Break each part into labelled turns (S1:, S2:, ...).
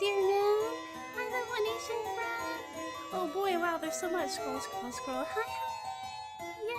S1: dear man. Hi, the One Nation friend. Oh boy, wow, there's so much. Scroll, scroll, scroll. Hi, hi. Yay.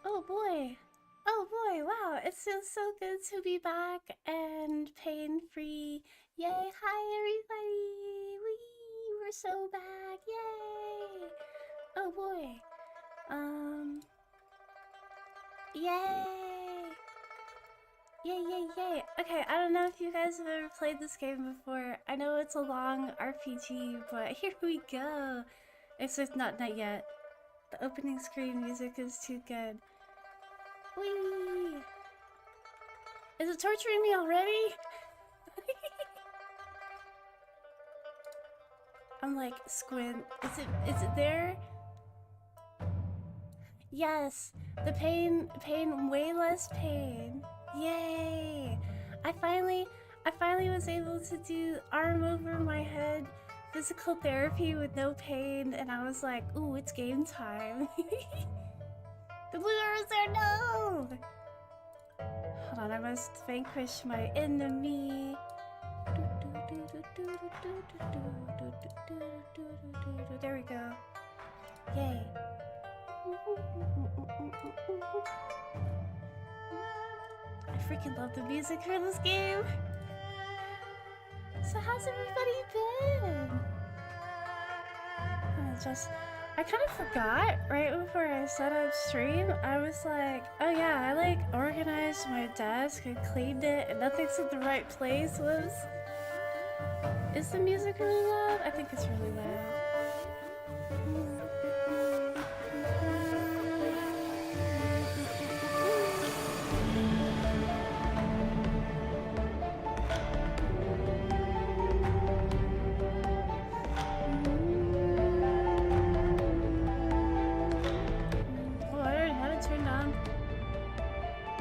S1: Oh boy. Oh boy, wow. It feels so good to be back and pain-free. Yay. Hi, everybody. We're so back. Yay. Oh boy. Yay. Yay, yay, yay. Okay, I don't know if you guys have ever played this game before. I know it's a long RPG, but here we go. Except not yet. The opening screen music is too good. Whee! Is it torturing me already? I'm like, squint. Is it there? Yes. The pain, way less pain. Yay! I finally was able to do arm over my head physical therapy with no pain, and I was like, ooh, it's game time. The blue arrows there, no! Hold on, I must vanquish my enemy. There we go. Yay. I freaking love the music for this game. So how's everybody been? I kind of forgot right before I set up stream. I was like, oh yeah, I like organized my desk and cleaned it and nothing's in the right place. Whoops. Is the music really loud? I think it's really loud.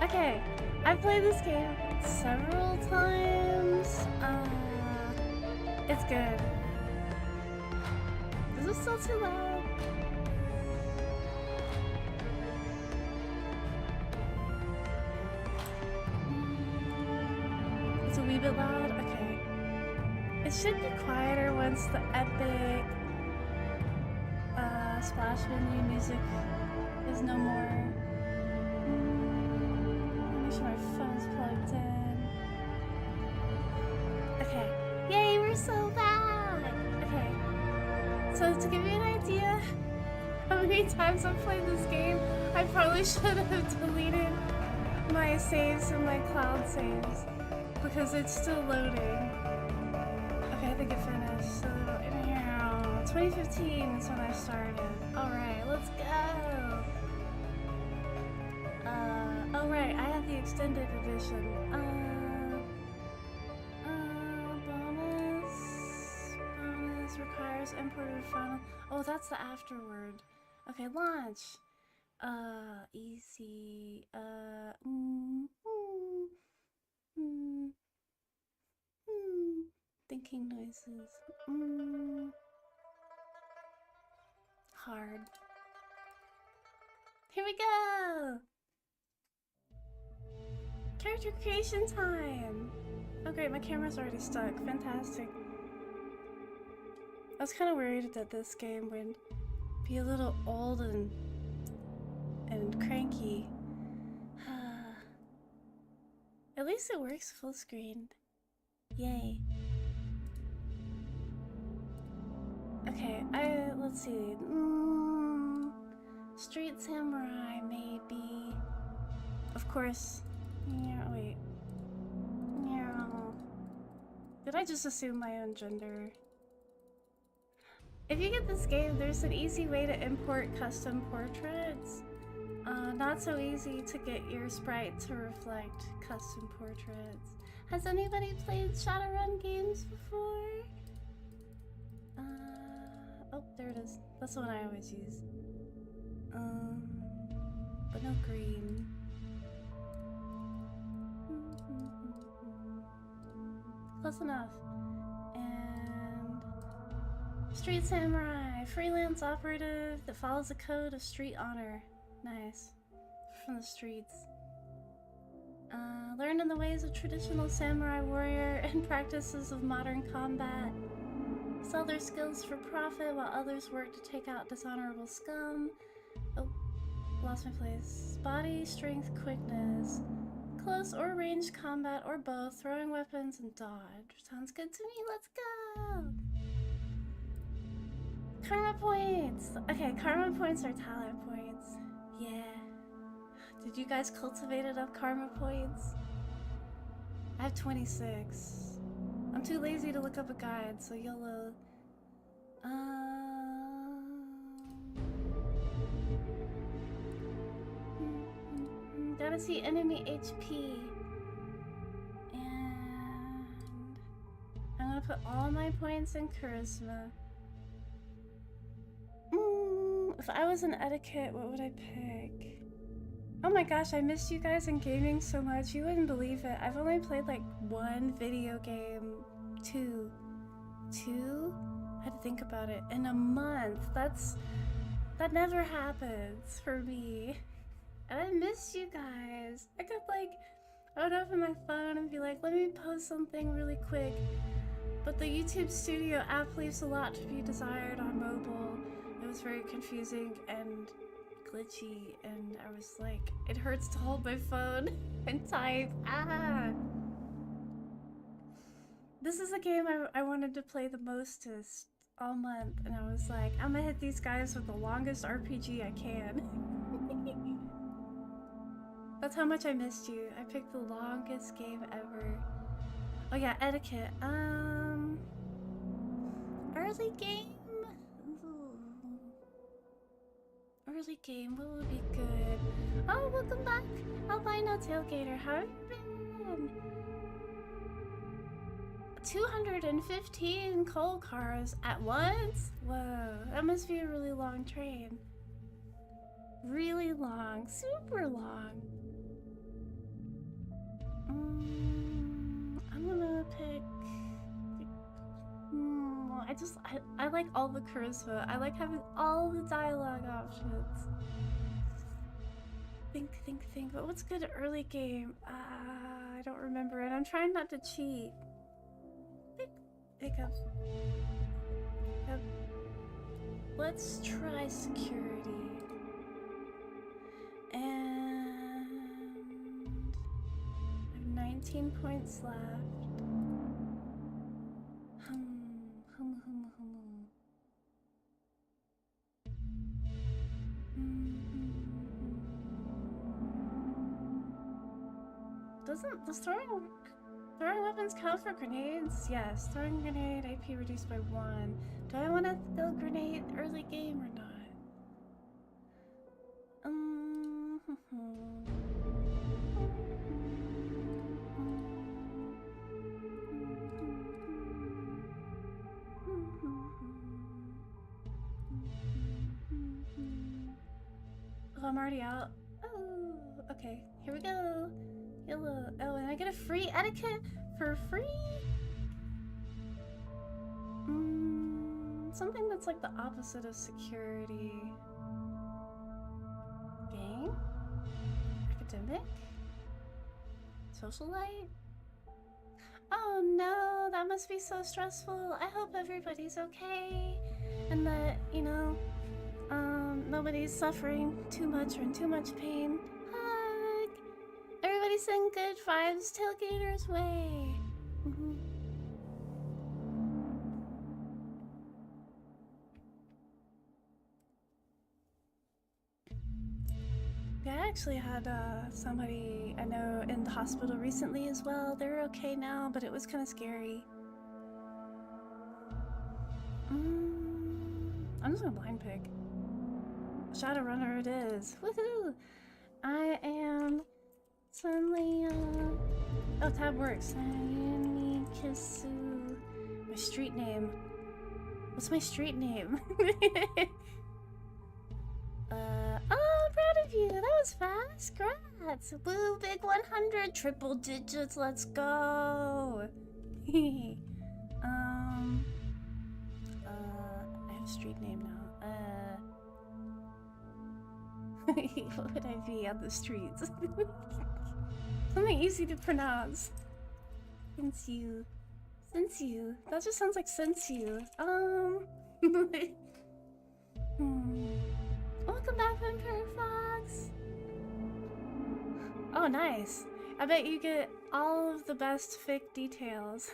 S1: Okay, I've played this game several times. It's good. Is it still too loud? It's a wee bit loud? Okay. It should be quieter once the epic splash menu music is no more. Make sure my phone's plugged in. Okay. Yay, we're so back! Okay. So to give you an idea how many times I've played this game, I probably should have deleted my saves and my cloud saves because it's still loading. Okay, I think it finished. So in here, 2015 is when I started. Alright. extended edition. Bonus requires imported final. Oh, that's the afterword. Okay, launch. Easy. Thinking noises. Hard. Here we go! Character creation time! Oh great, my camera's already stuck. Fantastic. I was kind of worried that this game would be a little old and cranky. At least it works full screen. Yay. Okay, let's see. Street Samurai, maybe. Of course. Yeah, wait. Yeah. Did I just assume my own gender? If you get this game, there's an easy way to import custom portraits. Not so easy to get your sprite to reflect custom portraits. Has anybody played Shadowrun games before? Oh, there it is. That's the one I always use. But no green. Close enough. And Street Samurai, freelance operative that follows the code of street honor. Nice. From the streets. Learn in the ways of traditional samurai warrior and practices of modern combat. Sell their skills for profit while others work to take out dishonorable scum. Oh, lost my place. Body, strength, quickness. Close or ranged combat or both. Throwing weapons and dodge. Sounds good to me. Let's go! Karma points! Okay, karma points are talent points. Yeah. Did you guys cultivate enough karma points? I have 26. I'm too lazy to look up a guide, so YOLO. Gotta see enemy HP. And I'm gonna put all my points in charisma. If I was in etiquette, what would I pick? Oh my gosh, I missed you guys in gaming so much. You wouldn't believe it. I've only played like one video game, two? I had to think about it. In a month. That never happens for me. And I miss you guys. I could I would open my phone and be like, let me post something really quick. But the YouTube Studio app leaves a lot to be desired on mobile. It was very confusing and glitchy, and I was like, it hurts to hold my phone and type. This is a game I wanted to play the mostest all month, and I was like, I'm gonna hit these guys with the longest RPG I can. That's how much I missed you. I picked the longest game ever. Oh yeah, etiquette. Early game? Ooh. Early game, what would be good? Oh, welcome back, Albino Tailgater. How have you been? 215 coal cars at once? Whoa, that must be a really long train. Really long, super long. I'm gonna pick... I like all the charisma. I like having all the dialogue options. Think. But what's good early game? I don't remember it. I'm trying not to cheat. Pick up. Let's try security. And I have 19 points left. Does throwing weapons count for grenades? Yes, throwing a grenade, AP reduced by 1. Do I want to go grenade early game or not? I'm already out. Oh, okay. Here we go. Hello. Oh, and I get a free etiquette for free? Something that's like the opposite of security. Game? Academic? Socialite? Oh no, that must be so stressful. I hope everybody's okay. And that, you know, nobody's suffering too much or in too much pain. Hug! Everybody send good vibes tailgaters way. Yeah, I actually had somebody I know in the hospital recently as well. They're okay now, but it was kind of scary. I'm just gonna blind pick. Shadowrunner it is. Woohoo! I am Synlia. Oh, tab works. Syunikyss. My street name. What's my street name? Oh, I'm proud of you. That was fast. Congrats. Woo, big 100. Triple digits. Let's go. I have a street name now. What would I be on the streets? Something easy to pronounce. Since you. That just sounds like since you. Welcome back, Vampire Fox. Oh, nice. I bet you get all of the best fic details.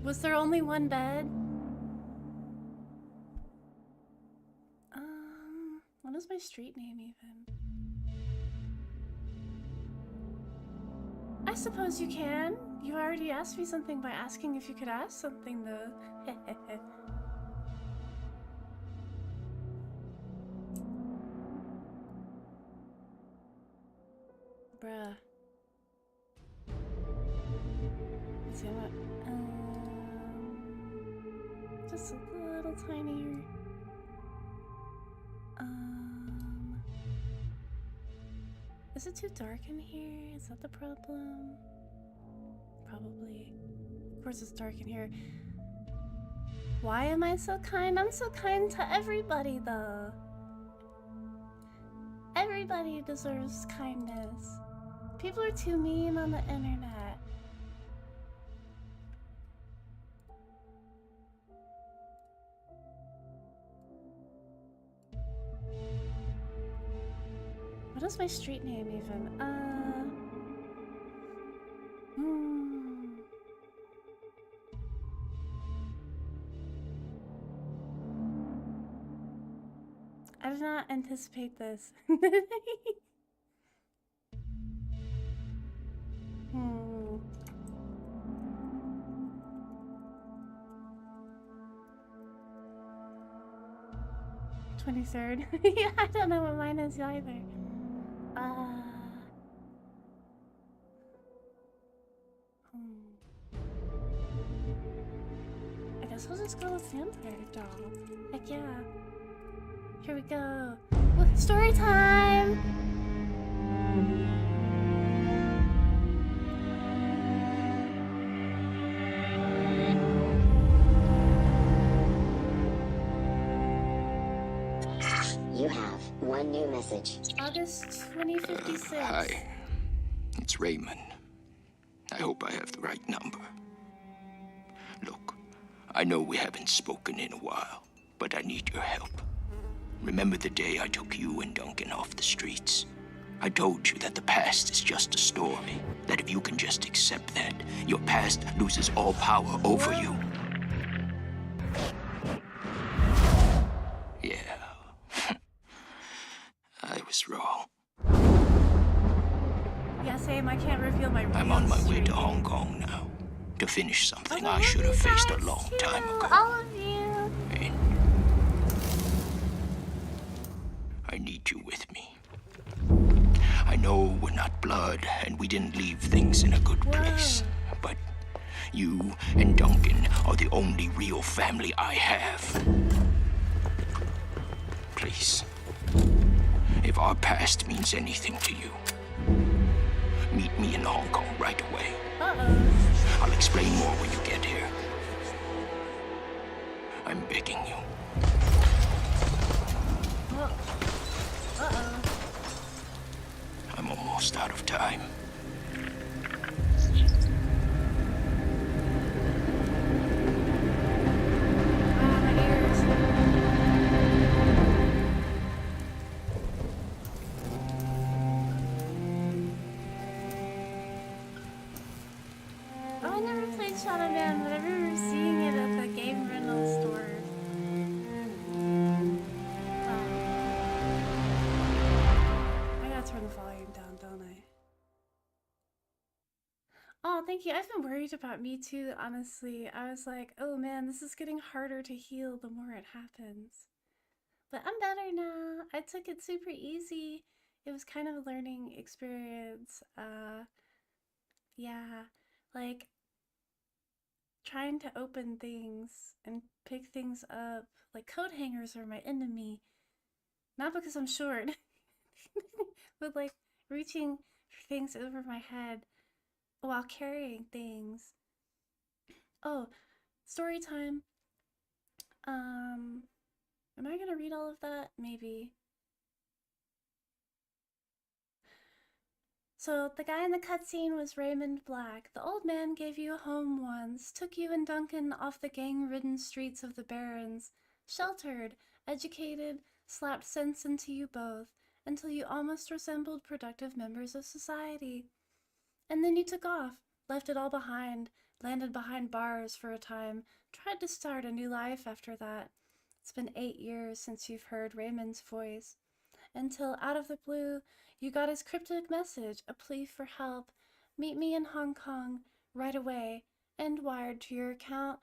S1: Was there only one bed? What is my street name even? I suppose you can. You already asked me something by asking if you could ask something, though. Bruh. Let's see what. Just a little tinier. Is it too dark in here? Is that the problem? Probably. Of course it's dark in here. Why am I so kind? I'm so kind to everybody, though. Everybody deserves kindness. People are too mean on the internet. What is my street name even? I did not anticipate this. 23rd. Yeah, I don't know what mine is either. I guess we'll just go with Vampire Doll. Heck yeah. Here we go. Story time!
S2: You have one new message.
S1: August 2056.
S3: Hi. It's Raymond. I hope I have the right number. Look, I know we haven't spoken in a while, but I need your help. Remember the day I took you and Duncan off the streets? I told you that the past is just a story, that if you can just accept that, your past loses all power over you. Yeah. I was wrong.
S1: Yeah, same. I can't reveal my real
S3: I'm on my way
S1: street
S3: to
S1: name.
S3: Hong Kong now, to finish something
S1: Oh,
S3: I should have
S1: you
S3: faced a
S1: guys
S3: long
S1: too.
S3: time ago.
S1: All of you.
S3: And I need you with me. I know we're not blood, and we didn't leave things in a good place. But you and Duncan are the only real family I have. Please, if our past means anything to you, meet me in Hong Kong right away.
S1: Uh-oh.
S3: I'll explain more when you get here. I'm begging you.
S1: Well, uh-oh.
S3: I'm almost out of time.
S1: My ears. Oh, I never played Shadowrun, but I remember seeing it at the game rental store. I gotta turn the volume down, don't I? Oh, thank you. I've been worried about me too, honestly. I was like, oh man, this is getting harder to heal the more it happens. But I'm better now. I took it super easy. It was kind of a learning experience. Yeah, like trying to open things and pick things up. Like coat hangers are my enemy. Not because I'm short, but like reaching for things over my head while carrying things. Oh, story time. Am I gonna read all of that? Maybe. So, the guy in the cutscene was Raymond Black. The old man gave you a home once, took you and Duncan off the gang-ridden streets of the Barrens, sheltered, educated, slapped sense into you both, until you almost resembled productive members of society. And then you took off, left it all behind, landed behind bars for a time, tried to start a new life after that. It's been 8 years since you've heard Raymond's voice, until out of the blue, you got his cryptic message, a plea for help. Meet me in Hong Kong right away, and wired to your account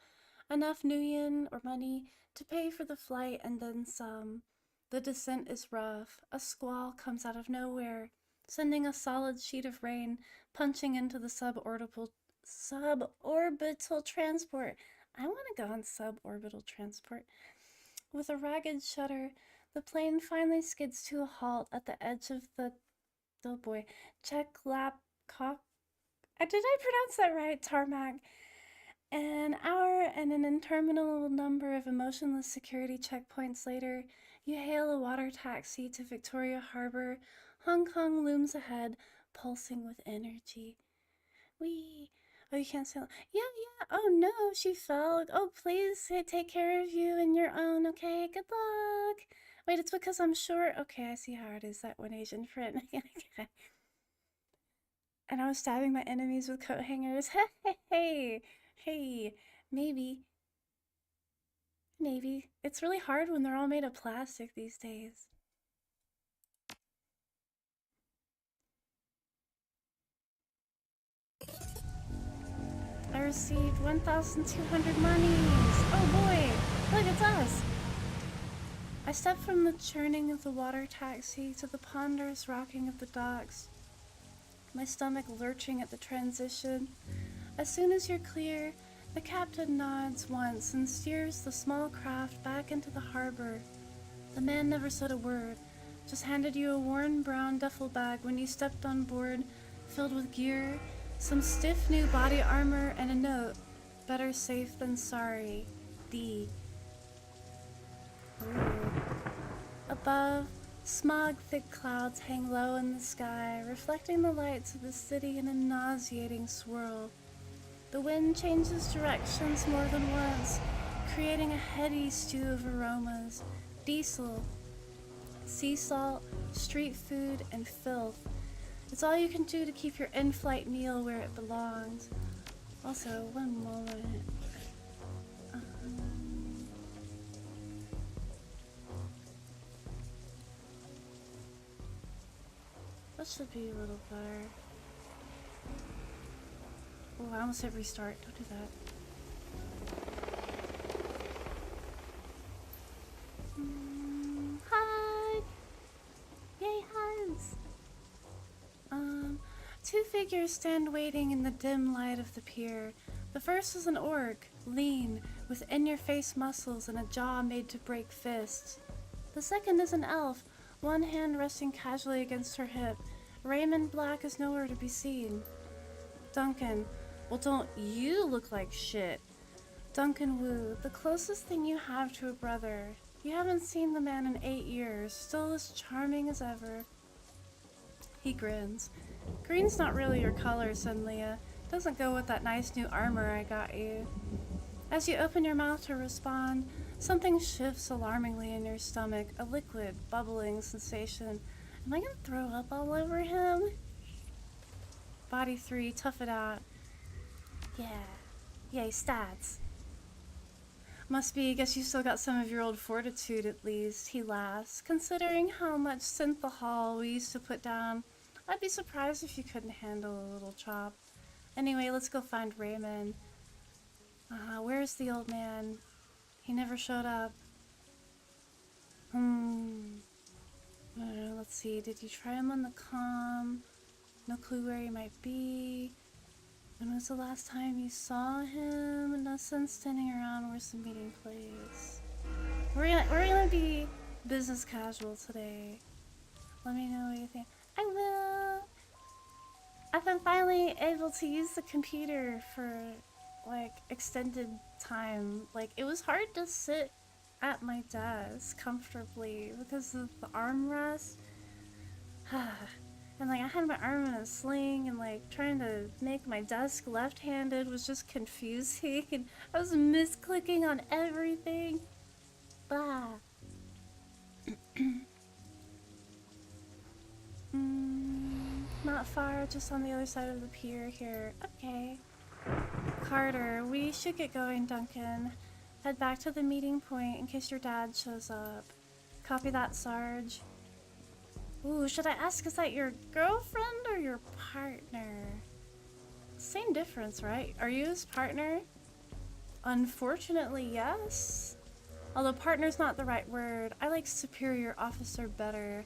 S1: enough nuyen or money to pay for the flight and then some. The descent is rough. A squall comes out of nowhere, sending a solid sheet of rain punching into the suborbital transport. I want to go on suborbital transport. With a ragged shudder, the plane finally skids to a halt at the edge of the, oh boy, Cheklapkok. Did I pronounce that right? Tarmac. An hour and an interminable number of emotionless security checkpoints later, you hail a water taxi to Victoria Harbor. Hong Kong looms ahead, pulsing with energy. Wee. Oh, you can't say. Yeah, yeah. Oh no, she fell. Oh, please take care of you and your own. Okay, good luck. Wait, it's because I'm short. Okay, I see how it is. That one Asian friend. And I was stabbing my enemies with coat hangers. Hey, hey. Maybe. Maybe. It's really hard when they're all made of plastic these days. I received 1,200 monies. Oh boy, look, it's us. I stepped from the churning of the water taxi to the ponderous rocking of the docks, my stomach lurching at the transition. As soon as you're clear, the captain nods once and steers the small craft back into the harbor. The man never said a word, just handed you a worn brown duffel bag when you stepped on board, filled with gear, some stiff new body armor, and a note. Better safe than sorry. D. Ooh. Above, smog-thick clouds hang low in the sky, reflecting the lights of the city in a nauseating swirl. The wind changes directions more than once, creating a heady stew of aromas. Diesel, sea salt, street food, and filth. It's all you can do to keep your in-flight meal where it belongs. Also, one moment. That should be a little better. Oh, I almost hit restart. Don't do that. Hi! Yay, hugs! Two figures stand waiting in the dim light of the pier. The first is an orc, lean, with in-your-face muscles and a jaw made to break fists. The second is an elf, one hand resting casually against her hip. Raymond Black is nowhere to be seen. Duncan, well, don't you look like shit? Duncan Wu, the closest thing you have to a brother. You haven't seen the man in 8 years, still as charming as ever. He grins. Green's not really your color, Synlia. Doesn't go with that nice new armor I got you. As you open your mouth to respond, something shifts alarmingly in your stomach, a liquid, bubbling sensation. Am I gonna throw up all over him? Body 3, tough it out. Yeah. Yay, stats. Must be, guess you still got some of your old fortitude at least, he laughs. Considering how much synthahol we used to put down, I'd be surprised if you couldn't handle a little chop. Anyway, let's go find Raymond. Where's the old man? He never showed up. Let's see, did you try him on the comm? No clue where he might be. When was the last time you saw him? No sense standing around where's the meeting place. We're gonna be business casual today. Let me know what you think. I will! I've been finally able to use the computer for, like, extended time. Like, it was hard to sit at my desk comfortably because of the armrest. And, like, I had my arm in a sling and, like, trying to make my desk left-handed was just confusing. And I was misclicking on everything. Blah. Not far, just on the other side of the pier here. Okay. Carter, we should get going, Duncan. Head back to the meeting point in case your dad shows up. Copy that, Sarge. Ooh, should I ask, is that your girlfriend or your partner? Same difference, right? Are you his partner? Unfortunately, yes. Although partner's not the right word. I like superior officer better.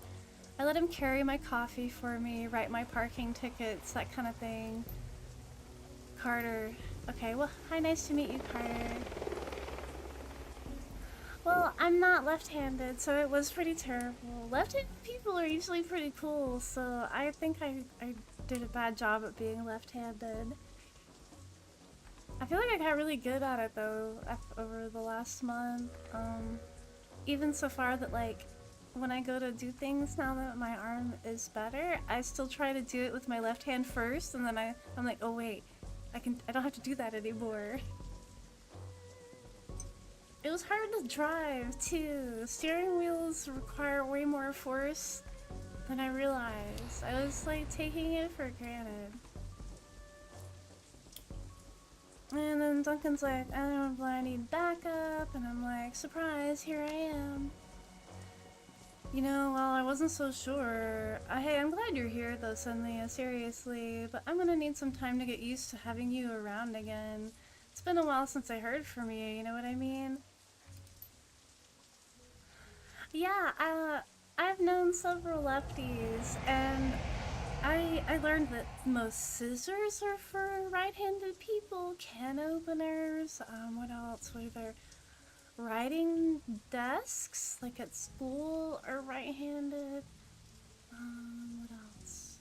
S1: I let him carry my coffee for me, write my parking tickets, that kind of thing. Carter. Okay, well, hi, nice to meet you, Carter. Well, I'm not left-handed, so it was pretty terrible. Left-handed people are usually pretty cool, so I think I did a bad job at being left-handed. I feel like I got really good at it, though, over the last month. Even so far that, like, when I go to do things now that my arm is better, I still try to do it with my left hand first, and then I'm like, oh wait, I don't have to do that anymore. It was hard to drive too. Steering wheels require way more force than I realized. I was like taking it for granted. And then Duncan's like, I need backup, and I'm like, surprise, here I am. You know, well, I wasn't so sure. Hey, I'm glad you're here though, Synlia, seriously, but I'm gonna need some time to get used to having you around again. It's been a while since I heard from you know what I mean? Yeah, I've known several lefties, and I learned that most scissors are for right-handed people, can openers, what else were there? Writing desks, like at school, are right-handed. What else?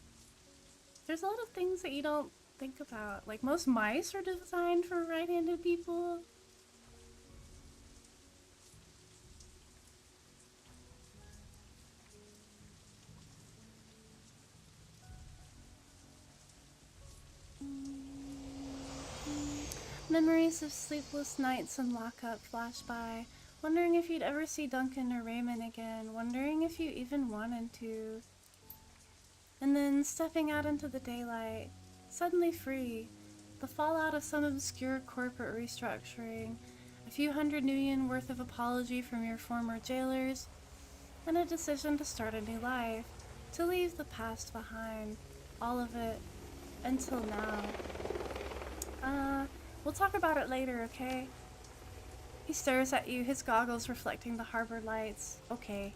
S1: There's a lot of things that you don't think about. Like, most mice are designed for right-handed people. Memories of sleepless nights and lockup flash by, wondering if you'd ever see Duncan or Raymond again, wondering if you even wanted to. And then stepping out into the daylight, suddenly free, the fallout of some obscure corporate restructuring, a few $100 million worth of apology from your former jailers, and a decision to start a new life, to leave the past behind, all of it, until now. We'll talk about it later, okay? He stares at you, his goggles reflecting the harbor lights. Okay.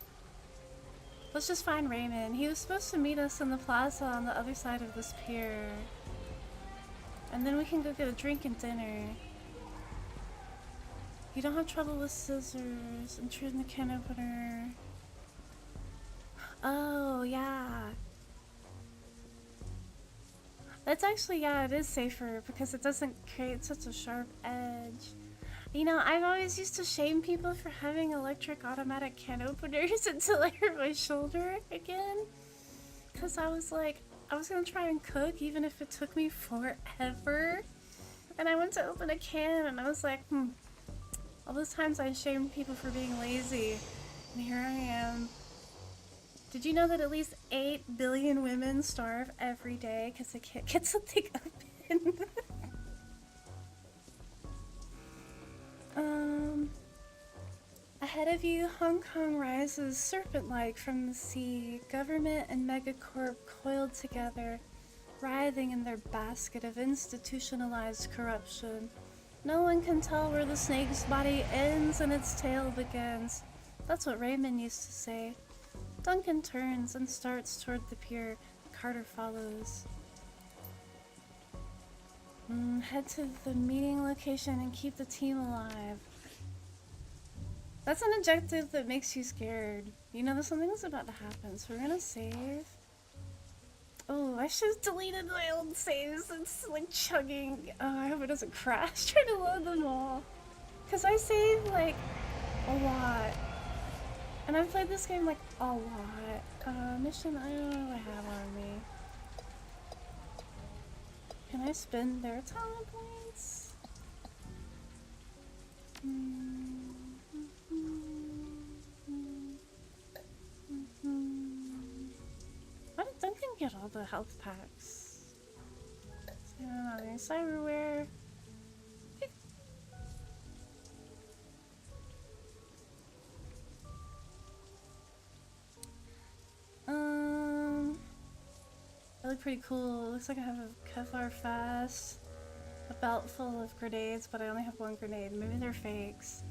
S1: Let's just find Raymond. He was supposed to meet us in the plaza on the other side of this pier. And then we can go get a drink and dinner. You don't have trouble with scissors and turn the can opener. Oh, yeah. That's actually, yeah, it is safer because it doesn't create such a sharp edge. You know, I've always used to shame people for having electric automatic can openers until I hurt my shoulder again. Because I was like, I was gonna try and cook even if it took me forever. And I went to open a can and I was like, all those times I shamed people for being lazy. And here I am. Did you know that at least 8 billion women starve every day because they can't get something open? Ahead of you, Hong Kong rises serpent-like from the sea. Government and megacorp coiled together, writhing in their basket of institutionalized corruption. No one can tell where the snake's body ends and its tail begins. That's what Raymond used to say. Duncan turns and starts toward the pier. Carter follows. Head to the meeting location and keep the team alive. That's an objective that makes you scared. You know that something's about to happen, so we're gonna save. Oh, I should have deleted my old saves. It's like chugging. Oh, I hope it doesn't crash trying to load them all. Because I save like a lot. And I've played this game like a lot. Mission, I don't know what I have on me. Can I spend their talent points? Why did Duncan get all the health packs? I don't know, there's cyberware. They look pretty cool. It looks like I have a Kevlar vest, a belt full of grenades, but I only have one grenade. Maybe they're fakes.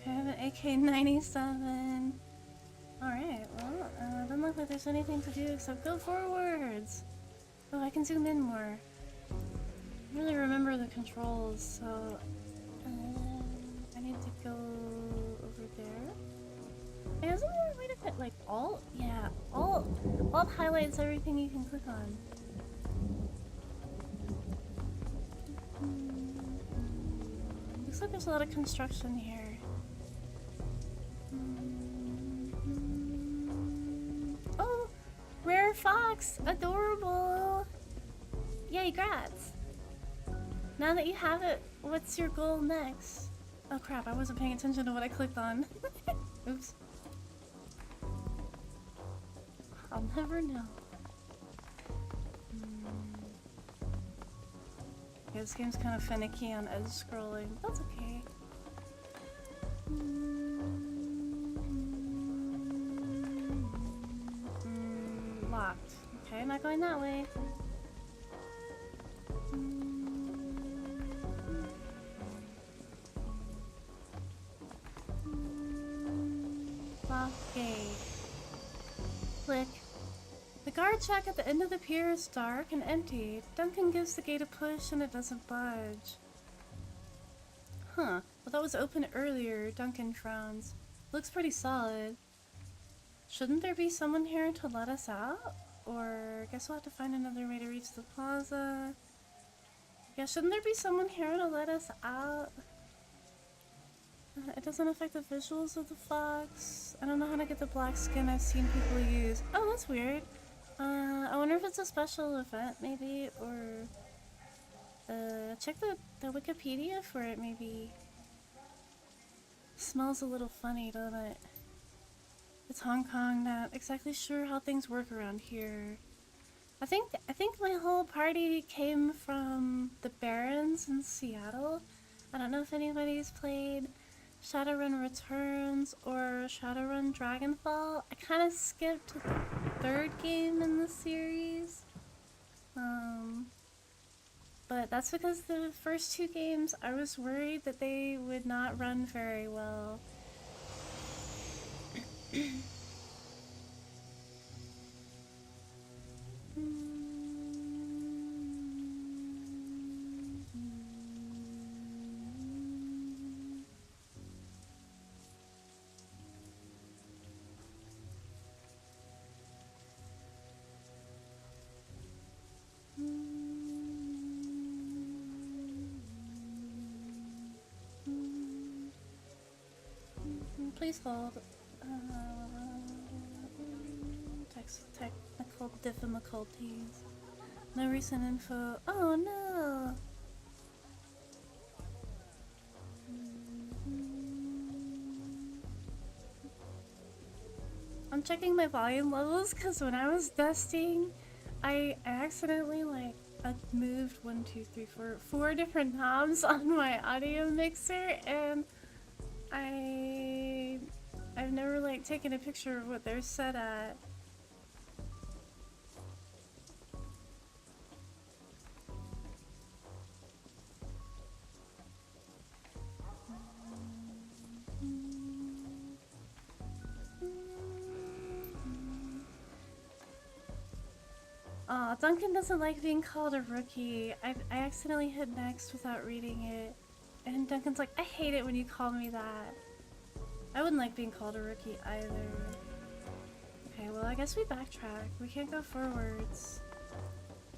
S1: I have an AK-97. Alright, well, doesn't look like there's anything to do except go forwards. Oh, I can zoom in more. I really remember the controls, so I need to go over there. Hey, isn't there a way to fit, like, Alt? Yeah, Alt highlights everything you can click on. Looks like there's a lot of construction here. Oh, rare fox, adorable. Yay, grats. Now that you have it, what's your goal next? Oh crap, I wasn't paying attention to what I clicked on. Oops. I'll never know. Yeah, this game's kind of finicky on edge scrolling. That's okay. Locked. Okay, I'm not going that way. Lock gate. Click. The guard shack at the end of the pier is dark and empty. Duncan gives the gate a push and it doesn't budge. Huh. Well, that was open earlier. Duncan frowns. Looks pretty solid. Shouldn't there be someone here to let us out? Or I guess we'll have to find another way to reach the plaza. Yeah, shouldn't there be someone here to let us out? It doesn't affect the visuals of the fox. I don't know how to get the black skin I've seen people use. Oh, that's weird. I wonder if it's a special event, maybe, or check the Wikipedia for it, maybe. Smells a little funny, doesn't it? It's Hong Kong, not exactly sure how things work around here. I think my whole party came from the Barrens in Seattle. I don't know if anybody's played Shadowrun Returns or Shadowrun Dragonfall. I kind of skipped the 3rd game in the series. But that's because the first two games, I was worried that they would not run very well. Please hold. Technical difficulties. No recent info. Oh no! I'm checking my volume levels because when I was dusting, I accidentally like moved 4 different knobs on my audio mixer, and I've never like taken a picture of what they're set at. Aw, Duncan doesn't like being called a rookie. I accidentally hit next without reading it. And Duncan's like, I hate it when you call me that. I wouldn't like being called a rookie either. Okay, well I guess we backtrack. We can't go forwards.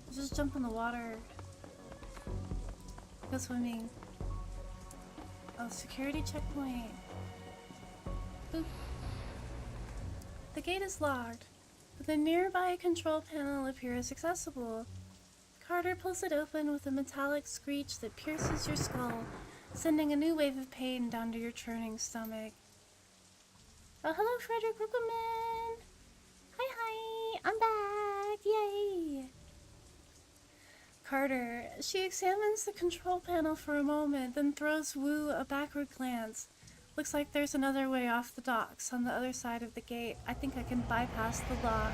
S1: Let's just jump in the water. Go swimming. Oh, security checkpoint. Boop. The gate is locked, but the nearby control panel appears accessible. Carter pulls it open with a metallic screech that pierces your skull, sending a new wave of pain down to your churning stomach. Oh, hello, Frederick Ruckelman! Hi, I'm back! Yay! Carter. She examines the control panel for a moment, then throws Wu a backward glance. Looks like there's another way off the docks on the other side of the gate. I think I can bypass the lock.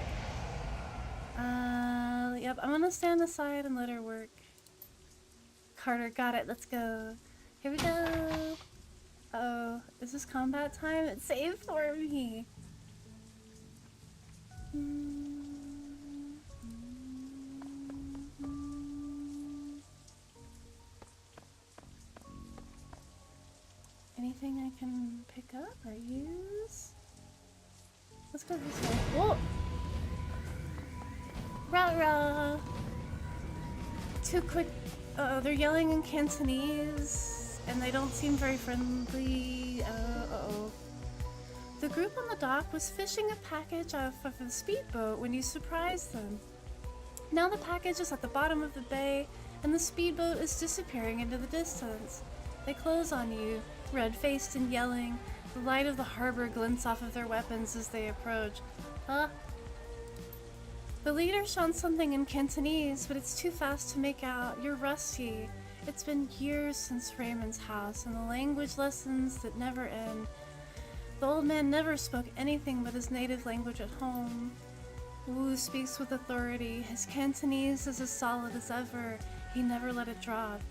S1: Yep, I'm gonna stand aside and let her work. Carter, got it, let's go. Here we go. Uh-oh, is this combat time? It saved for me. Anything I can pick up or use? Let's go this way. Whoa! Rah-rah! Too quick. Uh-oh, they're yelling in Cantonese, and they don't seem very friendly. Uh-oh. The group on the dock was fishing a package off of a speedboat when you surprised them. Now the package is at the bottom of the bay, and the speedboat is disappearing into the distance. They close on you, red-faced and yelling. The light of the harbor glints off of their weapons as they approach. Huh? The leader shouts something in Cantonese, but it's too fast to make out. You're rusty. It's been years since Raymond's house, and the language lessons that never end. The old man never spoke anything but his native language at home. Wu speaks with authority. His Cantonese is as solid as ever. He never let it drop.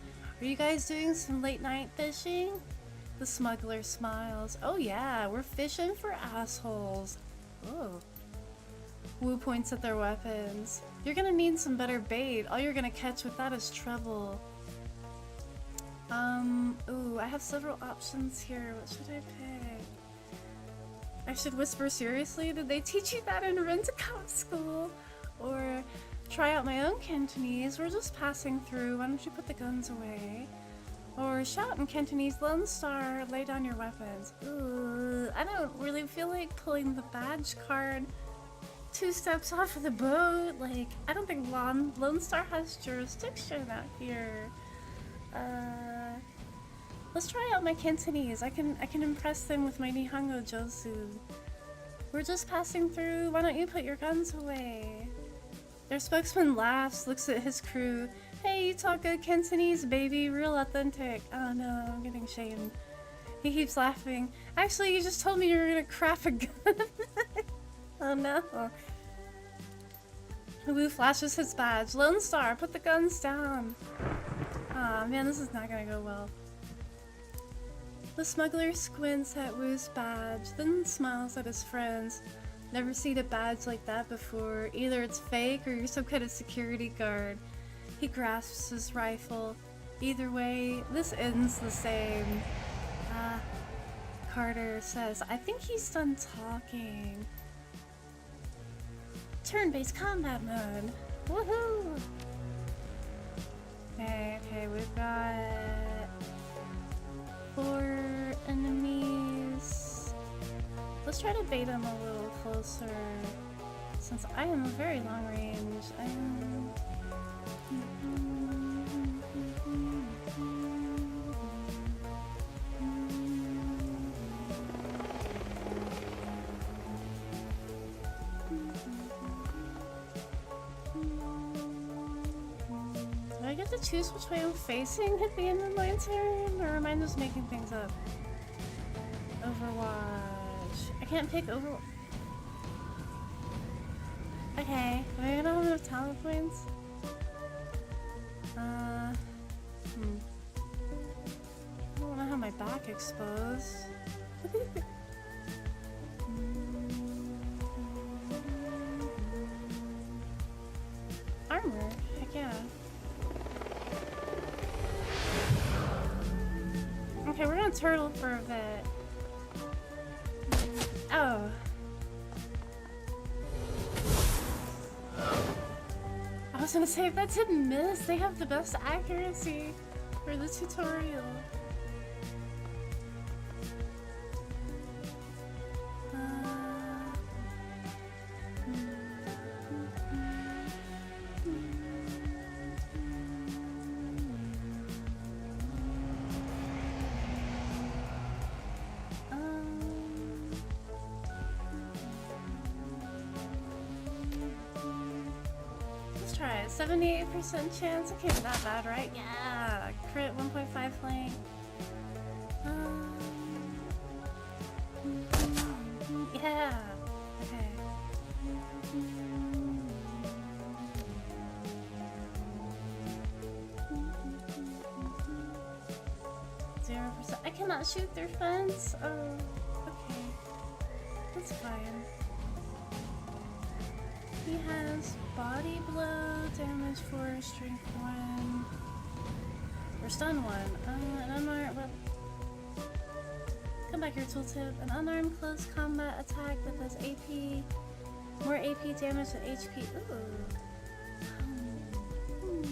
S1: Are you guys doing some late-night fishing? The smuggler smiles. Oh yeah, we're fishing for assholes. Oh. Wu points at their weapons. You're gonna need some better bait. All you're gonna catch with that is trouble. Ooh, I have several options here. What should I pick? I should whisper seriously. Did they teach you that in Rent-A-Cop school? Or try out my own Cantonese. We're just passing through. Why don't you put the guns away? Or shout in Cantonese, Lone Star, lay down your weapons. Ooh, I don't really feel like pulling the badge card 2 steps off of the boat. Like, I don't think Lone Star has jurisdiction out here. Let's try out my Cantonese. I can impress them with my Nihongo Josu. We're just passing through. Why don't you put your guns away? Their spokesman laughs, looks at his crew. Hey, you talk good Cantonese, baby. Real authentic. Oh no, I'm getting shamed. He keeps laughing. Actually, you just told me you were gonna craft a gun. Oh no. Wu flashes his badge. Lone Star, put the guns down. Aw, man, this is not gonna go well. The smuggler squints at Wu's badge, then smiles at his friends. Never seen a badge like that before. Either it's fake or you're some kind of security guard. He grasps his rifle. Either way, this ends the same. Carter says, I think he's done talking. Turn-based combat mode. Woohoo! Okay, we've got 4 enemies. Let's try to bait them a little closer. Since I am a very long range, do I get to choose which way I'm facing at the end of my turn, or am I just making things up? Overwatch. I can't pick Overwatch. Okay, maybe I don't have enough talent points. I don't want to have my back exposed. Armor? Heck yeah. Okay, we're gonna turtle for a bit. Oh. I was gonna say, if that didn't miss, they have the best accuracy for the tutorial. Let's try it. 78% chance. Okay, not bad, right? Yeah. Crit 1.5 flank. Yeah. Okay. 0%. I cannot shoot their fence. Oh, okay. That's fine. He has body blow, damage 4, strength 1, or stun 1. An unarmed, well, come back here, tooltip. An unarmed close combat attack that does AP, more AP damage than HP. Ooh.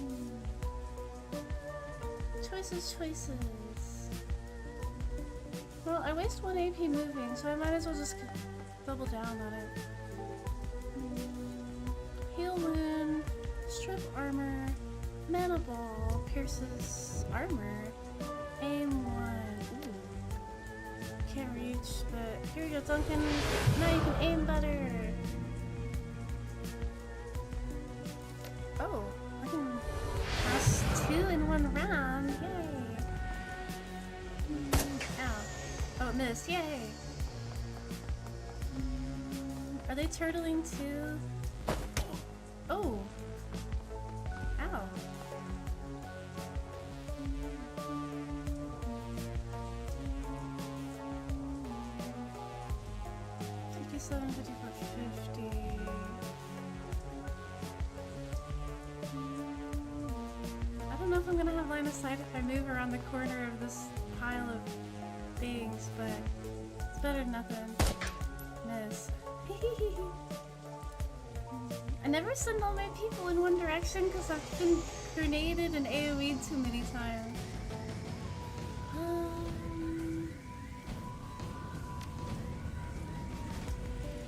S1: Choices. Well, I waste 1 AP moving, so I might as well just double down on it. Heal wound, strip armor, mana ball, pierces armor, aim 1. Ooh. Can't reach, but here you go, Duncan. Now you can aim better. Oh, I can pass 2 in 1 round. Yay. Ow. Oh, it missed. Yay. Are they turtling too? Oh! Ow. 57, 54, 50. I don't know if I'm gonna have line of sight if I move around the corner of this pile of things, but it's better than nothing. Miss. I never send all my people in one direction because I've been grenaded and AoE'd too many times.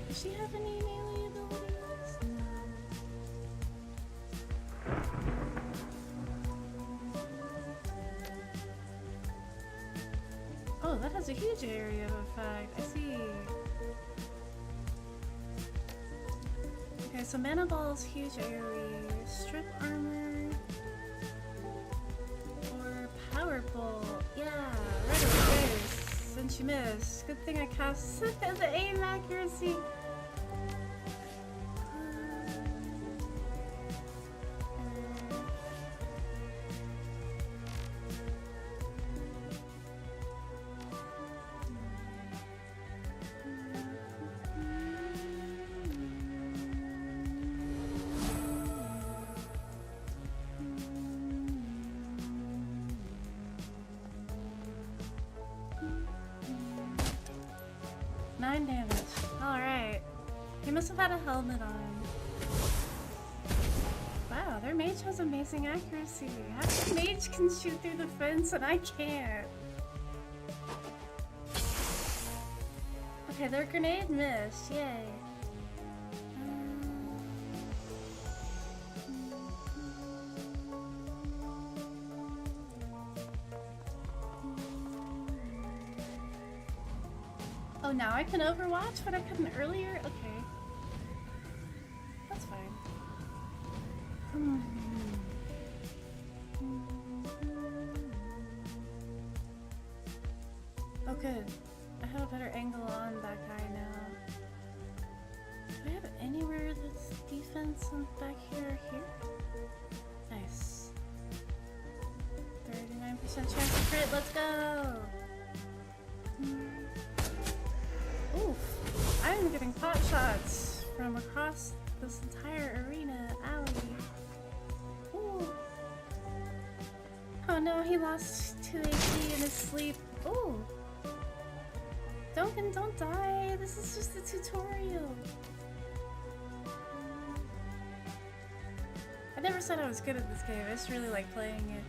S1: Does she have any melee abilities? No. Oh, that has a huge area of effect. I see. Okay, so mana ball's huge area, strip armor, or power bolt. Yeah, right over there. Since you missed, good thing I cast the aim accuracy. 9 damage. Alright. He must have had a helmet on. Wow, their mage has amazing accuracy. Half the mage can shoot through the fence and I can't. Okay, their grenade missed. Yay. Oh, now I can overwatch, but I couldn't earlier? Okay. That's fine. Oh, good. I have a better angle on that guy now. Do I have anywhere that's defense back here or here? Nice. 39% chance to crit, let's go! Oof! I'm getting pot shots from across this entire arena alley. Ooh! Oh no, he lost 2 AP in his sleep. Ooh! Duncan, don't die! This is just a tutorial! I never said I was good at this game, I just really like playing it.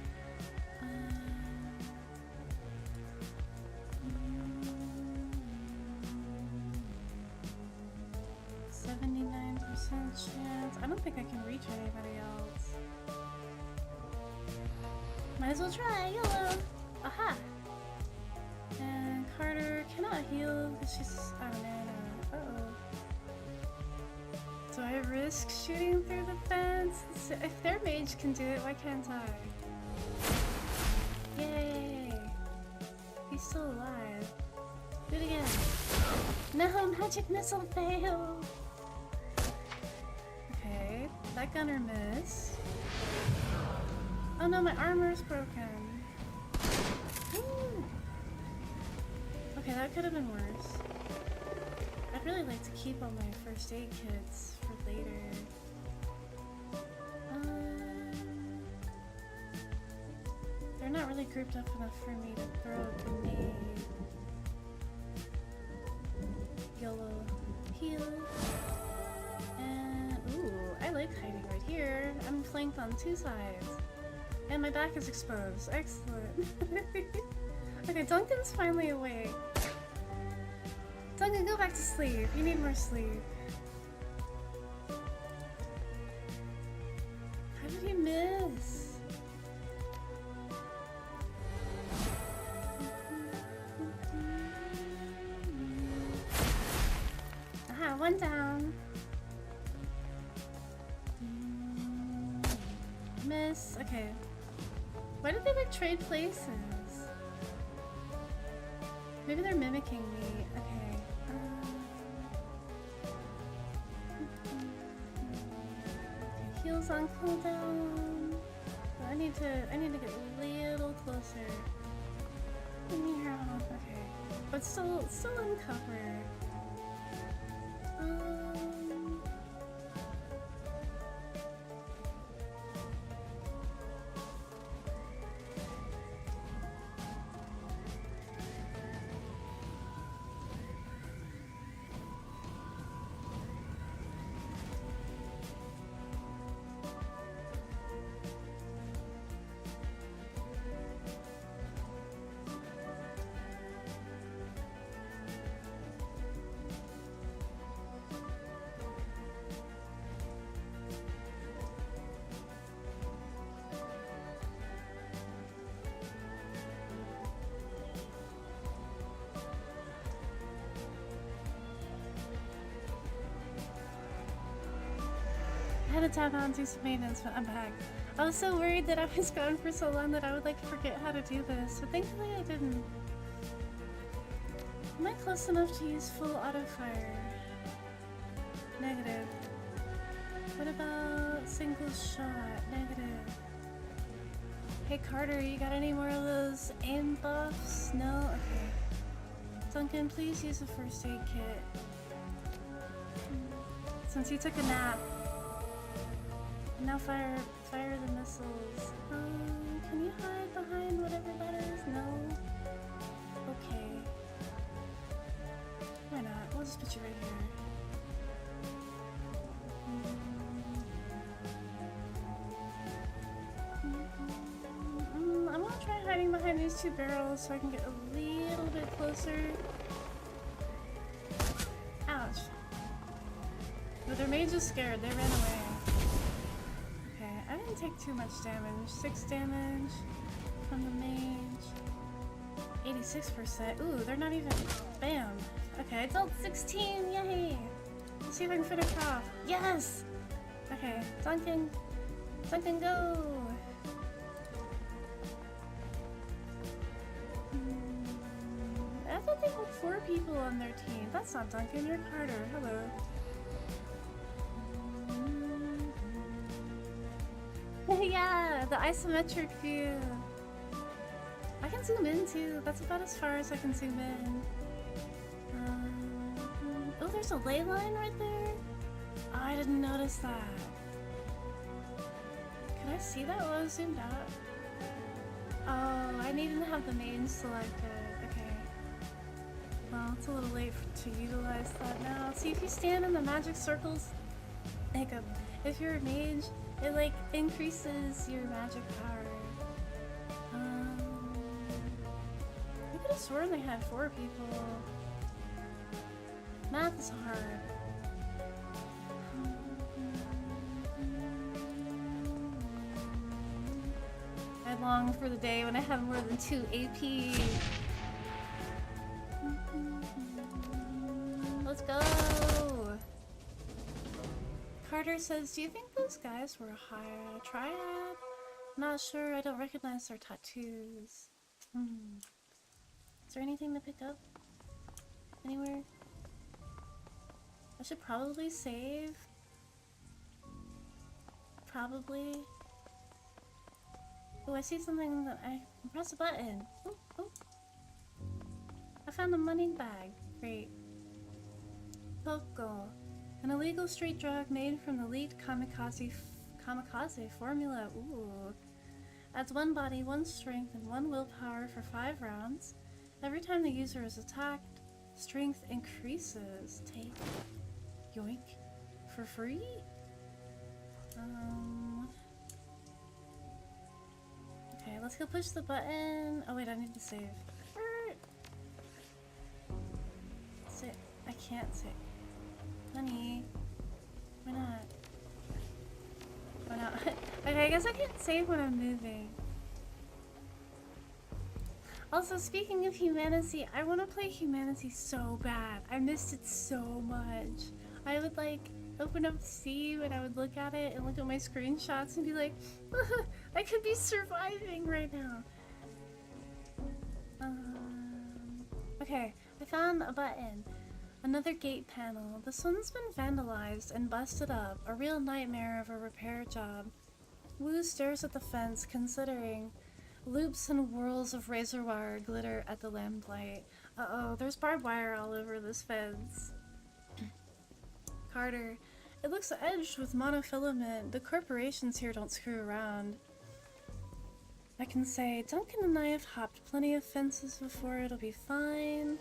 S1: 79% chance. I don't think I can reach anybody else. Might as well try, YOLO! Aha! And Carter cannot heal because she's out of mana. Uh-oh. Do I risk shooting through the fence? If their mage can do it, why can't I? Yay! He's still alive. Do it again. No, magic missile failed! Okay, that gunner missed. Oh no, my armor's broken. Woo. Okay, that could have been worse. I'd really like to keep all my first aid kits for later. They're not really grouped up enough for me to throw a grenade. YOLO heal. And ooh, I like hiding right here. I'm flanked on 2 sides. And my back is exposed. Excellent. Okay, Duncan's finally awake. Duncan, go back to sleep. You need more sleep. How did he miss? Aha, 1 down. Miss. Okay. Why did they like trade places? Maybe they're mimicking me. Okay. Okay, heals on cooldown. I need to get a little closer. Okay. But still in cover. I had to tap on do some maintenance, but I'm back. I was so worried that I was gone for so long that I would like forget how to do this, but thankfully I didn't. Am I close enough to use full auto fire? Negative. What about single shot? Negative. Hey Carter, you got any more of those aim buffs? No? Okay. Duncan, please use a first aid kit. Since you took a nap. Now fire the missiles. Can you hide behind whatever that is? No? Okay. Why not? just put you right here. I'm gonna try hiding behind these two barrels so I can get a little bit closer. Ouch. But their mage is scared, they ran away. Okay, I didn't take too much damage. 6 damage from the mage. 86%. Ooh, they're not even. Bam. Okay, I dealt 16. Yay! Let's see if I can finish off. Yes! Okay, Duncan. Duncan, go! I thought they had 4 people on their team. That's not Duncan, you're Carter. Hello. Yeah, the isometric view. I can zoom in too. That's about as far as I can zoom in. Oh, there's a ley line right there? Oh, I didn't notice that. Can I see that while I zoomed out? Oh, I needed to have the main selected. Okay. Well, it's a little late to utilize that now. See, if you stand in the magic circles, hiccup. If you're a mage, it like increases your magic power. I could have sworn they had 4 people. Math is hard. I long for the day when I have more than 2 AP. Let's go! Carter says, do you think those guys were a triad? Not sure, I don't recognize their tattoos. Is there anything to pick up? Anywhere? I should probably save. Probably. Oh, I see something that I can press a button. Oh, oh. I found a money bag. Great. Poco. An illegal street drug made from the leaked kamikaze formula. Ooh. Adds 1 body, 1 strength, and 1 willpower for 5 rounds. Every time the user is attacked, strength increases. Take. Yoink. For free? Okay, let's go push the button. Oh wait, I need to save. Sit. I can't sit. Honey. Why not? Why not? Okay, I guess I can't save when I'm moving. Also, speaking of Humanity, I want to play Humanity so bad. I missed it so much. I would like open up Steam and I would look at it and look at my screenshots and be like, I could be surviving right now. Okay, I found a button. Another gate panel. This one's been vandalized and busted up. A real nightmare of a repair job. Wu stares at the fence, considering. Loops and whirls of razor wire glitter at the lamplight. Uh-oh, there's barbed wire all over this fence. Carter. It looks edged with monofilament. The corporations here don't screw around. I can say, Duncan and I have hopped plenty of fences before, it'll be fine.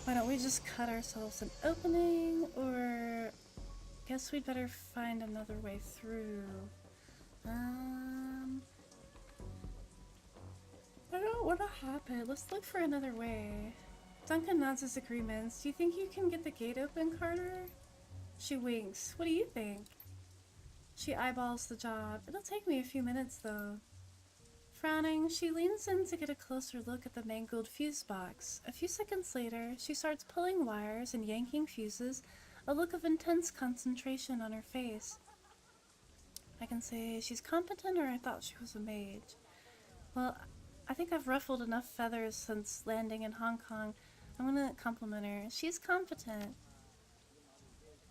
S1: Why don't we just cut ourselves an opening, or guess we'd better find another way through. I don't know what'll happen. Let's look for another way. Duncan nods his agreements. Do you think you can get the gate open, Carter? She winks. What do you think? She eyeballs the job. It'll take me a few minutes, though. Frowning, she leans in to get a closer look at the mangled fuse box. A few seconds later, she starts pulling wires and yanking fuses, a look of intense concentration on her face. I can say she's competent, or I thought she was a mage. Well, I think I've ruffled enough feathers since landing in Hong Kong. I'm gonna compliment her. She's competent.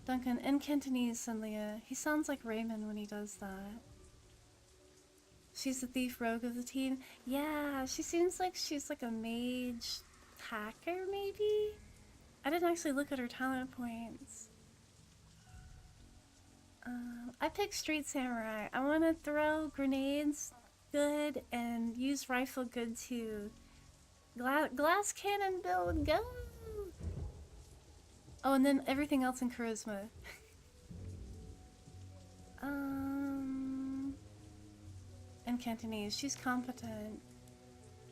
S1: Duncan, in Cantonese, Synlia. He sounds like Raymond when he does that. She's the thief rogue of the team. Yeah, she seems like she's like a mage hacker, maybe? I didn't actually look at her talent points. I picked Street Samurai. I want to throw grenades good and use rifle good too. Glass cannon build, go! Oh, and then everything else in charisma. In Cantonese, she's competent.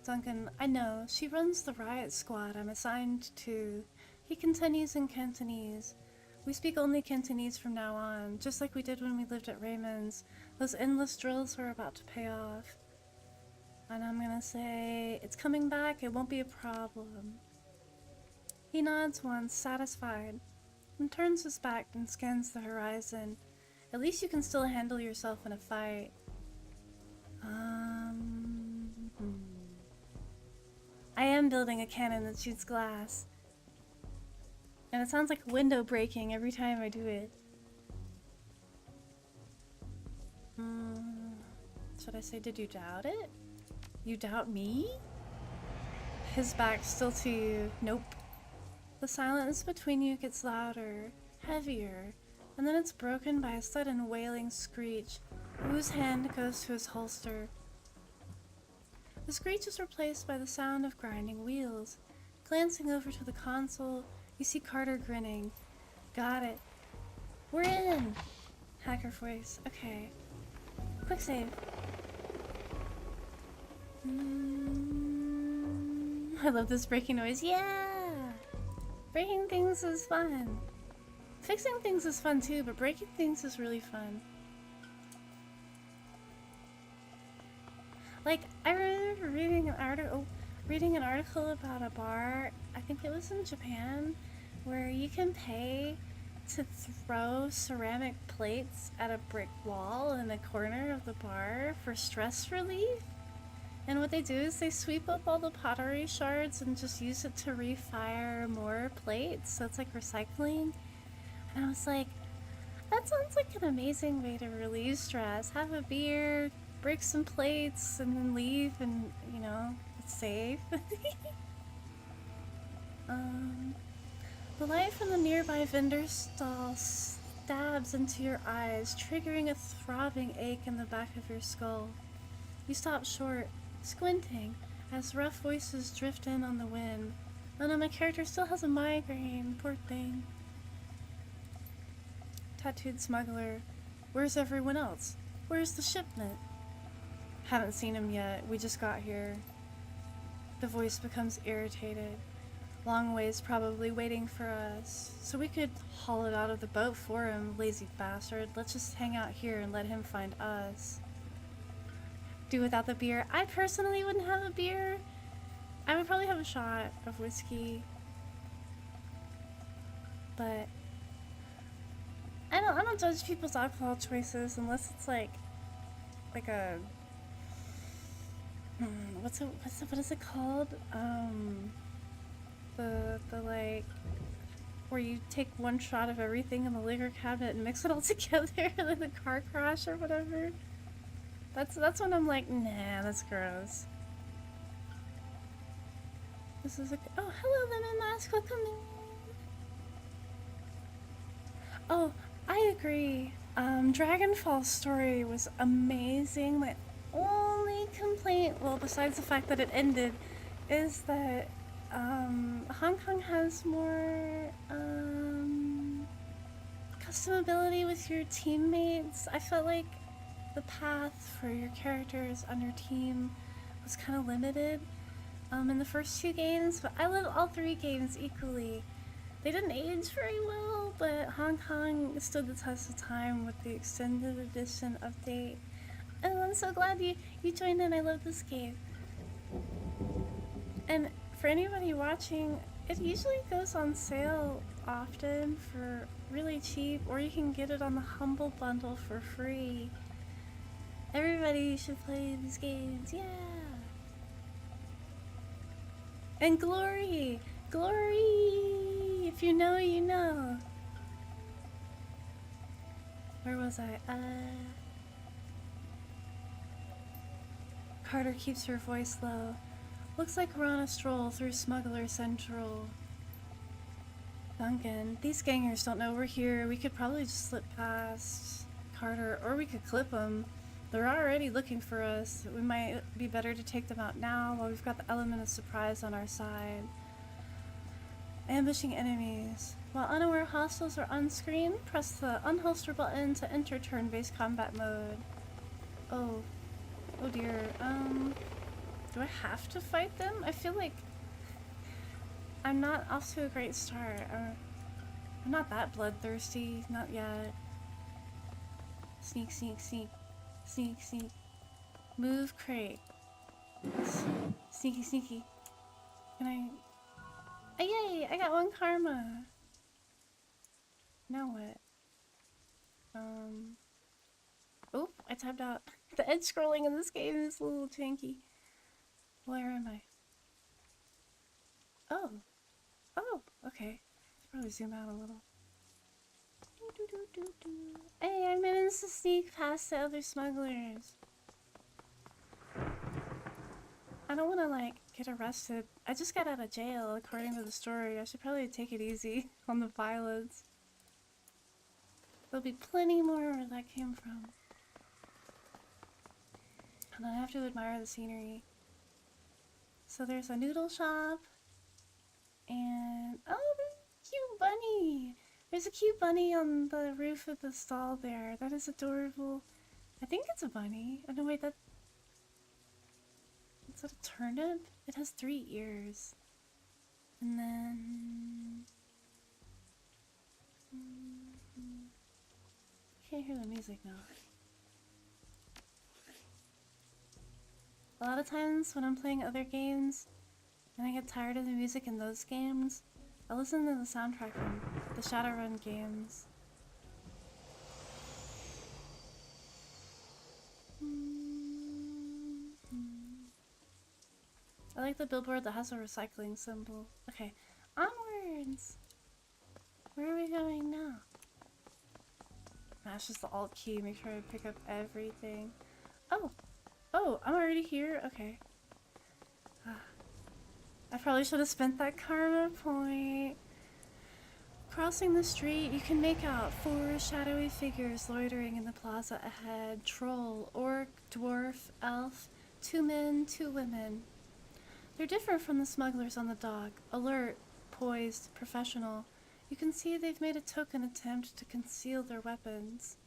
S1: Duncan, I know, she runs the riot squad I'm assigned to. He continues in Cantonese. We speak only Cantonese from now on, just like we did when we lived at Raymond's. Those endless drills are about to pay off. And I'm gonna say, it's coming back, it won't be a problem. He nods once, satisfied, and turns his back and scans the horizon. At least you can still handle yourself in a fight. I am building a cannon that shoots glass. And it sounds like window breaking every time I do it. Should I say, did you doubt it? You doubt me? His back still to you. Nope. The silence between you gets louder, heavier, and then it's broken by a sudden wailing screech. Wu's hand goes to his holster. The screech is replaced by the sound of grinding wheels. Glancing over to the console, you see Carter grinning. Got it. We're in! Hacker voice. Okay. Quick save. I love this breaking noise. Yeah! Breaking things is fun. Fixing things is fun too, but breaking things is really fun. Like, I remember reading an article about a bar, I think it was in Japan, where you can pay to throw ceramic plates at a brick wall in the corner of the bar for stress relief. And what they do is they sweep up all the pottery shards and just use it to refire more plates, so it's like recycling. And I was like, that sounds like an amazing way to relieve stress. Have a beer, break some plates, and then leave, and, you know, it's safe. The light from the nearby vendor stall stabs into your eyes, triggering a throbbing ache in the back of your skull. You stop short, squinting, as rough voices drift in on the wind. Oh no, my character still has a migraine, poor thing. Tattooed smuggler. Where's everyone else? Where's the shipment? Haven't seen him yet, we just got here. The voice becomes irritated. Long ways probably waiting for us. So we could haul it out of the boat for him, lazy bastard. Let's just hang out here and let him find us. Do without the beer. I personally wouldn't have a beer. I would probably have a shot of whiskey. But I don't judge people's alcohol choices unless it's like a what is it called? The like where you take one shot of everything in the liquor cabinet and mix it all together, like the car crash or whatever. That's when I'm like, nah, that's gross. This is a oh, hello, Lemon Mask, welcome in. Oh, I agree. Dragonfall's story was amazing. My only complaint, well, besides the fact that it ended, is that Hong Kong has more customability with your teammates. I felt like the path for your characters on your team was kind of limited in the first two games, but I love all three games equally. They didn't age very well, but Hong Kong stood the test of time with the extended edition update. And I'm so glad you joined in. I love this game. And for anybody watching, it usually goes on sale often for really cheap, or you can get it on the Humble Bundle for free. Everybody should play these games, yeah! And Glory! Glory! If you know, you know. Where was I? Carter keeps her voice low. Looks like we're on a stroll through Smuggler Central. Duncan, these gangers don't know we're here. We could probably just slip past Carter, or we could clip them. They're already looking for us. We might be better to take them out now while we've got the element of surprise on our side. Ambushing enemies. While unaware hostiles are on screen, press the unholster button to enter turn-based combat mode. Oh. Oh dear. Do I have to fight them? I feel like I'm not off to a great start. I'm not that bloodthirsty. Not yet. Sneak, sneak, sneak. Sneak, sneak. Move crate. Sneaky, sneaky. Can I... Oh, yay! I got 1 karma! Now what? Oh, I tapped out. The edge scrolling in this game is a little janky. Where am I? Oh. Oh, okay. Should probably zoom out a little. Hey, I managed to sneak past the other smugglers. I don't want to, like, get arrested. I just got out of jail, according to the story. I should probably take it easy on the violence. There'll be plenty more where that came from. And I have to admire the scenery. So there's a noodle shop. And... oh, there's a cute bunny! There's a cute bunny on the roof of the stall there. That is adorable. I think it's a bunny. Oh no, wait, that... is that a turnip? It has 3 ears. And then... can't hear the music now. A lot of times when I'm playing other games and I get tired of the music in those games, I listen to the soundtrack from the Shadowrun games. I like the billboard that has a recycling symbol. Okay, onwards! Where are we going now? Mash just the Alt key, make sure I pick up everything. Oh! Oh, I'm already here? Okay. I probably should have spent that karma point. Crossing the street, you can make out 4 shadowy figures loitering in the plaza ahead. Troll, orc, dwarf, elf, 2 men, 2 women. They're different from the smugglers on the dock. Alert, poised, professional. You can see they've made a token attempt to conceal their weapons.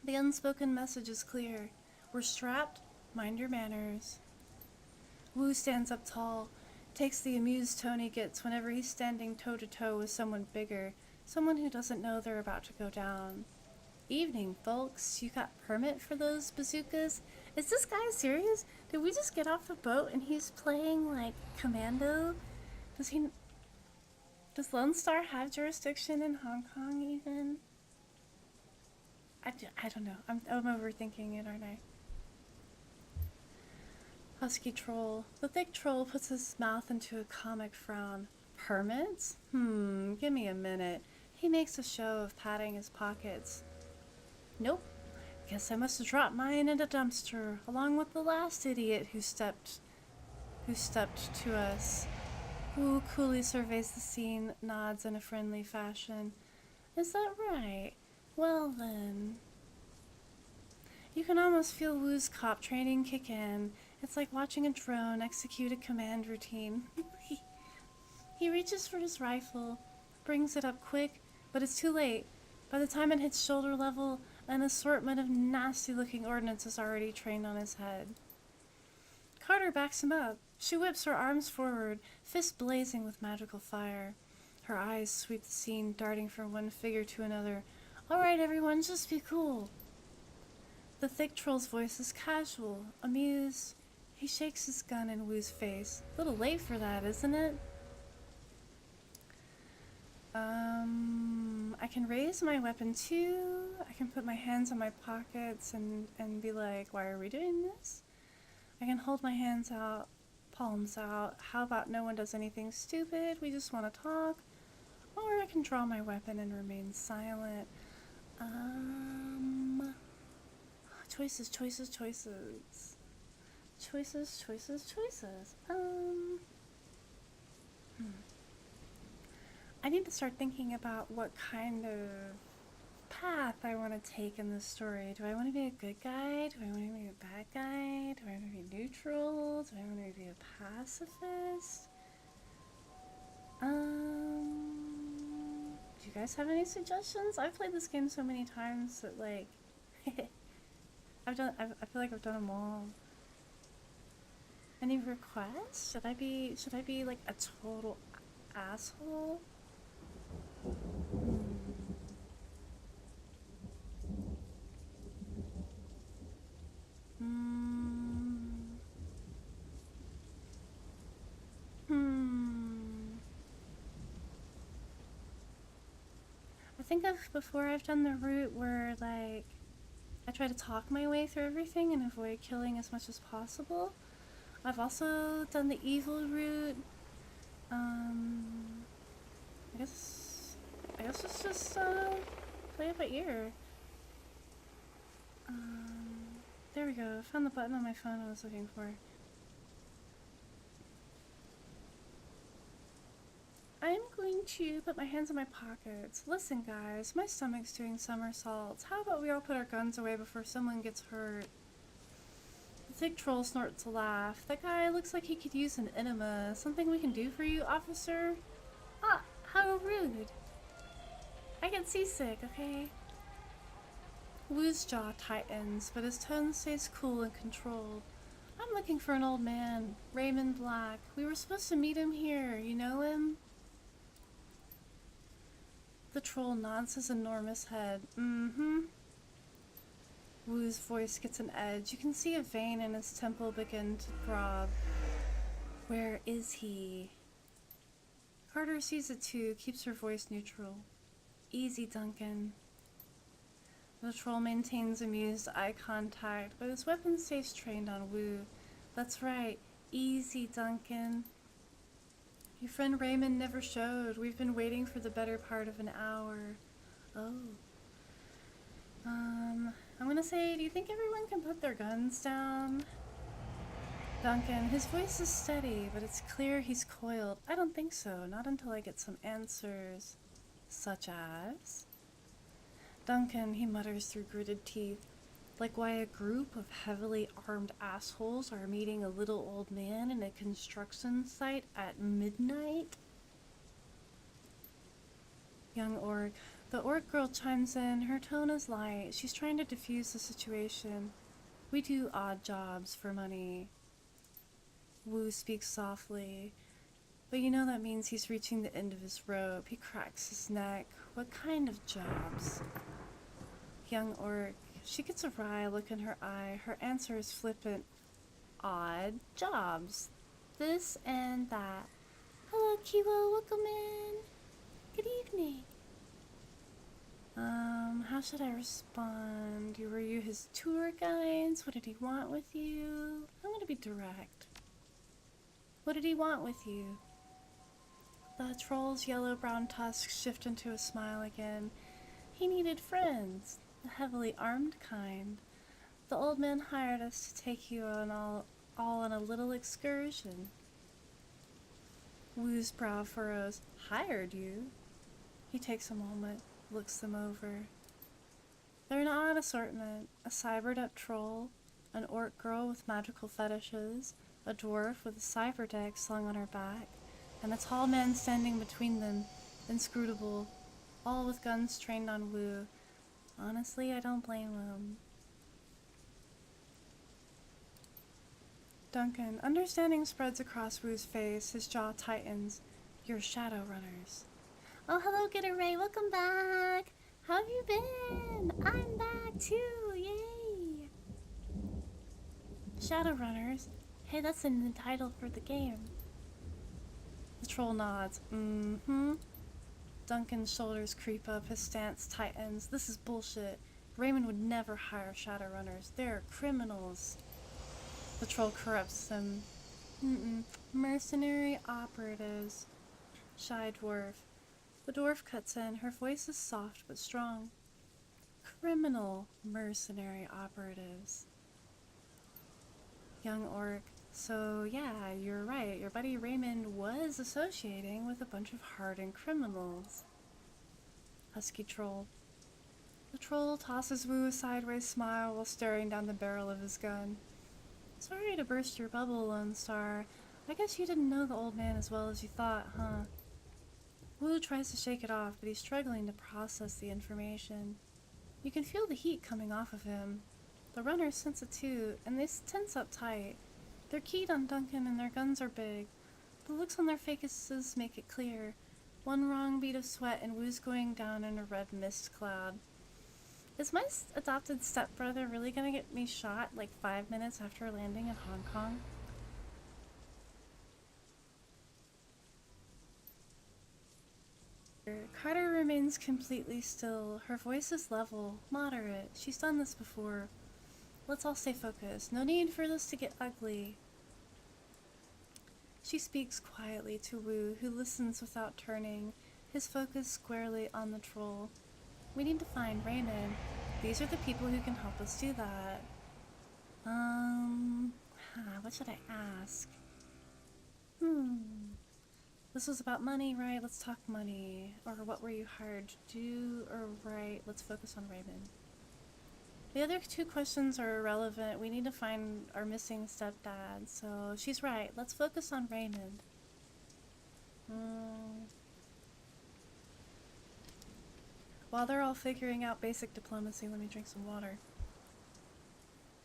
S1: The unspoken message is clear. We're strapped, mind your manners. Wu stands up tall, takes the amused tone he gets whenever he's standing toe-to-toe with someone bigger, someone who doesn't know they're about to go down. Evening, folks. You got permit for those bazookas? Is this guy serious? Did we just get off the boat and he's playing, like, commando? Does Lone Star have jurisdiction in Hong Kong, even? I don't know. I'm overthinking it, aren't I? Husky troll. The thick troll puts his mouth into a comic frown. Permits? Give me a minute. He makes a show of patting his pockets. Nope. Guess I must have dropped mine in a dumpster, along with the last idiot who stepped to us. Wu coolly surveys the scene, nods in a friendly fashion. Is that right? Well then. You can almost feel Wu's cop training kick in. It's like watching a drone execute a command routine. He reaches for his rifle, brings it up quick, but it's too late. By the time it hits shoulder level, an assortment of nasty-looking ordnance is already trained on his head. Carter backs him up. She whips her arms forward, fists blazing with magical fire. Her eyes sweep the scene, darting from one figure to another. All right, everyone, just be cool. The thick troll's voice is casual, amused. He shakes his gun in Wu's face. A little late for that, isn't it? I can raise my weapon too. I can put my hands on my pockets and be like, why are we doing this? I can hold my hands out, palms out. How about no one does anything stupid? We just want to talk. Or I can draw my weapon and remain silent. Choices. I need to start thinking about what kind of path I want to take in this story. Do I want to be a good guy? Do I want to be a bad guy? Do I want to be neutral? Do I want to be a pacifist? you guys have any suggestions? I've played this game so many times that like I feel like I've done them all. Any requests? Should I be like a total asshole? I think before I've done the route where like I try to talk my way through everything and avoid killing as much as possible. I've also done the evil route. I guess it's just play it by ear. There we go. I found the button on my phone I was looking for. I'm going to put my hands in my pockets. Listen, guys, my stomach's doing somersaults. How about we all put our guns away before someone gets hurt? The thick troll snorts a laugh. That guy looks like he could use an enema. Something we can do for you, officer? Ah, how rude. I get seasick, okay? Wu's jaw tightens, but his tone stays cool and controlled. I'm looking for an old man, Raymond Black. We were supposed to meet him here. You know him? The troll nods his enormous head. Mm-hmm. Wu's voice gets an edge. You can see a vein in his temple begin to throb. Where is he? Carter sees it too, keeps her voice neutral. Easy, Duncan. The troll maintains amused eye contact, but his weapon stays trained on Wu. That's right. Easy, Duncan. Your friend Raymond never showed. We've been waiting for the better part of an hour. Oh. I'm gonna say, do you think everyone can put their guns down? Duncan, his voice is steady, but it's clear he's coiled. I don't think so, not until I get some answers. Such as? Duncan, he mutters through gritted teeth. Like why a group of heavily armed assholes are meeting a little old man in a construction site at midnight? Young orc. The orc girl chimes in. Her tone is light. She's trying to defuse the situation. We do odd jobs for money. Wu speaks softly. But you know that means he's reaching the end of his rope. He cracks his neck. What kind of jobs? Young orc. She gets a wry look in her eye. Her answer is flippant. Odd jobs. This and that. Hello, Kiwo. Welcome in. Good evening. How should I respond? Were you his tour guides? What did he want with you? I'm gonna be direct. What did he want with you? The troll's yellow-brown tusks shift into a smile again. He needed friends. The heavily armed kind. The old man hired us to take you on all on a little excursion. Wu's brow furrows. Hired you? He takes a moment, looks them over. They're an odd assortment. A cybered-up troll, an orc girl with magical fetishes, a dwarf with a cyber deck slung on her back, and a tall man standing between them, inscrutable, all with guns trained on Wu. Honestly, I don't blame them. Duncan, understanding spreads across Wu's face. His jaw tightens. You're Shadowrunners. Oh, hello, Getter Ray. Welcome back. How have you been? I'm back too. Yay. Shadowrunners. Hey, that's in the title for the game. The troll nods. Mm-hmm. Duncan's shoulders creep up, his stance tightens. This is bullshit. Raymond would never hire Shadowrunners. They're criminals. The troll corrupts them. Mercenary operatives. Shy dwarf. The dwarf cuts in. Her voice is soft but strong. Criminal mercenary operatives. Young orc. So yeah, you're right. Your buddy Raymond was associating with a bunch of hardened criminals. Husky troll. The troll tosses Wu a sideways smile while staring down the barrel of his gun. Sorry to burst your bubble, Lone Star. I guess you didn't know the old man as well as you thought, huh? Wu tries to shake it off, but he's struggling to process the information. You can feel the heat coming off of him. The runners sense it too, and they tense up tight. They're keyed on Duncan and their guns are big. The looks on their faces make it clear. One wrong bead of sweat and Wu's going down in a red mist cloud. Is my adopted stepbrother really gonna get me shot like 5 minutes after landing in Hong Kong? Carter remains completely still. Her voice is level, moderate. She's done this before. Let's all stay focused. No need for this to get ugly. She speaks quietly to Wu, who listens without turning, his focus squarely on the troll. We need to find Raymond. These are the people who can help us do that. What should I ask? This was about money, right? Let's talk money. Or what were you hired to do? Or right, let's focus on Raymond. The other two questions are irrelevant. We need to find our missing stepdad. So she's right. Let's focus on Raymond. While they're all figuring out basic diplomacy, let me drink some water.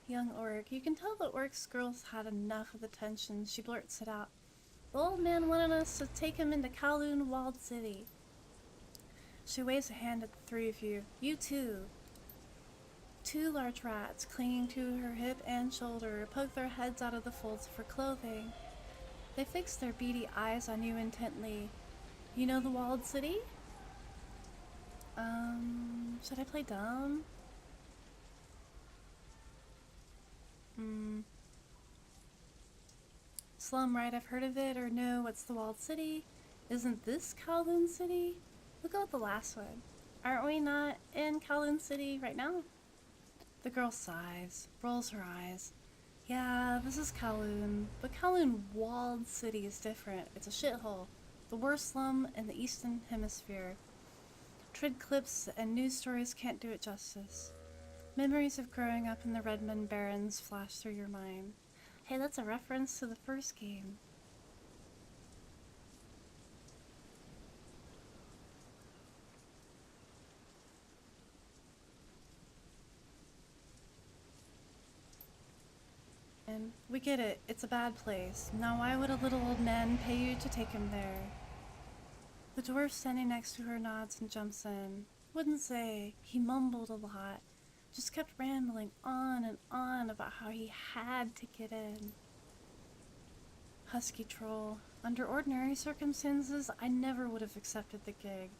S1: Young Orc. You can tell the Orc's girl's had enough of the tension. She blurts it out. The old man wanted us to take him into Kowloon Walled City. She waves a hand at the three of you. You too. Two large rats, clinging to her hip and shoulder, poke their heads out of the folds of her clothing. They fix their beady eyes on you intently. You know the Walled City? Should I play dumb? Slum, right? I've heard of it. Or no, what's the Walled City? Isn't this Kowloon City? We'll go with the last one. Aren't we not in Kowloon City right now? The girl sighs, rolls her eyes. Yeah, this is Kowloon, but Kowloon Walled City is different. It's a shithole. The worst slum in the Eastern Hemisphere. Trid clips and news stories can't do it justice. Memories of growing up in the Redmond Barrens flash through your mind. Hey, that's a reference to the first game. And we get it. It's a bad place. Now why would a little old man pay you to take him there? The dwarf standing next to her nods and jumps in. Wouldn't say. He mumbled a lot. Just kept rambling on and on about how he had to get in. Husky troll. Under ordinary circumstances, I never would have accepted the gig.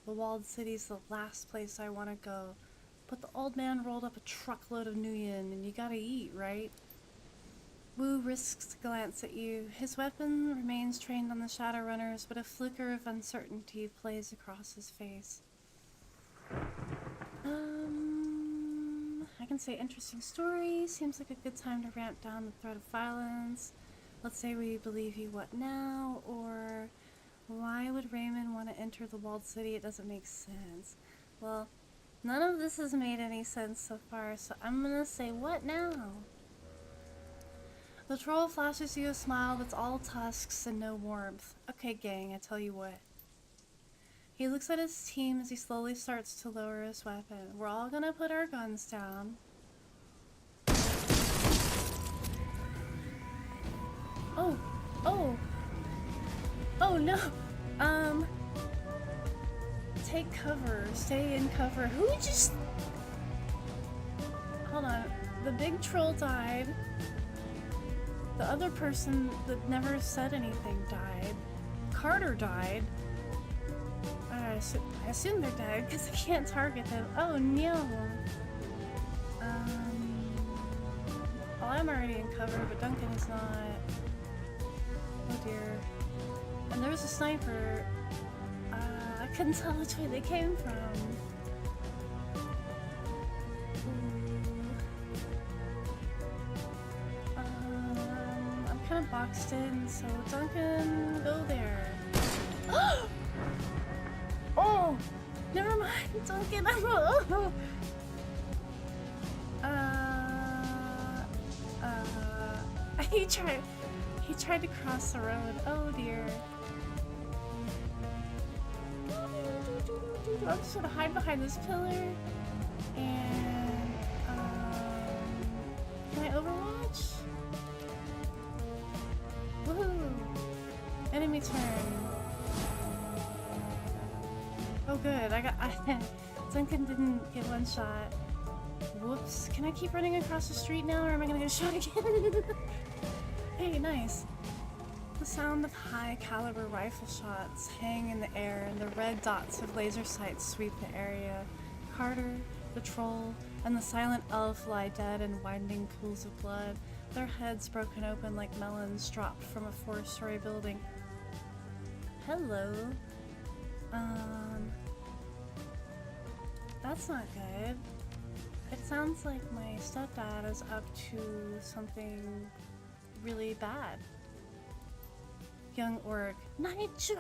S1: The Walled City's the last place I want to go. But the old man rolled up a truckload of Nuyen, and you gotta eat, right? Wu risks a glance at you. His weapon remains trained on the Shadowrunners, but a flicker of uncertainty plays across his face. I can say interesting story. Seems like a good time to ramp down the threat of violence. Let's say we believe you, what now? Or why would Raymond want to enter the Walled City? It doesn't make sense. Well, none of this has made any sense so far, so I'm gonna say what now? The troll flashes you a smile that's all tusks and no warmth. Okay, gang, I tell you what. He looks at his team as he slowly starts to lower his weapon. We're all gonna put our guns down. Oh no! Take cover, stay in cover. Who just... Hold on, the big troll died. The other person that never said anything died. Carter died. I assume they're dead because I can't target them. Oh no! Well, I'm already in cover, but Duncan is not. Oh dear. And there was a sniper. I couldn't tell which way they came from. I'm kind of boxed in, so Duncan, go there. Oh! Never mind, Duncan, he tried to cross the road. Oh dear. I'm just gonna hide behind this pillar. And, can I overwatch? Woohoo! Enemy turn. Oh good, Duncan didn't get one shot. Whoops. Can I keep running across the street now or am I gonna get shot again? Hey, nice. The sound of high caliber rifle shots hang in the air and the red dots of laser sights sweep the area. Carter, the troll, and the silent elf lie dead in winding pools of blood, their heads broken open like melons dropped from a 4-story building. Hello. That's not good. It sounds like my stepdad is up to something really bad. Young orc. Nightjar!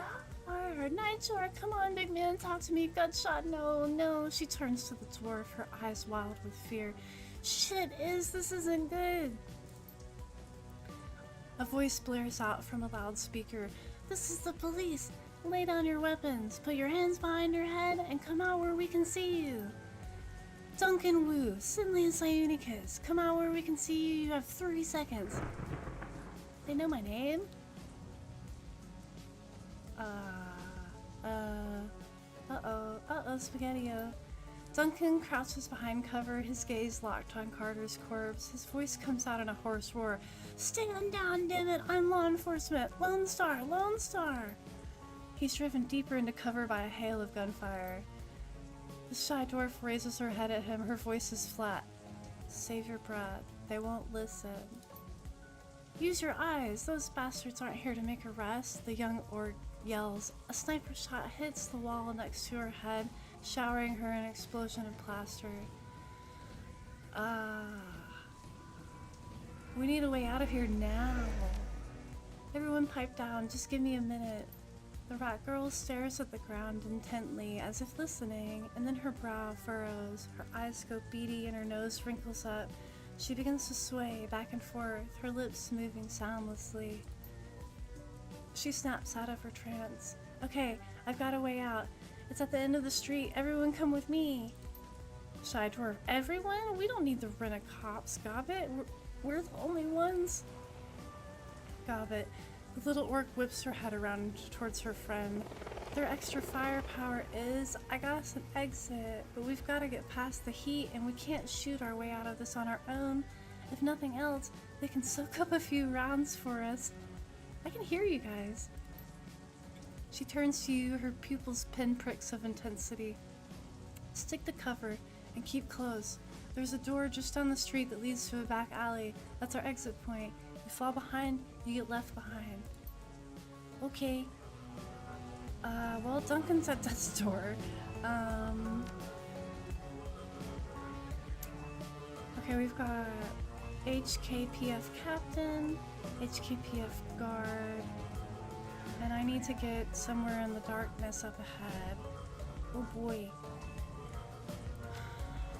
S1: Nightjar, come on, big man, talk to me. Gunshot, no, no. She turns to the dwarf, her eyes wild with fear. Shit, this isn't good. A voice blares out from a loudspeaker. This is the police. Lay down your weapons, put your hands behind your head, and come out where we can see you. Duncan Wu, Synlia Syunikyss, come out where we can see you. You have 3 seconds. They know my name? Spaghetti-O. Duncan crouches behind cover, his gaze locked on Carter's corpse. His voice comes out in a hoarse roar. Stand down, damn it! I'm law enforcement! Lone Star! Lone Star! He's driven deeper into cover by a hail of gunfire. The shy dwarf raises her head at him, her voice is flat. Save your breath. They won't listen. Use your eyes! Those bastards aren't here to make a rest, the young orc yells. A sniper shot hits the wall next to her head, showering her an explosion of plaster. We need a way out of here now. Everyone pipe down, just give me a minute. The rat girl stares at the ground intently, as if listening, and then her brow furrows, her eyes go beady and her nose wrinkles up. She begins to sway back and forth, her lips moving soundlessly. She snaps out of her trance. Okay, I've got a way out. It's at the end of the street. Everyone come with me. Shy dwarf. Everyone? We don't need the rent-a-cops, Gobbit. We're the only ones. Gobbit. The little orc whips her head around towards her friend. Their extra firepower is, I got us an exit, but we've got to get past the heat and we can't shoot our way out of this on our own. If nothing else, they can soak up a few rounds for us. I can hear you guys. She turns to you, her pupils pinpricks of intensity. Stick to cover and keep close. There's a door just down the street that leads to a back alley. That's our exit point. You fall behind, you get left behind. Okay. Well, Duncan's at death's door. Okay, we've got HKPF Captain, HKPF Guard, and I need to get somewhere in the darkness up ahead. Oh boy.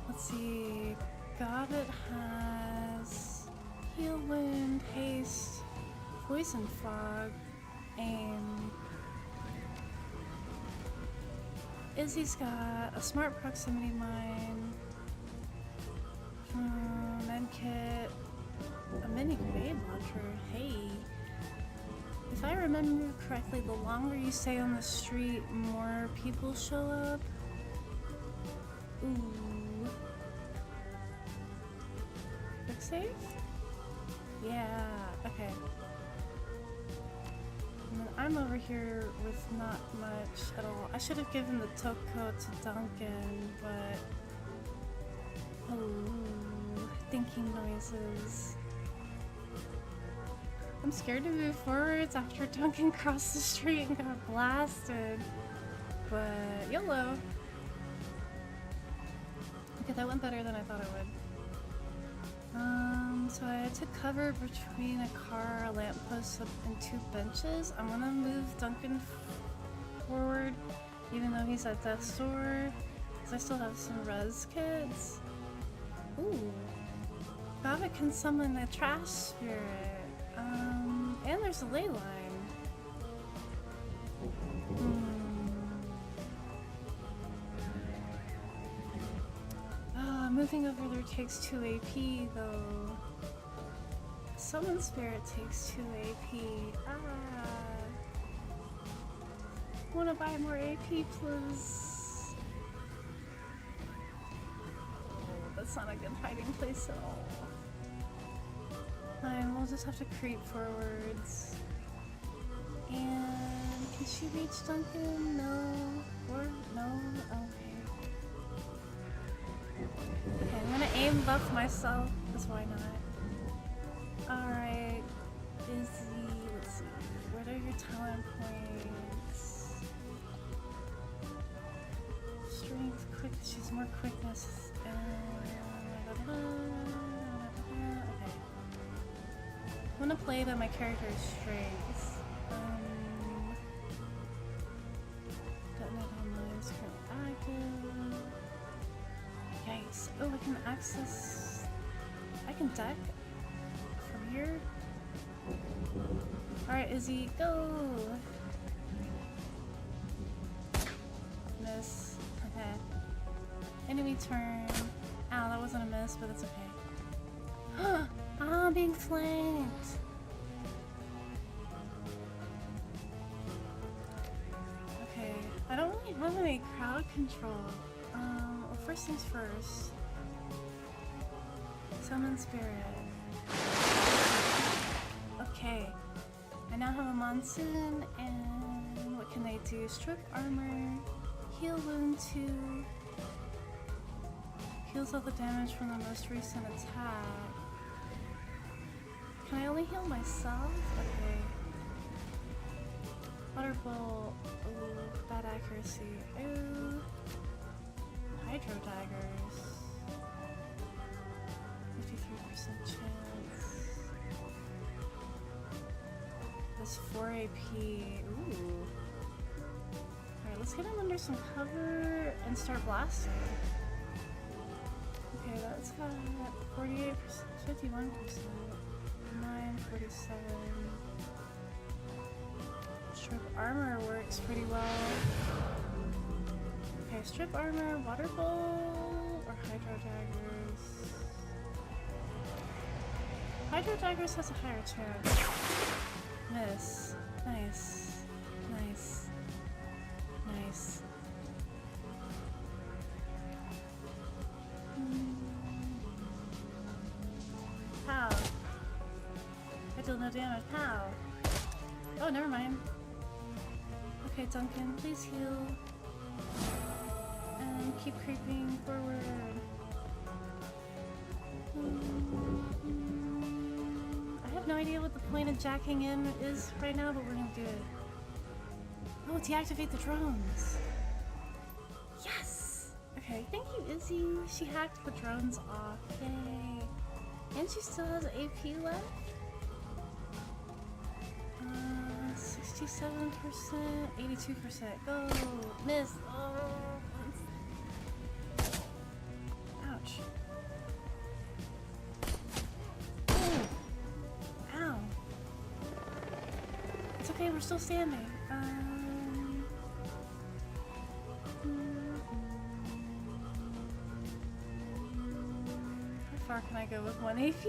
S1: Let's see. Gobbit has Heal Wound, Haste, Poison Fog, Aim. Izzy's got a Smart Proximity Mine, Medkit, a mini grenade launcher. Hey. If I remember correctly, the longer you stay on the street, more people show up. Ooh. Quick save? Yeah, okay. And then I'm over here with not much at all. I should have given the Toko to Duncan, but... Oh, thinking noises. I'm scared to move forwards after Duncan crossed the street and got blasted. But YOLO! Okay, that went better than I thought it would. So I took cover between a car, a lamppost, and 2 benches. I'm gonna move Duncan forward, even though he's at death's door, because I still have some res kits. Ooh. Gobbit can summon a trash spirit. And there's a ley line. Anything over there takes 2 AP though. Summon Spirit takes 2 AP. Ah. Wanna buy more AP, please? Oh, that's not a good hiding place at all. Fine, we'll just have to creep forwards. And can she reach Duncan? No. Or no? Okay. Okay, I'm gonna aim buff myself, because why not? Alright. Izzy, let's see. What are your talent points? Strength, quick, she's more quickness. Okay. I'm gonna play to my character's strengths. Detonate online is currently active. Yikes. Oh, I can access... I can deck from here. Alright, Izzy, go! Miss. Okay. Enemy turn. Ow, that wasn't a miss, but it's okay. Ah, I'm being flanked! Okay, I don't really have any crowd control. Well, first things first. Summon Spirit. Okay, I now have a Monsoon, and what can they do? Strip Armor, Heal Wound 2, heals all the damage from the most recent attack. Can I only heal myself? Okay. Water Bolt. Ooh, bad accuracy. Ooh. Hydro Daggers. 53% chance. That's 4 AP. Ooh. Alright, let's get him under some cover and start blasting. Okay, that's got 48%, 51%. 47. Strip Armor works pretty well. Okay, Strip Armor, Water Bolt, or Hydro Daggers. Hydro Daggers has a higher chance. Miss. Nice. Nice. Nice. How? I deal no damage. How? Oh, never mind. Okay, Duncan, please heal. And keep creeping forward. I have no idea what the point of jacking in is right now, but we're gonna do it. Oh, deactivate the drones. Yes! Okay, thank you, Izzy. She hacked the drones off. Yay. And she still has AP left? 67%, 82%. Go! Miss! Oh! Ouch. Oh. Ow! It's okay, we're still standing. How far can I go with 1 AP?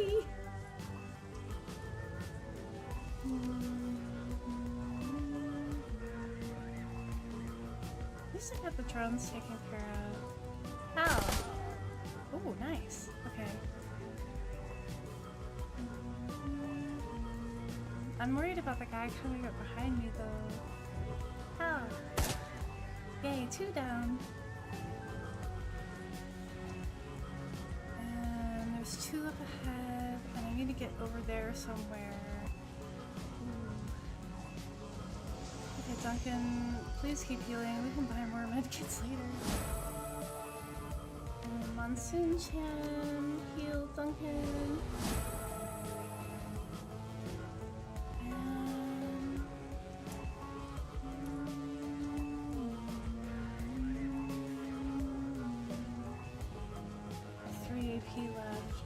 S1: At least I got the drones taken care of. How? Oh, nice. Okay. I'm worried about the guy coming up behind me, though. How? Yay, 2 down. And there's 2 up ahead, and I need to get over there somewhere. Okay, Duncan, please keep healing. We can buy more medkits later. Monsoon Chan, heal Duncan. And 3 AP left.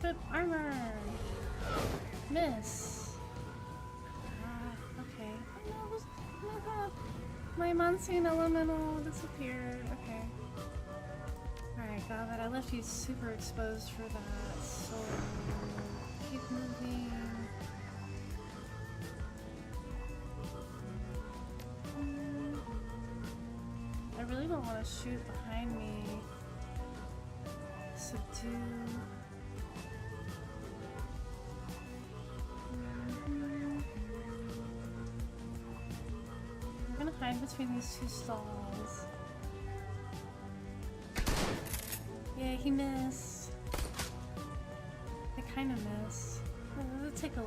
S1: Flip armor! Miss! My monsoon elemental disappeared. Okay. Alright, got it. I left you super exposed for that, so keep moving. I really don't want to shoot behind me. Subdue. I'm gonna hide between these two stalls. Yeah, he missed. I kinda missed. Let's take a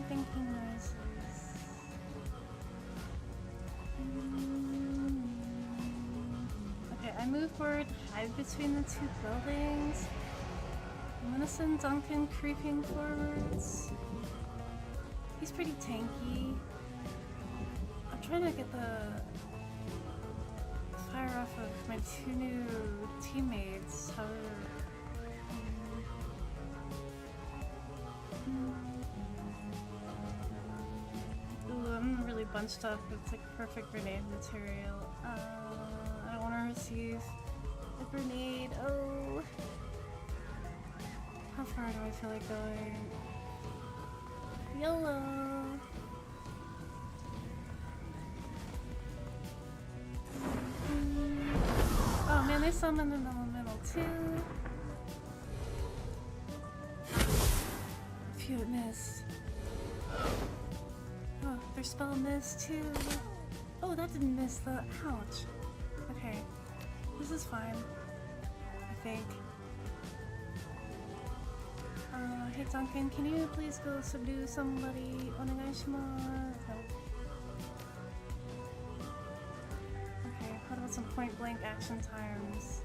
S1: thinking noises. Okay, I move forward, hide between the two buildings. I'm gonna send Duncan creeping forwards. He's pretty tanky. I'm trying to get the fire off of my two new teammates, however. Ooh, I'm really bunched up. It's like perfect grenade material. I don't want to receive a grenade. Oh. How far do I feel like going? YOLO! Oh man, they summoned an elemental too. Phew, it missed. Oh, their spell missed too. Oh, that didn't miss the. Ouch. Okay, this is fine. I think. Hey Duncan, can you please go subdue somebody? Onegaishimasu. Okay, how about some point blank action times?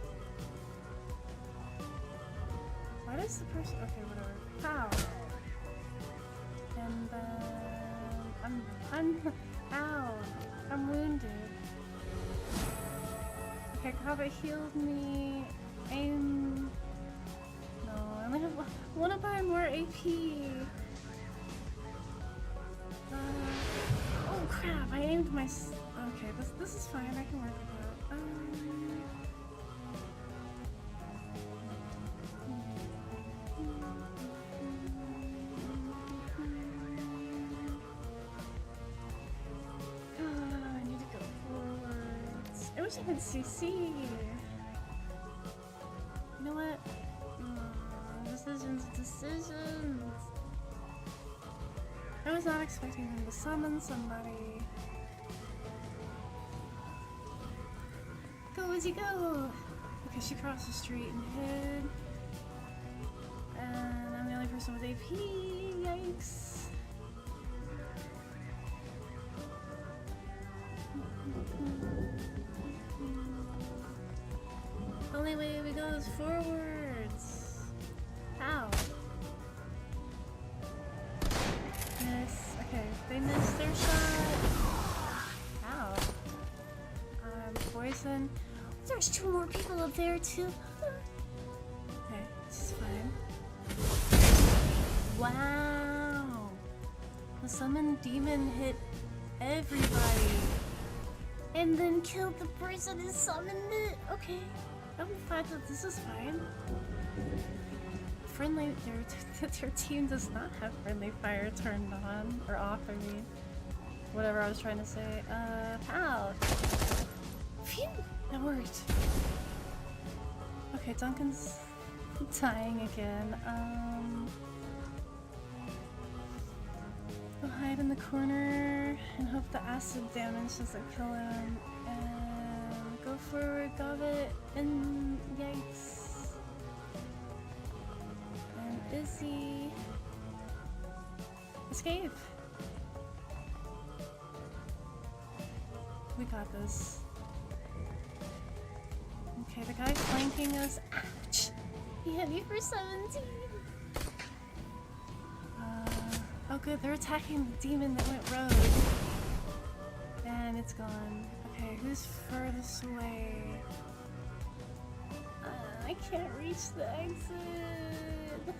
S1: Why does the person. Okay, whatever. How? And then. I'm. Ow! I'm wounded. Okay, Kava healed me. Aim. No, I only have. Want to buy more AP. Oh crap! I aimed my. Okay, this is fine. I can work with that. I need to go forwards. I wish I could CC. You know what? Decisions. I was not expecting them to summon somebody. Go, Izzy, go! Okay, she crossed the street and hid. And I'm the only person with AP. Yikes. The only way we go is forwards. How? Miss. Okay, they missed their shot. How? Poison. There's two more people up there too. Okay, this is fine. Wow! The summoned demon hit everybody. And then killed the person who summoned it. Okay, I'm fine. This is fine. Friendly, their team does not have friendly fire turned on or off. I mean, whatever I was trying to say. Pow! Phew, that worked. Okay, Duncan's dying again. We'll hide in the corner and hope the acid damage doesn't kill him. And go forward, Goblet, and yikes. Izzy. Escape. We got this. Okay, the guy flanking us. Ouch! He hit me for 17. Oh good, they're attacking the demon that went rogue. And it's gone. Okay, who's furthest away? I can't reach the exit.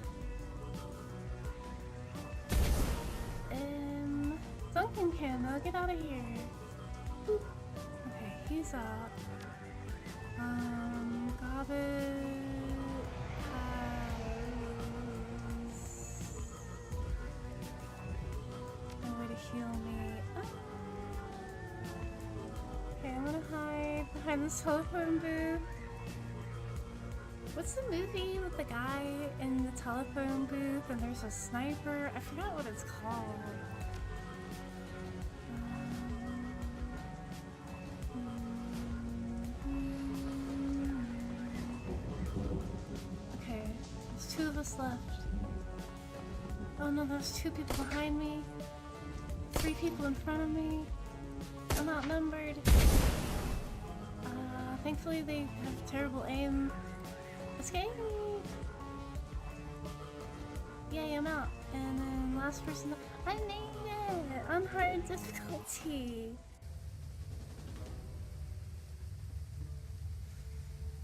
S1: Duncan candle, get out of here. Boop. Okay, he's out. Gobbit has no way to heal me. Oh. Okay, I'm gonna hide behind this telephone booth. What's the movie with the guy in the telephone booth and there's a sniper? I forgot what it's called. Okay, there's 2 of us left. Oh no, there's 2 people behind me. 3 people in front of me. I'm outnumbered. Thankfully they have terrible aim. Escape! Yay, I'm out. And then last person. I made it! On hard difficulty.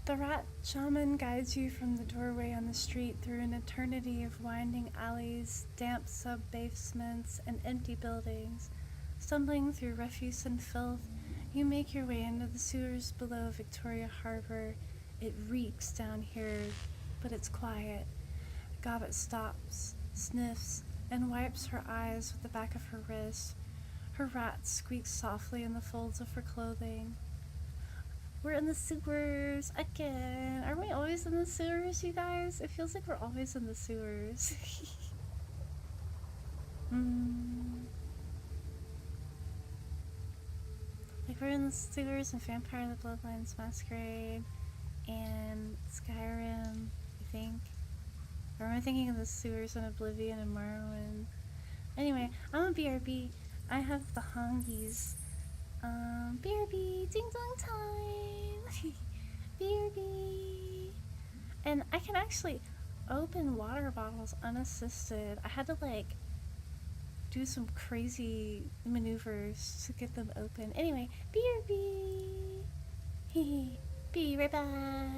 S1: The rat shaman guides you from the doorway on the street through an eternity of winding alleys, damp sub-basements, and empty buildings. Stumbling through refuse and filth, you make your way into the sewers below Victoria Harbor. It reeks down here, but it's quiet. Gobbet stops, sniffs, and wipes her eyes with the back of her wrist. Her rat squeaks softly in the folds of her clothing. We're in the sewers again. Are we always in the sewers, you guys? It feels like we're always in the sewers. Like we're in the sewers in Vampire the Bloodlines Masquerade and Skyrim, I think. Or am I thinking of the sewers in Oblivion and Morrowind? Anyway, I'm a BRB. I have the hongies. BRB, ding dong time! BRB! And I can actually open water bottles unassisted. I had to like do some crazy maneuvers to get them open. Anyway, BRB! Hehe. Be right back!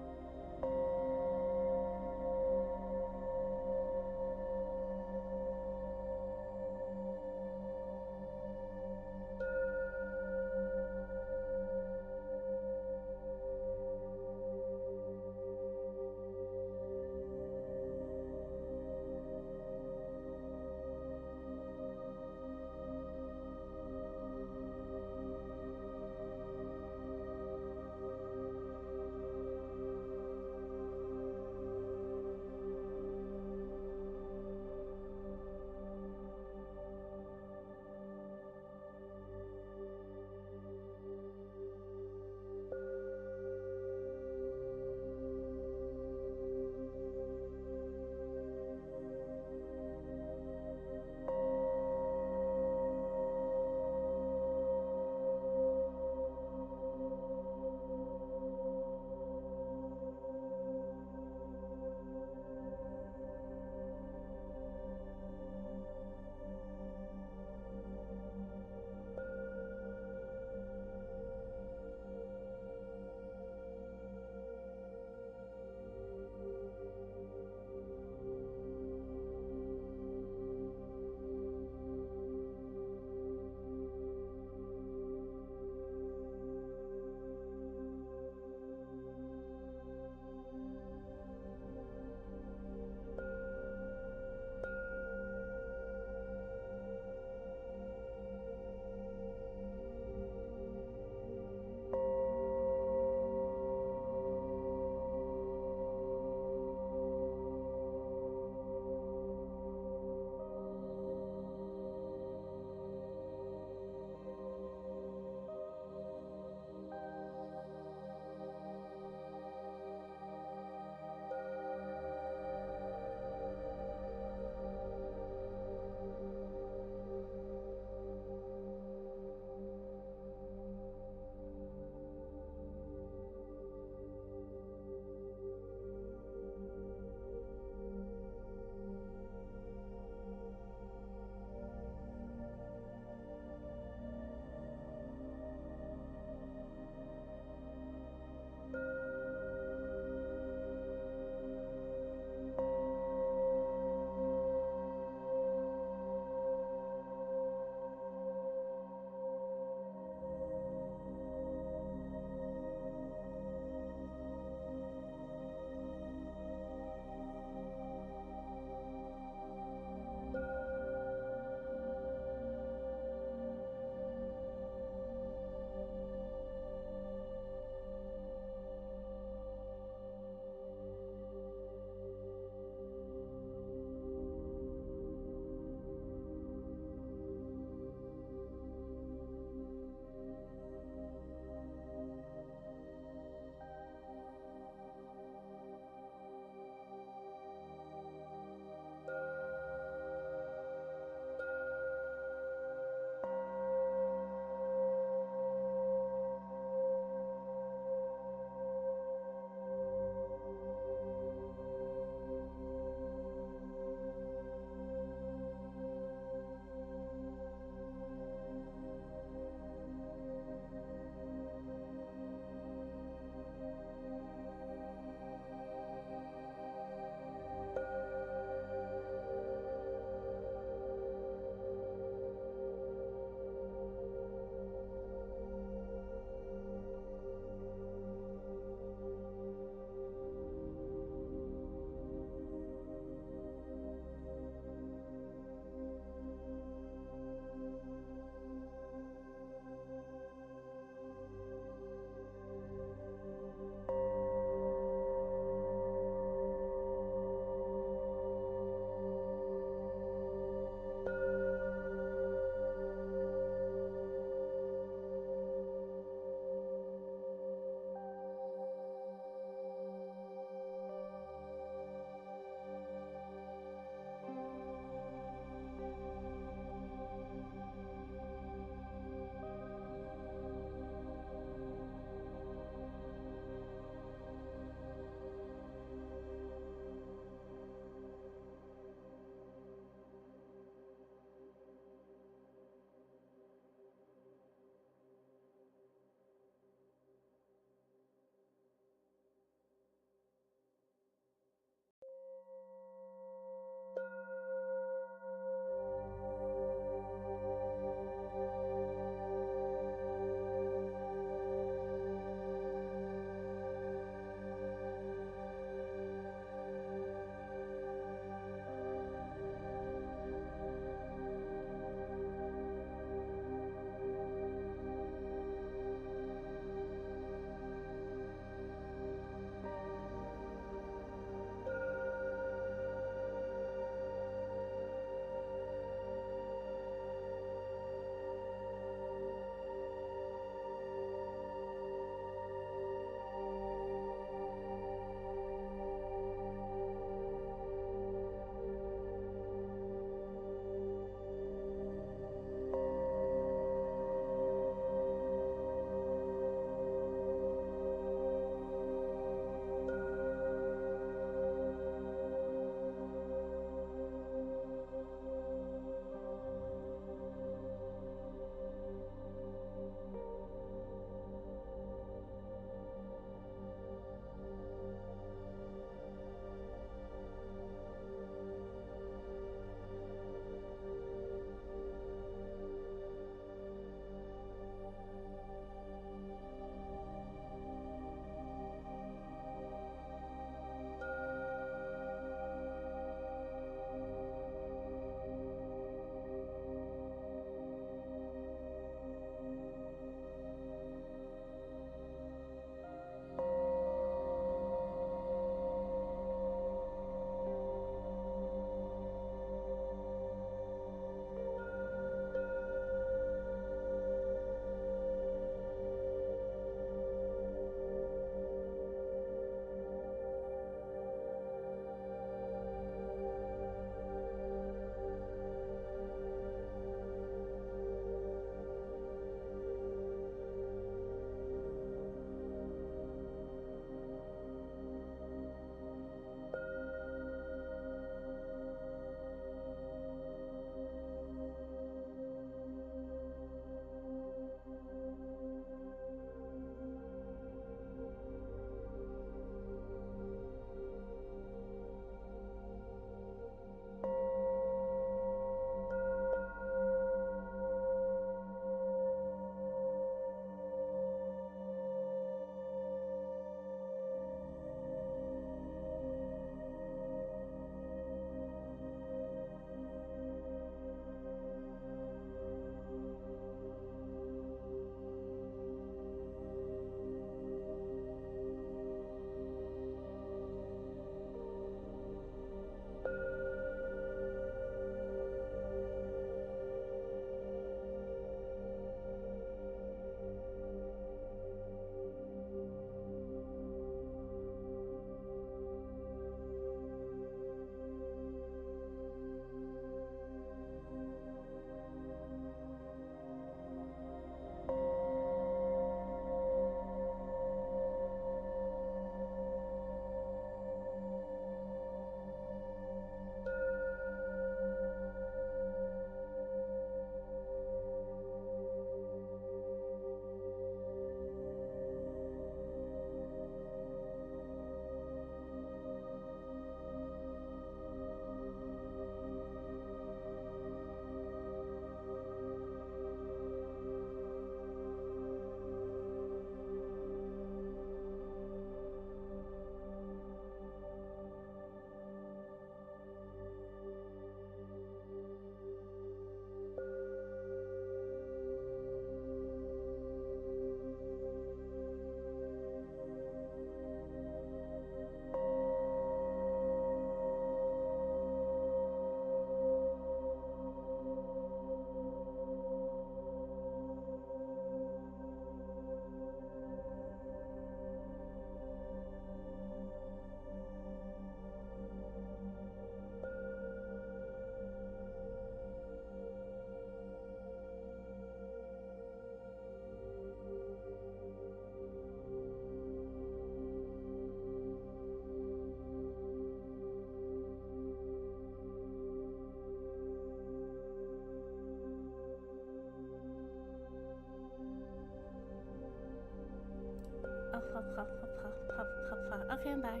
S1: Okay, I'm back.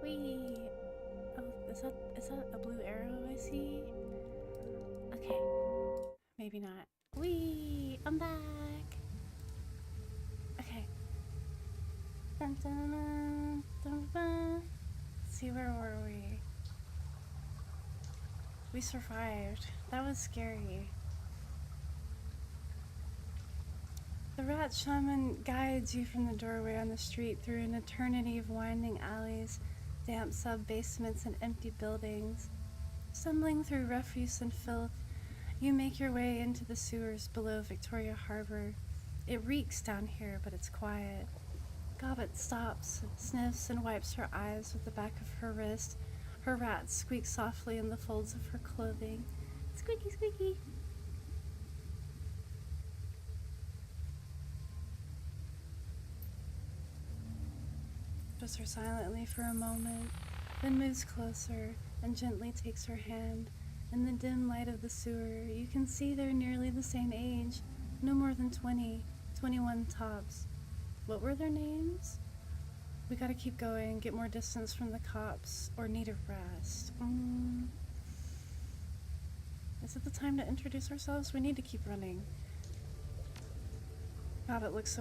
S1: Wee. Oh, is that a blue arrow I see? Okay. Maybe not. Wee! I'm back! Okay. Dun, dun, dun, dun, dun. Let's see, where were we? We survived. That was scary. The rat shaman guides you from the doorway on the street through an eternity of winding alleys, damp sub-basements, and empty buildings. Stumbling through refuse and filth, you make your way into the sewers below Victoria Harbor. It reeks down here, but it's quiet. Gobbet stops, sniffs, and wipes her eyes with the back of her wrist. Her rat squeaks softly in the folds of her clothing. Squeaky, squeaky. Just her silently for a moment, then moves closer and gently takes her hand. In the dim light of the sewer, you can see they're nearly the same age, no more than 20, 21 tops. What were their names? We gotta keep going, get more distance from the cops, or need a rest. Is it the time to introduce ourselves? We need to keep running. Gobbet looks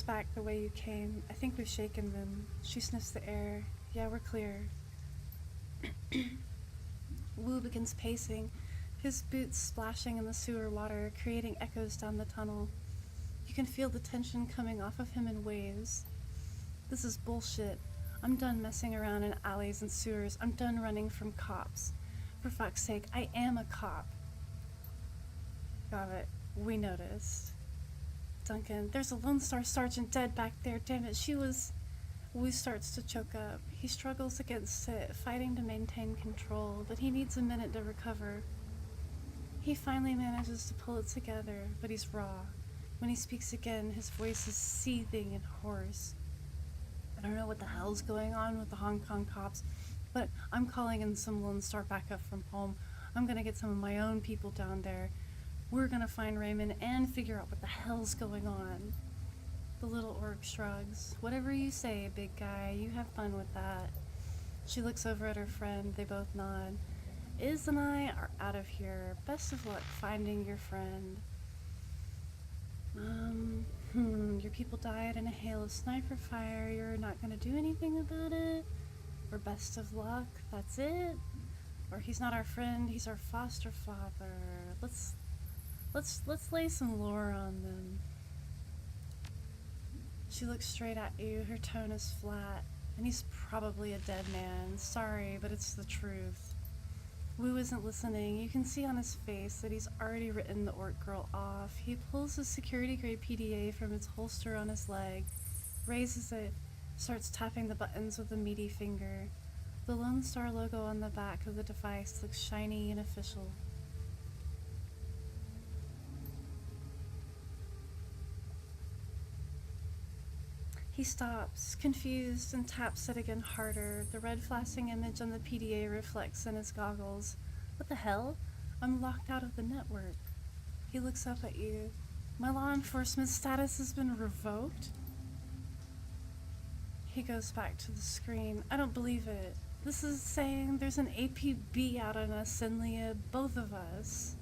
S1: back the way you came. I think we've shaken them. She sniffs the air. Yeah, we're clear. Wu begins pacing, his boots splashing in the sewer water, creating echoes down the tunnel. You can feel the tension coming off of him in waves. This is bullshit. I'm done messing around in alleys and sewers. I'm done running from cops. For fuck's sake, I am a cop. Got it. We noticed. Duncan, there's a Lone Star Sergeant dead back there. Damn it, she was... Wu starts to choke up. He struggles against it, fighting to maintain control, but he needs a minute to recover. He finally manages to pull it together, but he's raw. When he speaks again, his voice is seething and hoarse. I don't know what the hell's going on with the Hong Kong cops, but I'm calling in some Lone Star backup from home. I'm gonna get some of my own people down there. We're gonna find Raymond and figure out what the hell's going on. The little orc shrugs. Whatever you say, big guy, you have fun with that. She looks over at her friend. They both nod. Iz and I are out of here. Best of luck finding your friend. Your people died in a hail of sniper fire. You're not gonna do anything about it? Or best of luck, that's it? Or he's not our friend, he's our foster father. Let's lay some lore on them. She looks straight at you, her tone is flat, and he's probably a dead man. Sorry, but it's the truth. Wu isn't listening. You can see on his face that he's already written the orc girl off. He pulls his security-grade PDA from its holster on his leg, raises it, starts tapping the buttons with a meaty finger. The Lone Star logo on the back of the device looks shiny and official. He stops, confused, and taps it again harder. The red flashing image on the PDA reflects in his goggles. What the hell? I'm locked out of the network. He looks up at you. My law enforcement status has been revoked? He goes back to the screen. I don't believe it. This is saying there's an APB out on us, Synlia, both of us.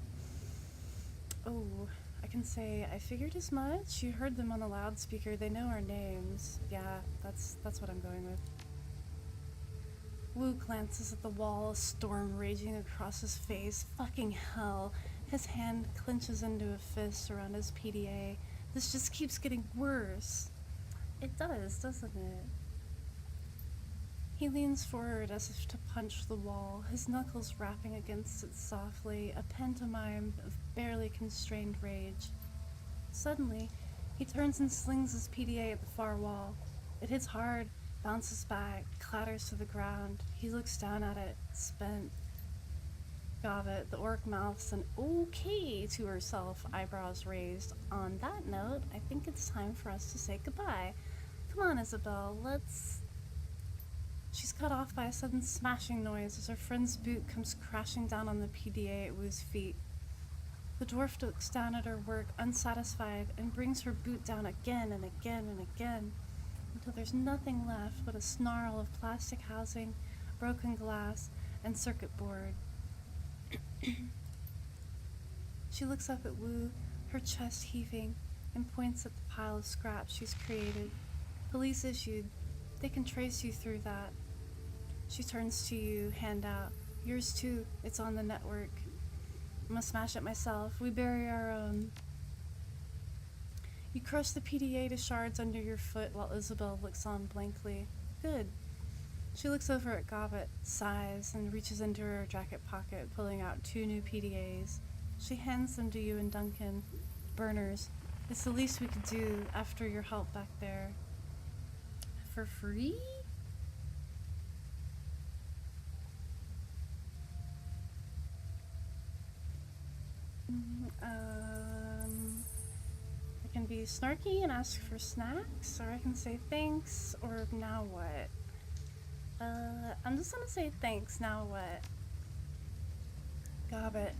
S1: Oh, I can say, I figured as much. You heard them on the loudspeaker. They know our names. Yeah, that's what I'm going with. Wu glances at the wall, a storm raging across his face. Fucking hell. His hand clenches into a fist around his PDA. This just keeps getting worse. It does, doesn't it? He leans forward as if to punch the wall, his knuckles rapping against it softly, a pantomime of barely constrained rage. Suddenly, he turns and slings his PDA at the far wall. It hits hard, bounces back, clatters to the ground. He looks down at it, spent. Gobbet, the orc mouths an okay to herself, eyebrows raised. On that note, I think it's time for us to say goodbye. Come on, Isabel, let's... She's cut off by a sudden smashing noise as her friend's boot comes crashing down on the PDA at Wu's feet. The dwarf looks down at her work, unsatisfied, and brings her boot down again and again and again, until there's nothing left but a snarl of plastic housing, broken glass, and circuit board. She looks up at Wu, her chest heaving, and points at the pile of scraps she's created. Police issued. They can trace you through that. She turns to you, hand out. Yours too, it's on the network. I'm gonna smash it myself. We bury our own. You crush the PDA to shards under your foot while Isabel looks on blankly. Good. She looks over at Gobbet, sighs, and reaches into her jacket pocket, pulling out 2 new PDAs. She hands them to you and Duncan. Burners. It's the least we could do after your help back there. For free? I can be snarky and ask for snacks, or I can say thanks, or now what? I'm just gonna say thanks, now what? Gobbet.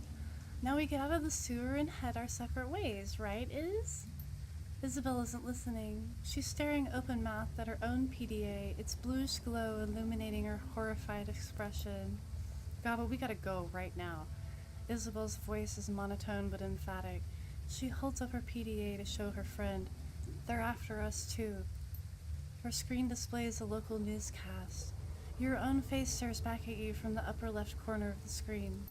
S1: Now we get out of the sewer and head our separate ways, right, Is? Isabel isn't listening. She's staring open-mouthed at her own PDA, its bluish glow illuminating her horrified expression. Gobbet, we gotta go right now. Isabel's voice is monotone but emphatic. She holds up her PDA to show her friend. They're after us, too. Her screen displays a local newscast. Your own face stares back at you from the upper left corner of the screen.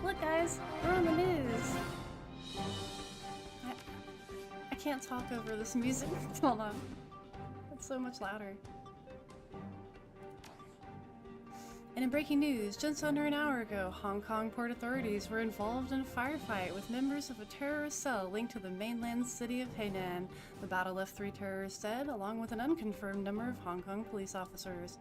S1: Look, guys, we're on the news. I can't talk over this music. Hold on. It's so much louder. And in breaking news, just under an hour ago, Hong Kong port authorities were involved in a firefight with members of a terrorist cell linked to the mainland city of Hainan. The battle left 3 terrorists dead, along with an unconfirmed number of Hong Kong police officers.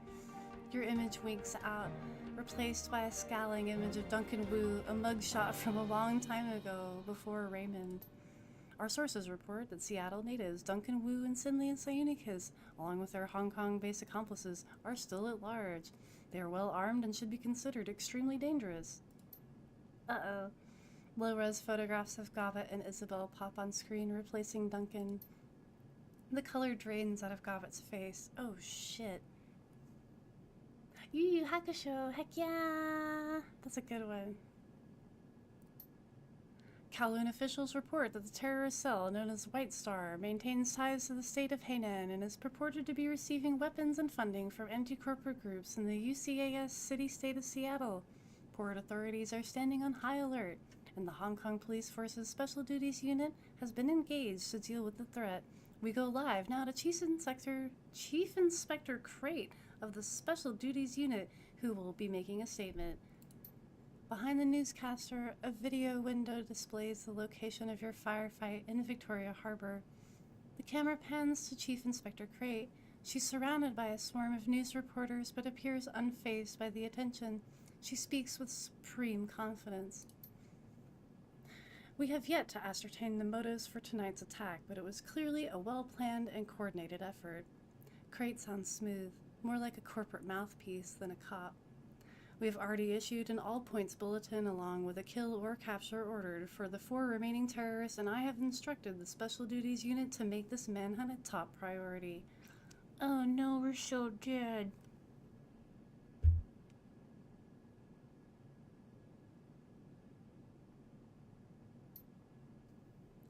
S1: Your image winks out, replaced by a scowling image of Duncan Wu, a mugshot from a long time ago, before Raymond. Our sources report that Seattle natives Duncan Wu and Synlia Syunikyss, along with their Hong Kong-based accomplices, are still at large. They are well armed and should be considered extremely dangerous. Uh-oh. Low-res photographs of Gobbet and Isabel pop on screen, replacing Duncan. The color drains out of Gobbet's face. Oh, shit. Yu Yu Hakusho, heck yeah! That's a good one. Kowloon officials report that the terrorist cell, known as White Star, maintains ties to the state of Hainan and is purported to be receiving weapons and funding from anti-corporate groups in the UCAS city-state of Seattle. Port authorities are standing on high alert, and the Hong Kong Police Force's Special Duties Unit has been engaged to deal with the threat. We go live now to Chief Inspector Crate of the Special Duties Unit, who will be making a statement. Behind the newscaster, a video window displays the location of your firefight in Victoria Harbor. The camera pans to Chief Inspector Crate. She's surrounded by a swarm of news reporters, but appears unfazed by the attention. She speaks with supreme confidence. We have yet to ascertain the motives for tonight's attack, but it was clearly a well-planned and coordinated effort. Crate sounds smooth, more like a corporate mouthpiece than a cop. We have already issued an all-points bulletin along with a kill or capture order for the 4 remaining terrorists, and I have instructed the Special Duties Unit to make this manhunt a top priority. Oh no, we're so dead.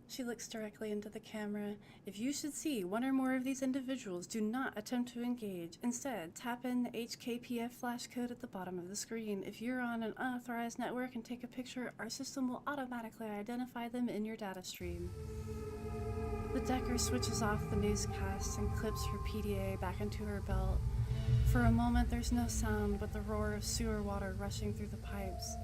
S1: She looks directly into the camera. If you should see 1 or more of these individuals, do not attempt to engage. Instead, tap in the HKPF flash code at the bottom of the screen. If you're on an unauthorized network and take a picture, our system will automatically identify them in your data stream. The Decker switches off the newscast and clips her PDA back into her belt. For a moment, there's no sound but the roar of sewer water rushing through the pipes.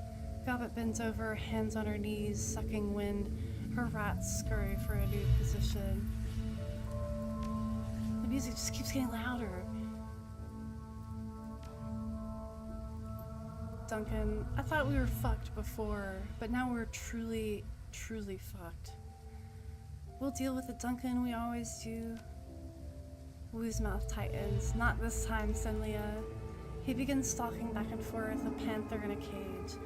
S1: Gobbet bends over, hands on her knees, sucking wind. Her rats scurry for a new position. The music just keeps getting louder. Duncan, I thought we were fucked before, but now we're truly truly fucked. We'll deal with it, Duncan, we always do. Wu's mouth tightens. Not this time, Synlia. He begins stalking back and forth, a panther in a cage.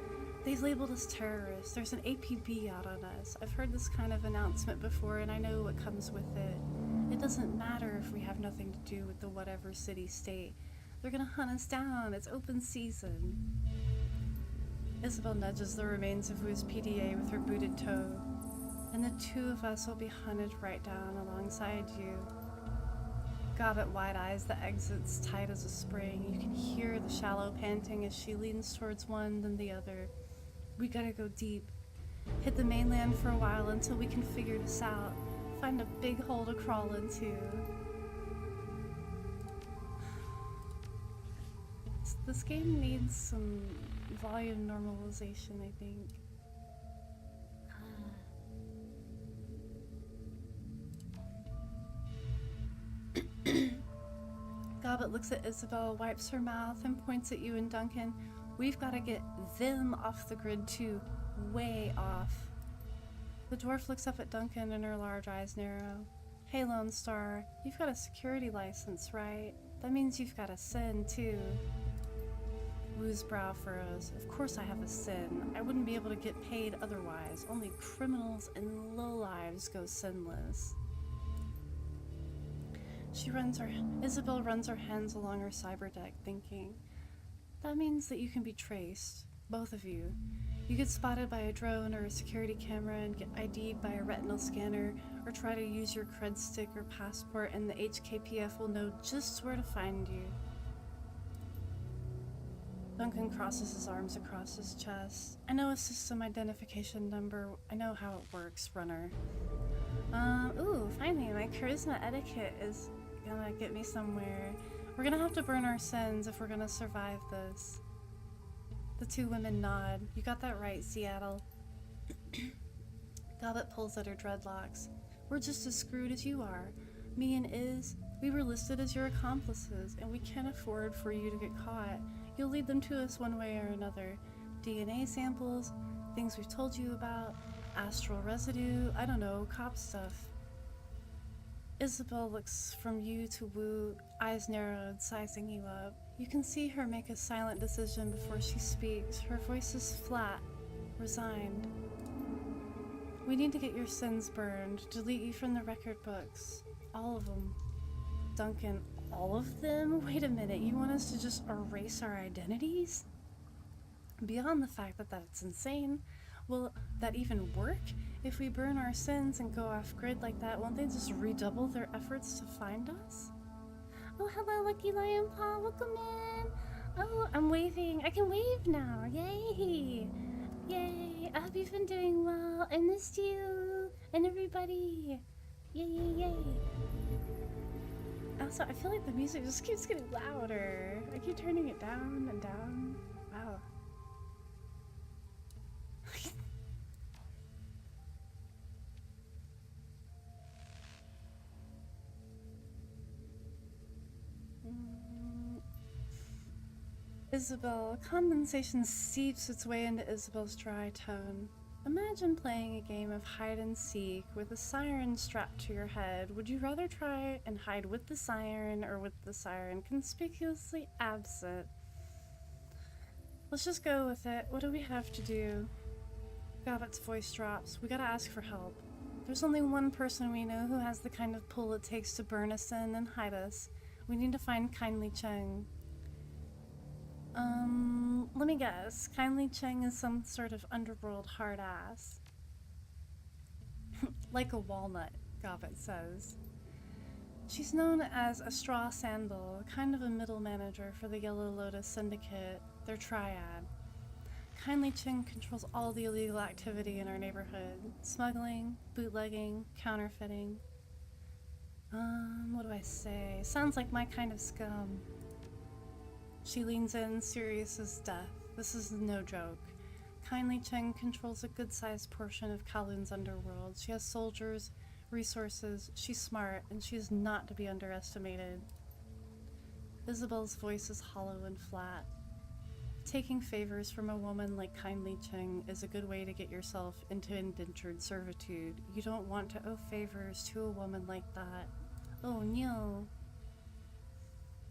S1: They've labeled us terrorists. There's an APB out on us. I've heard this kind of announcement before, and I know what comes with it. It doesn't matter if we have nothing to do with the whatever city-state. They're gonna hunt us down. It's open season. Isabel nudges the remains of Wu's PDA with her booted toe. And the two of us will be hunted right down alongside you. Gobbet wide-eyes the exits tight as a spring. You can hear the shallow panting as she leans towards one, then the other. We gotta go deep. Hit the mainland for a while until we can figure this out. Find a big hole to crawl into. This game needs some volume normalization, I think. Gobbet looks at Isabel, wipes her mouth, and points at you and Duncan. We've got to get them off the grid too. Way off. The dwarf looks up at Duncan and her large eyes narrow. Hey, Lone Star, you've got a security license, right? That means you've got a sin, too. Wu's brow furrows. Of course I have a sin. I wouldn't be able to get paid otherwise. Only criminals and lowlives go sinless. Isabel runs her hands along her cyberdeck, thinking. That means that you can be traced. Both of you. You get spotted by a drone or a security camera and get ID'd by a retinal scanner, or try to use your cred stick or passport and the HKPF will know just where to find you. Duncan crosses his arms across his chest. I know a system identification number. I know how it works, runner. Ooh, finally, my charisma etiquette is gonna get me somewhere. We're gonna have to burn our sins if we're gonna survive this. The two women nod. You got that right, Seattle. Gobbet pulls at her dreadlocks. We're just as screwed as you are. Me and Iz, we were listed as your accomplices, and we can't afford for you to get caught. You'll lead them to us one way or another. DNA samples, things we've told you about, astral residue, I don't know, cop stuff. Isabel looks from you to Wu, eyes narrowed, sizing you up. You can see her make a silent decision before she speaks. Her voice is flat, resigned. We need to get your sins burned, delete you from the record books. All of them. Duncan, all of them? Wait a minute, you want us to just erase our identities? Beyond the fact that that's insane, will that even work? If we burn our sins and go off-grid like that, won't they just redouble their efforts to find us? Oh, hello, Lucky Lion Paw, welcome in! Oh, I'm waving. I can wave now, yay! Yay, I hope you've been doing well. I missed you, and everybody. Yay, yay, yay. Also, I feel like the music just keeps getting louder. I keep turning it down and down. Wow. Isabel, condensation seeps its way into Isabel's dry tone. Imagine playing a game of hide and seek with a siren strapped to your head. Would you rather try and hide with the siren or with the siren conspicuously absent? Let's just go with it. What do we have to do? Gobbet's voice drops. We gotta ask for help. There's only one person we know who has the kind of pull it takes to burn us in and hide us. We need to find Kindly Cheng. Let me guess. Kindly Cheng is some sort of underworld hard ass. Like a walnut, Gobbet says. She's known as a straw sandal, kind of a middle manager for the Yellow Lotus Syndicate, their triad. Kindly Cheng controls all the illegal activity in our neighborhood. Smuggling, bootlegging, counterfeiting. What do I say? Sounds like my kind of scum. She leans in, serious as death. This is no joke. Kindly Cheng controls a good-sized portion of Kowloon's underworld. She has soldiers, resources, she's smart, and she is not to be underestimated. Isabel's voice is hollow and flat. Taking favors from a woman like Kindly Cheng is a good way to get yourself into indentured servitude. You don't want to owe favors to a woman like that. Oh no.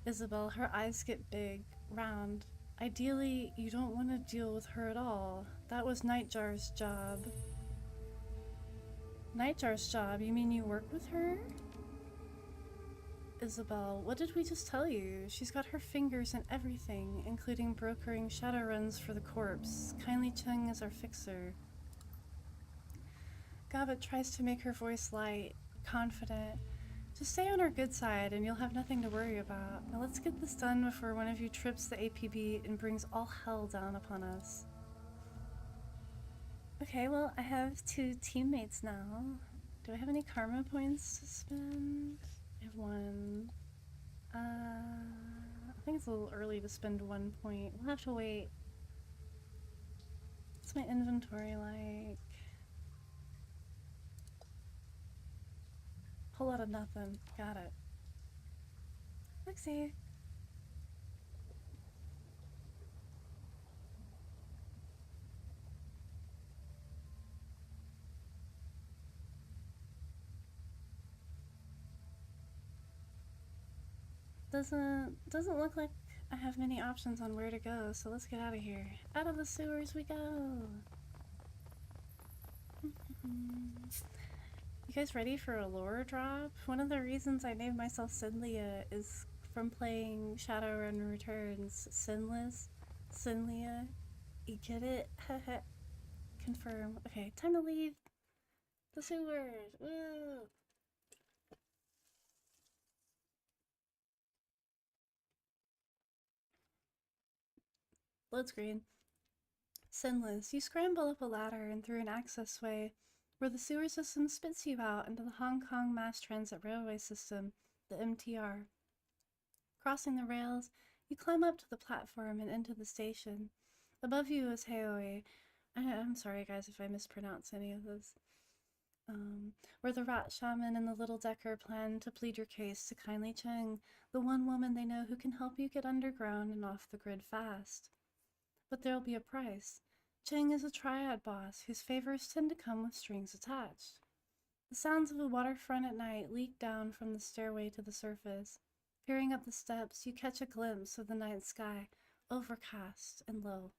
S1: Isabel, her eyes get big, round. Ideally, you don't want to deal with her at all. That was Nightjar's job. Nightjar's job? You mean you work with her? Isabel, what did we just tell you? She's got her fingers in everything, including brokering Shadowruns for the corpse. Kindly Cheng is our fixer. Gabbat tries to make her voice light, confident. Just stay on our good side and you'll have nothing to worry about. Now let's get this done before one of you trips the APB and brings all hell down upon us. Okay, well, I have 2 teammates now. Do I have any karma points to spend? I have 1. I think it's a little early to spend 1 point. We'll have to wait. What's my inventory like? Whole lot of nothing. Got it. Lexi. Doesn't look like I have many options on where to go, so let's get out of here. Out of the sewers we go! You guys ready for a lore drop? One of the reasons I named myself Synlia is from playing Shadowrun Returns. Sinless? Synlia? You get it? Confirm. Okay, time to leave the sewers! Woo! Load screen. Sinless, you scramble up a ladder and through an accessway where the sewer system spits you out into the Hong Kong Mass Transit Railway System, the MTR. Crossing the rails, you climb up to the platform and into the station. Above you is Haoi. I'm sorry guys if I mispronounce any of this. Where the rat shaman and the little decker plan to plead your case to Kindly Cheng, the one woman they know who can help you get underground and off the grid fast. But there'll be a price. Cheng is a triad boss whose favors tend to come with strings attached. The sounds of the waterfront at night leak down from the stairway to the surface. Peering up the steps, you catch a glimpse of the night sky, overcast and low.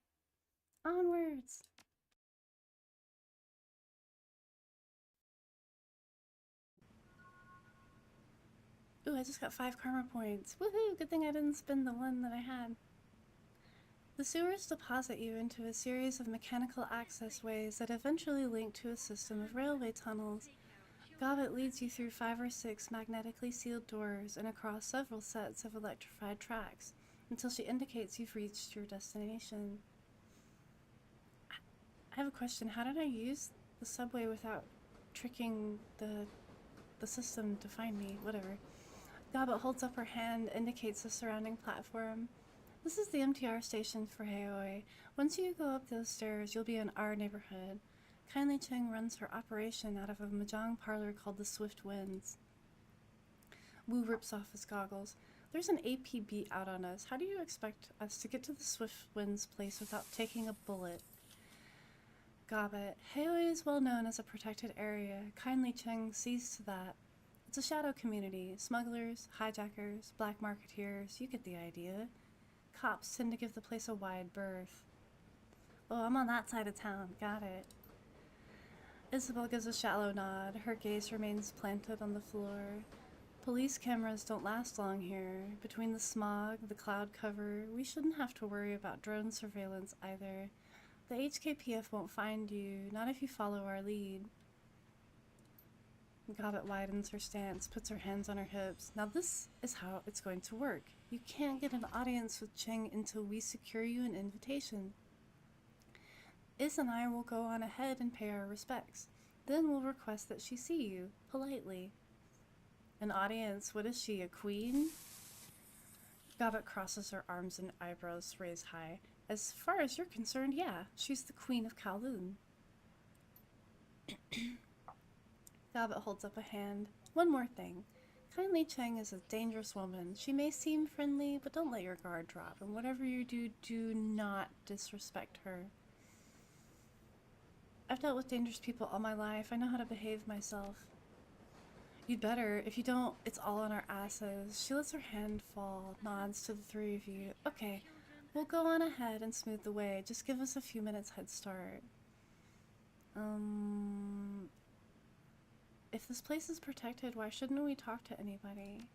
S1: Onwards! Ooh, I just got 5 karma points. Woohoo! Good thing I didn't spend the 1 that I had. The sewers deposit you into a series of mechanical access ways that eventually link to a system of railway tunnels. Gabbat leads you through 5 or 6 magnetically sealed doors and across several sets of electrified tracks until she indicates you've reached your destination. I have a question. How did I use the subway without tricking the system to find me? Whatever. Gabbat holds up her hand, indicates the surrounding platform. This is the MTR station for Haoi. Once you go up those stairs, you'll be in our neighborhood. Kindly Cheng runs her operation out of a mahjong parlor called the Swift Winds. Wu rips off his goggles. There's an APB out on us. How do you expect us to get to the Swift Winds place without taking a bullet? Gabbat. Haoi is well known as a protected area. Kindly Cheng sees to that. It's a shadow community. Smugglers, hijackers, black marketeers. You get the idea. Cops tend to give the place a wide berth. Oh, I'm on that side of town. Got it. Isabel gives a shallow nod. Her gaze remains planted on the floor. Police cameras don't last long here. Between the smog, the cloud cover, we shouldn't have to worry about drone surveillance either. The HKPF won't find you, not if you follow our lead. Gabbat widens her stance, puts her hands on her hips. Now this is how it's going to work. You can't get an audience with Cheng until we secure you an invitation. Is and I will go on ahead and pay our respects. Then we'll request that she see you, politely. An audience? What is she, a queen? Gabbat crosses her arms and eyebrows raised high. As far as you're concerned, yeah, she's the queen of Kowloon. Gabbat holds up a hand. One more thing. Kindly Cheng is a dangerous woman. She may seem friendly, but don't let your guard drop. And whatever you do, do not disrespect her. I've dealt with dangerous people all my life. I know how to behave myself. You'd better. If you don't, it's all on our asses. She lets her hand fall, nods to the three of you. Okay, we'll go on ahead and smooth the way. Just give us a few minutes head start. If this place is protected, why shouldn't we talk to anybody?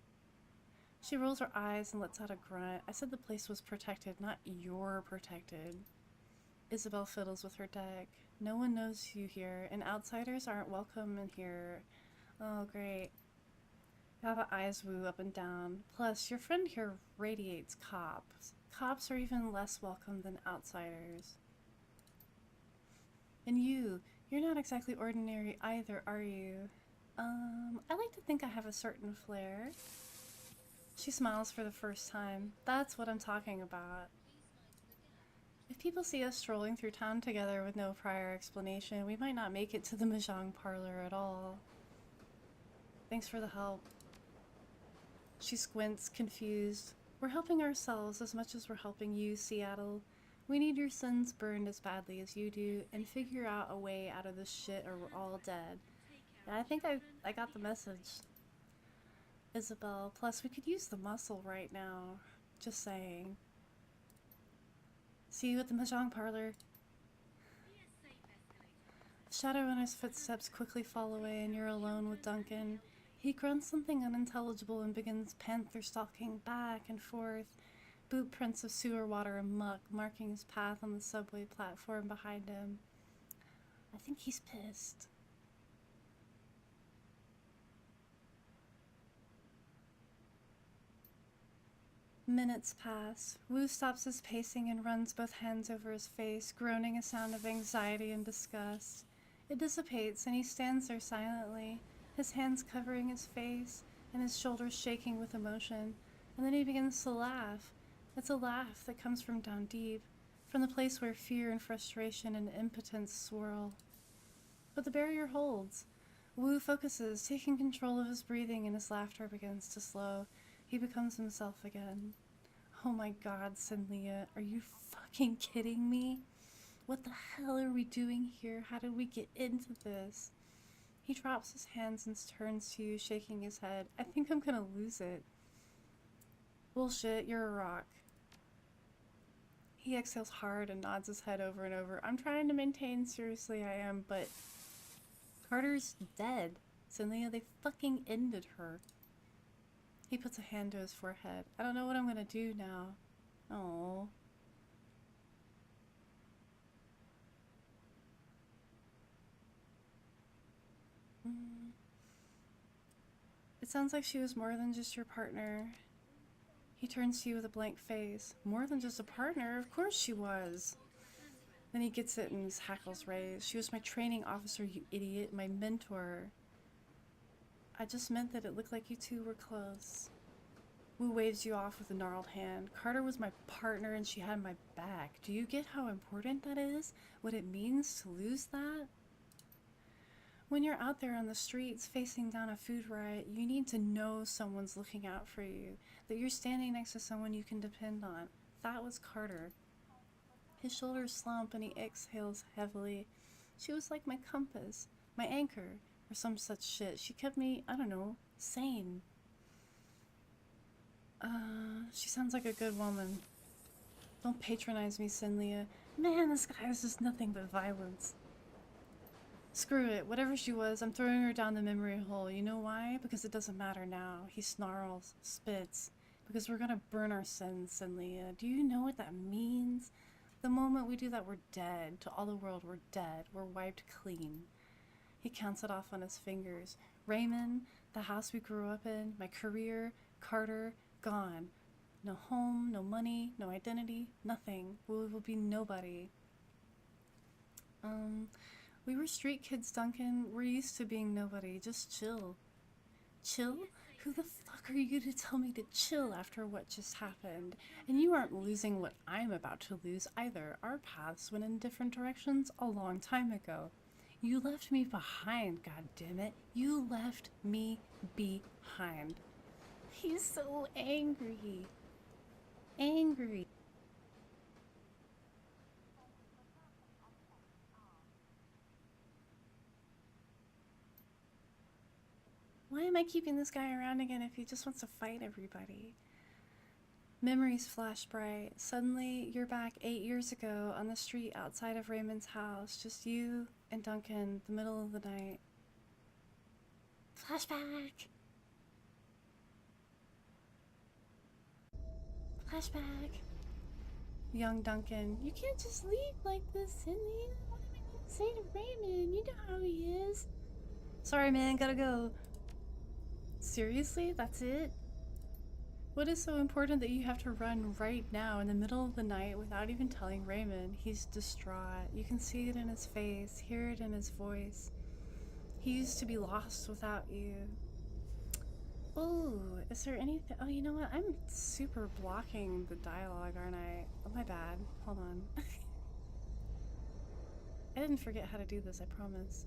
S1: She rolls her eyes and lets out a grunt. I said the place was protected, not you're protected. Isabel fiddles with her deck. No one knows you here, and outsiders aren't welcome in here. Oh, great. Yava eyes woo up and down. Plus, your friend here radiates cops. Cops are even less welcome than outsiders. And you're not exactly ordinary either, are you? I like to think I have a certain flair. She smiles for the first time. That's what I'm talking about. If people see us strolling through town together with no prior explanation, we might not make it to the Mahjong parlor at all. Thanks for the help. She squints, confused. We're helping ourselves as much as we're helping you, Seattle. We need your sins burned as badly as you do, and figure out a way out of this shit or we're all dead. Yeah, I think I got the message. Isabel, plus we could use the muscle right now. Just saying. See you at the Mahjong parlor. The Shadowrunner's footsteps quickly fall away and you're alone with Duncan. He grunts something unintelligible and begins panther stalking back and forth, boot prints of sewer water and muck marking his path on the subway platform behind him. I think he's pissed. Minutes pass. Wu stops his pacing and runs both hands over his face, groaning a sound of anxiety and disgust. It dissipates and he stands there silently, his hands covering his face and his shoulders shaking with emotion, and then he begins to laugh. It's a laugh that comes from down deep, from the place where fear and frustration and impotence swirl. But the barrier holds. Wu focuses, taking control of his breathing, and his laughter begins to slow. He becomes himself again. Oh my god, Synlia, are you fucking kidding me? What the hell are we doing here? How did we get into this? He drops his hands and turns to you, shaking his head. I think I'm gonna lose it. Bullshit, you're a rock. He exhales hard and nods his head over and over. I'm trying to maintain, seriously I am, but Carter's dead. Synlia, they fucking ended her. He puts a hand to his forehead. I don't know what I'm gonna do now. Oh. It sounds like she was more than just your partner. He turns to you with a blank face. More than just a partner? Of course she was. Then he gets it and his hackles raise. She was my training officer, you idiot. My mentor. I just meant that it looked like you two were close. Wu waves you off with a gnarled hand. Carter was my partner and she had my back. Do you get how important that is? What it means to lose that? When you're out there on the streets facing down a food riot, you need to know someone's looking out for you, that you're standing next to someone you can depend on. That was Carter. His shoulders slump and he exhales heavily. She was like my compass, my anchor, or some such shit. She kept me, I don't know, sane. She sounds like a good woman. Don't patronize me, Synlia. Man, this guy is just nothing but violence. Screw it, whatever she was, I'm throwing her down the memory hole. You know why? Because it doesn't matter now. He snarls, spits. Because we're gonna burn our sins, Synlia. Do you know what that means? The moment we do that, we're dead. To all the world, we're dead. We're wiped clean. He counts it off on his fingers. Raymond, the house we grew up in, my career, Carter, gone. No home, no money, no identity, nothing. We will be nobody. We were street kids, Duncan. We're used to being nobody. Just chill. Chill? Who the fuck are you to tell me to chill after what just happened? And you aren't losing what I'm about to lose either. Our paths went in different directions a long time ago. You left me behind, goddammit. You left me behind. He's so angry. Angry. Why am I keeping this guy around again if he just wants to fight everybody? Memories flash bright. Suddenly, you're back 8 years ago on the street outside of Raymond's house. Just you and Duncan, the middle of the night. Flashback! Flashback! Young Duncan, you can't just leave like this, Synlia. What am I gonna say to Raymond? You know how he is. Sorry, man, gotta go. Seriously? That's it? What is so important that you have to run right now in the middle of the night without even telling Raymond? He's distraught. You can see it in his face, hear it in his voice. He used to be lost without you. Oh, is there anything? Oh, you know what? I'm super blocking the dialogue, aren't I? Oh, my bad. Hold on. I didn't forget how to do this, I promise.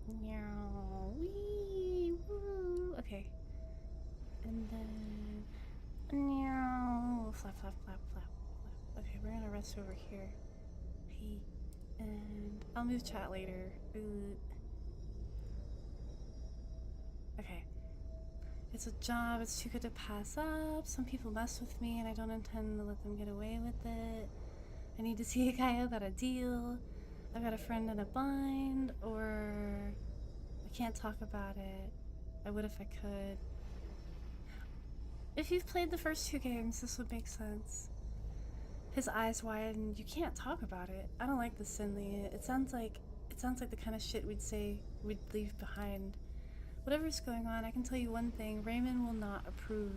S1: Meow. Wee. Woo. Okay. And then. Meow. Flap, flap, flap, flap, flap. Okay, we're gonna rest over here. Hey. And I'll move chat later. Ooh. Okay. It's a job, it's too good to pass up. Some people mess with me and I don't intend to let them get away with it. I need to see a guy about a deal. I've got a friend in a bind, or I can't talk about it. I would if I could. If you've played the first 2 games, this would make sense. His eyes widened. You can't talk about it. I don't like this, Synlia. It sounds like the kind of shit we'd say we'd leave behind. Whatever's going on, I can tell you one thing. Raymond will not approve.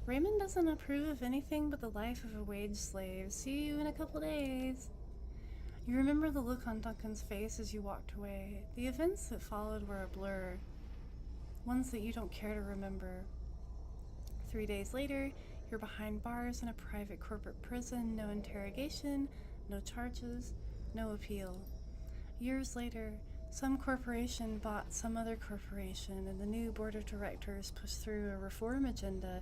S1: Raymond doesn't approve of anything but the life of a wage slave. See you in a couple days. You remember the look on Duncan's face as you walked away. The events that followed were a blur. Ones that you don't care to remember. 3 days later, you're behind bars in a private corporate prison. No interrogation, no charges, no appeal. Years later, some corporation bought some other corporation, and the new board of directors pushed through a reform agenda.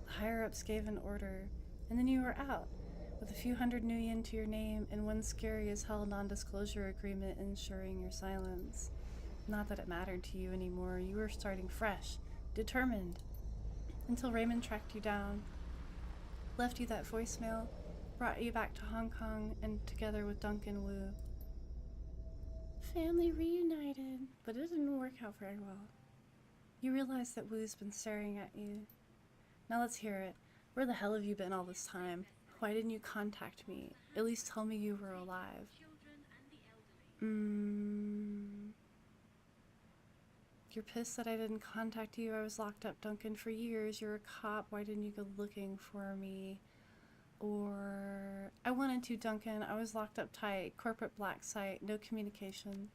S1: The higher-ups gave an order, and then you were out, with a few hundred new yen to your name and one scary-as-hell non-disclosure agreement ensuring your silence. Not that it mattered to you anymore. You were starting fresh, determined, until Raymond tracked you down, left you that voicemail, brought you back to Hong Kong, and together with Duncan Wu. Family reunited, but it didn't work out very well. You realize that Wu's been staring at you. Now let's hear it. Where the hell have you been all this time? Why didn't you contact me? At least tell me you were alive. You're pissed that I didn't contact you. I was locked up, Duncan, for years. You're a cop. Why didn't you go looking for me? Or, I wanted to, Duncan. I was locked up tight. Corporate black site. No communication.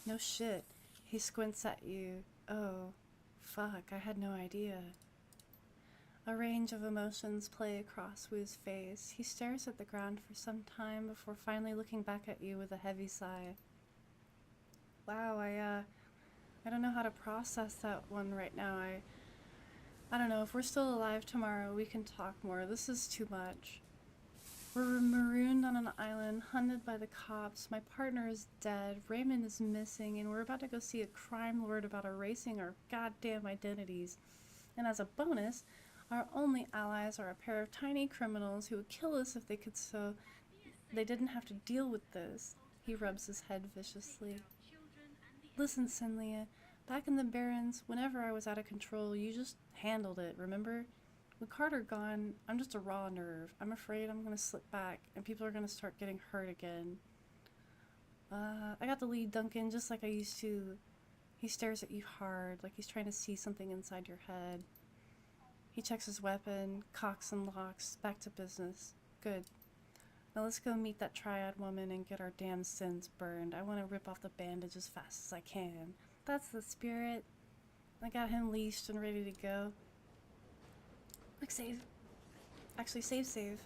S1: No shit. He squints at you. Oh, fuck. I had no idea. A range of emotions play across Wu's face. He stares at the ground for some time before finally looking back at you with a heavy sigh. Wow, I don't know how to process that one right now. I don't know, if we're still alive tomorrow, we can talk more. This is too much. We're marooned on an island, hunted by the cops. My partner is dead, Raymond is missing, and we're about to go see a crime lord about erasing our goddamn identities. And as a bonus, our only allies are a pair of tiny criminals who would kill us if they could, so they didn't have to deal with this. He rubs his head viciously. Listen, Synlia, back in the Barrens, whenever I was out of control, you just handled it, remember? With Carter gone, I'm just a raw nerve. I'm afraid I'm gonna slip back, and people are gonna start getting hurt again. I got the lead, Duncan, just like I used to. He stares at you hard, like he's trying to see something inside your head. He checks his weapon, cocks and locks, back to business. Good. Now let's go meet that triad woman and get our damn sins burned. I want to rip off the bandage as fast as I can. That's the spirit. I got him leashed and ready to go. Quick save. Actually, save.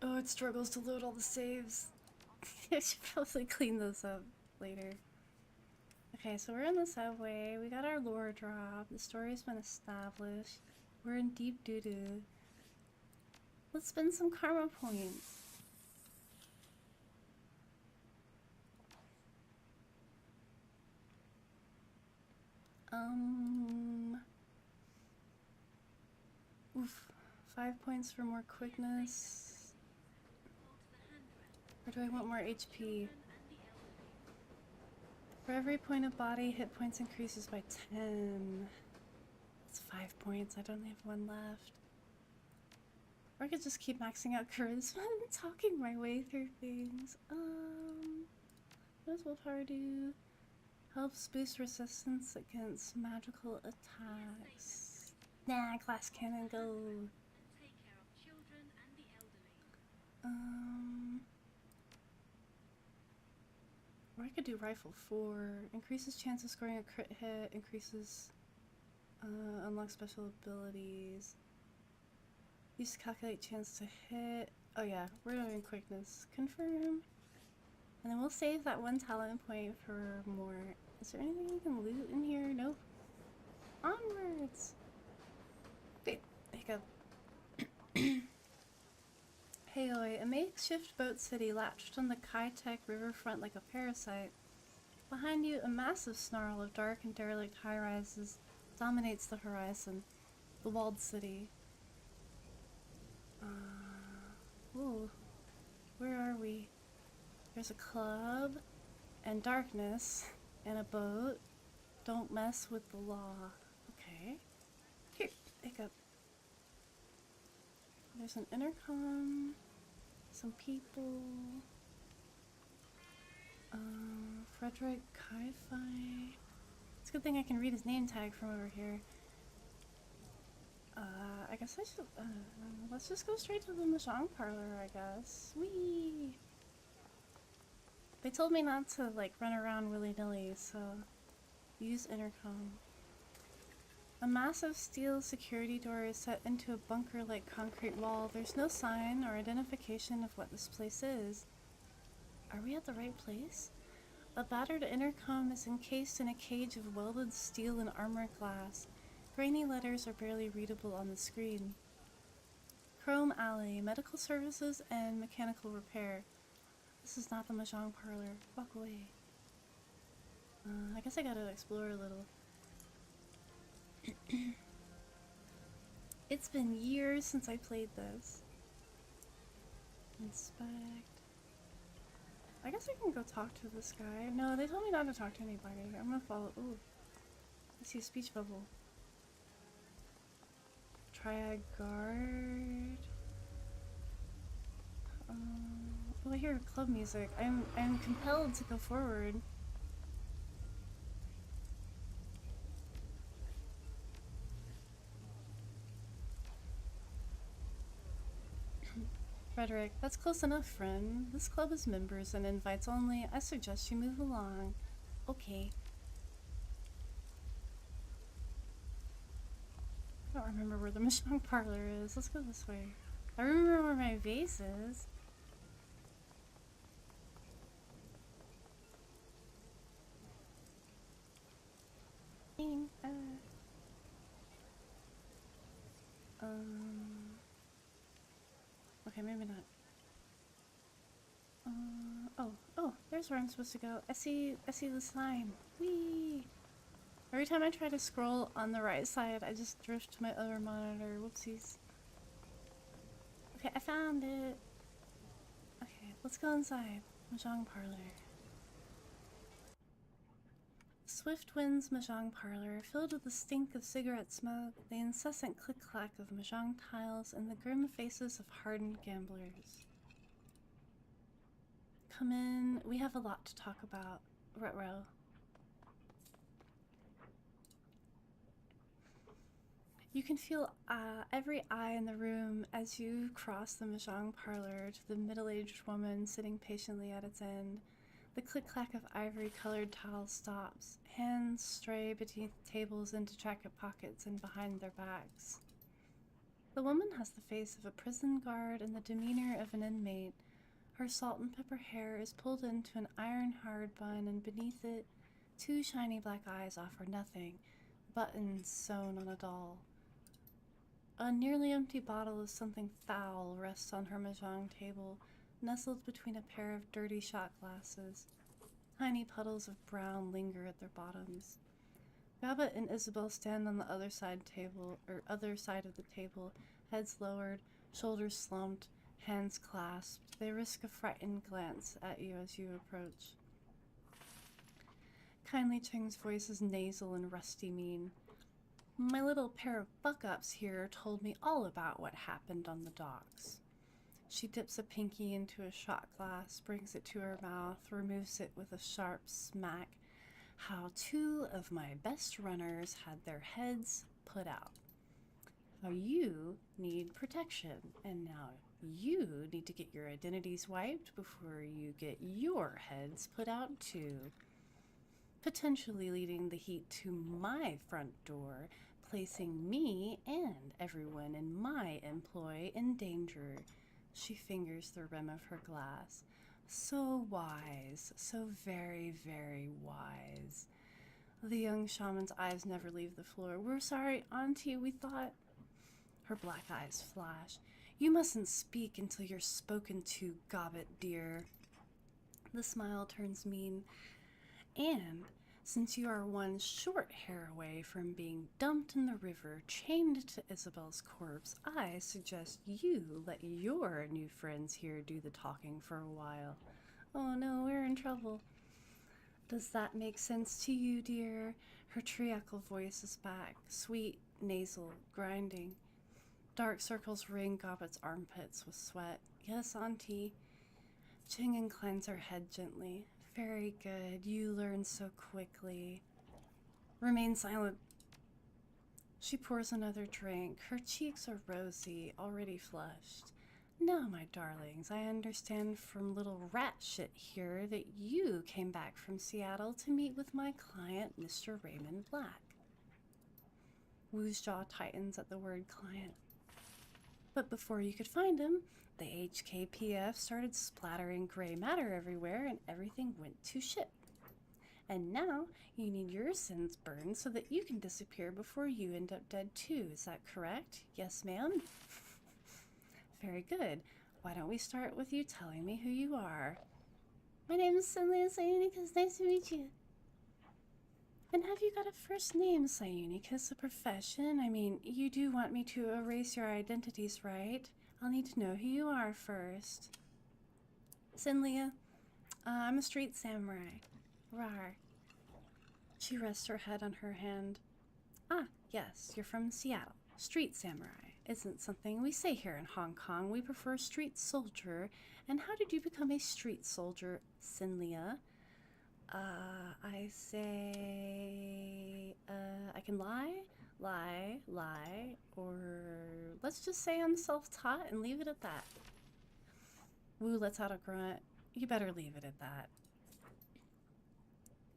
S1: Oh, it struggles to load all the saves. I should probably clean this up later. Okay, so we're in the subway. We got our lore drop. The story's been established. We're in deep doo-doo. Let's spend some karma points. Oof. 5 points for more quickness. Or do I want more HP? For every point of body, hit points increases by 10. That's 5 points. I don't have one left. Or I could just keep maxing out charisma and talking my way through things. What does willpower do? Helps boost resistance against magical attacks. Nah, glass cannon, go. Or I could do rifle 4. Increases chance of scoring a crit hit. Increases unlock special abilities. Use to calculate chance to hit. Oh yeah, we're doing quickness. Confirm. And then we'll save that 1 talent point for more. Is there anything you can loot in here? Nope. Onwards! Wait, hiccup. Heoi, a makeshift boat city latched on the Kai-Tek riverfront like a parasite. Behind you, a massive snarl of dark and derelict high-rises dominates the horizon. The walled city. Ooh. Where are we? There's a club, and darkness, and a boat. Don't mess with the law. Okay. Here, hiccup. There's an intercom, some people. Frederick Kai-Fi. It's a good thing I can read his name tag from over here. I guess I should, let's just go straight to the Mahjong parlor, I guess. Whee! They told me not to, like, run around willy-nilly, so use intercom. A massive steel security door is set into a bunker-like concrete wall. There's no sign or identification of what this place is. Are we at the right place? A battered intercom is encased in a cage of welded steel and armored glass. Grainy letters are barely readable on the screen. Chrome Alley, medical services and mechanical repair. This is not the Mahjong parlor. Walk away. I guess I gotta explore a little. It's been years since I played this. Inspect. I guess I can go talk to this guy. No, they told me not to talk to anybody. I'm gonna follow. Ooh. I see a speech bubble. Triad guard. Oh, I hear club music. I'm compelled to go forward. Frederick, that's close enough, friend. This club is members and invites only. I suggest you move along. Okay. I don't remember where the Mahjong parlor is. Let's go this way. I remember where my vase is. Okay, maybe not. Oh, there's where I'm supposed to go. I see the sign. Whee! Every time I try to scroll on the right side, I just drift to my other monitor. Whoopsies. Okay, I found it. Okay, let's go inside. Mahjong parlor. Swift Wind's Mahjong parlor, filled with the stink of cigarette smoke, the incessant click-clack of Mahjong tiles, and the grim faces of hardened gamblers. Come in. We have a lot to talk about. Ruh-roh. You can feel every eye in the room as you cross the Mahjong parlor to the middle-aged woman sitting patiently at its end. The click-clack of ivory-colored tiles stops. Hands stray beneath tables into jacket pockets and behind their backs. The woman has the face of a prison guard and the demeanor of an inmate. Her salt and pepper hair is pulled into an iron-hard bun, and beneath it, 2 shiny black eyes offer nothing, buttons sewn on a doll. A nearly empty bottle of something foul rests on her mahjong table, nestled between a pair of dirty shot glasses. Tiny puddles of brown linger at their bottoms. Babbitt and Isabel stand on the other side of the table, heads lowered, shoulders slumped, hands clasped. They risk a frightened glance at you as you approach. Kindly Cheng's voice is nasal and rusty mean. My little pair of buck-ups here told me all about what happened on the docks. She dips a pinky into a shot glass, brings it to her mouth, removes it with a sharp smack. How 2 of my best runners had their heads put out. How you need protection, and now you need to get your identities wiped before you get your heads put out too. Potentially leading the heat to my front door, placing me and everyone in my employ in danger. She fingers the rim of her glass. So wise, so very, very wise. The young shaman's eyes never leave the floor. We're sorry, Auntie, we thought... Her black eyes flash. You mustn't speak until you're spoken to, Gobbet dear. The smile turns mean. And since you are one short hair away from being dumped in the river, chained to Isabel's corpse, I suggest you let your new friends here do the talking for a while. Oh no, we're in trouble. Does that make sense to you, dear? Her treacle voice is back, sweet, nasal, grinding. Dark circles ring Gobbet's armpits with sweat. Yes, Auntie. Cheng inclines her head gently. Very good. You learn so quickly. Remain silent. She pours another drink. Her cheeks are rosy, already flushed. Now, my darlings, I understand from little rat shit here that you came back from Seattle to meet with my client, Mr. Raymond Black. Wu's jaw tightens at the word client. But before you could find him, the HKPF started splattering gray matter everywhere and everything went to shit. And now you need your sins burned so that you can disappear before you end up dead too. Is that correct? Yes, ma'am? Very good. Why don't we start with you telling me who you are? My name is Synlia Syunikyss. Nice to meet you. And have you got a first name, Syunikyss, a profession? I mean, you do want me to erase your identities, right? I'll need to know who you are first. Synlia, I'm a street samurai. Rar. She rests her head on her hand. Ah, yes, you're from Seattle. Street samurai isn't something we say here in Hong Kong. We prefer street soldier. And how did you become a street soldier, Synlia? I say, I can lie, or let's just say I'm self-taught and leave it at that. Wu lets out a grunt. You better leave it at that.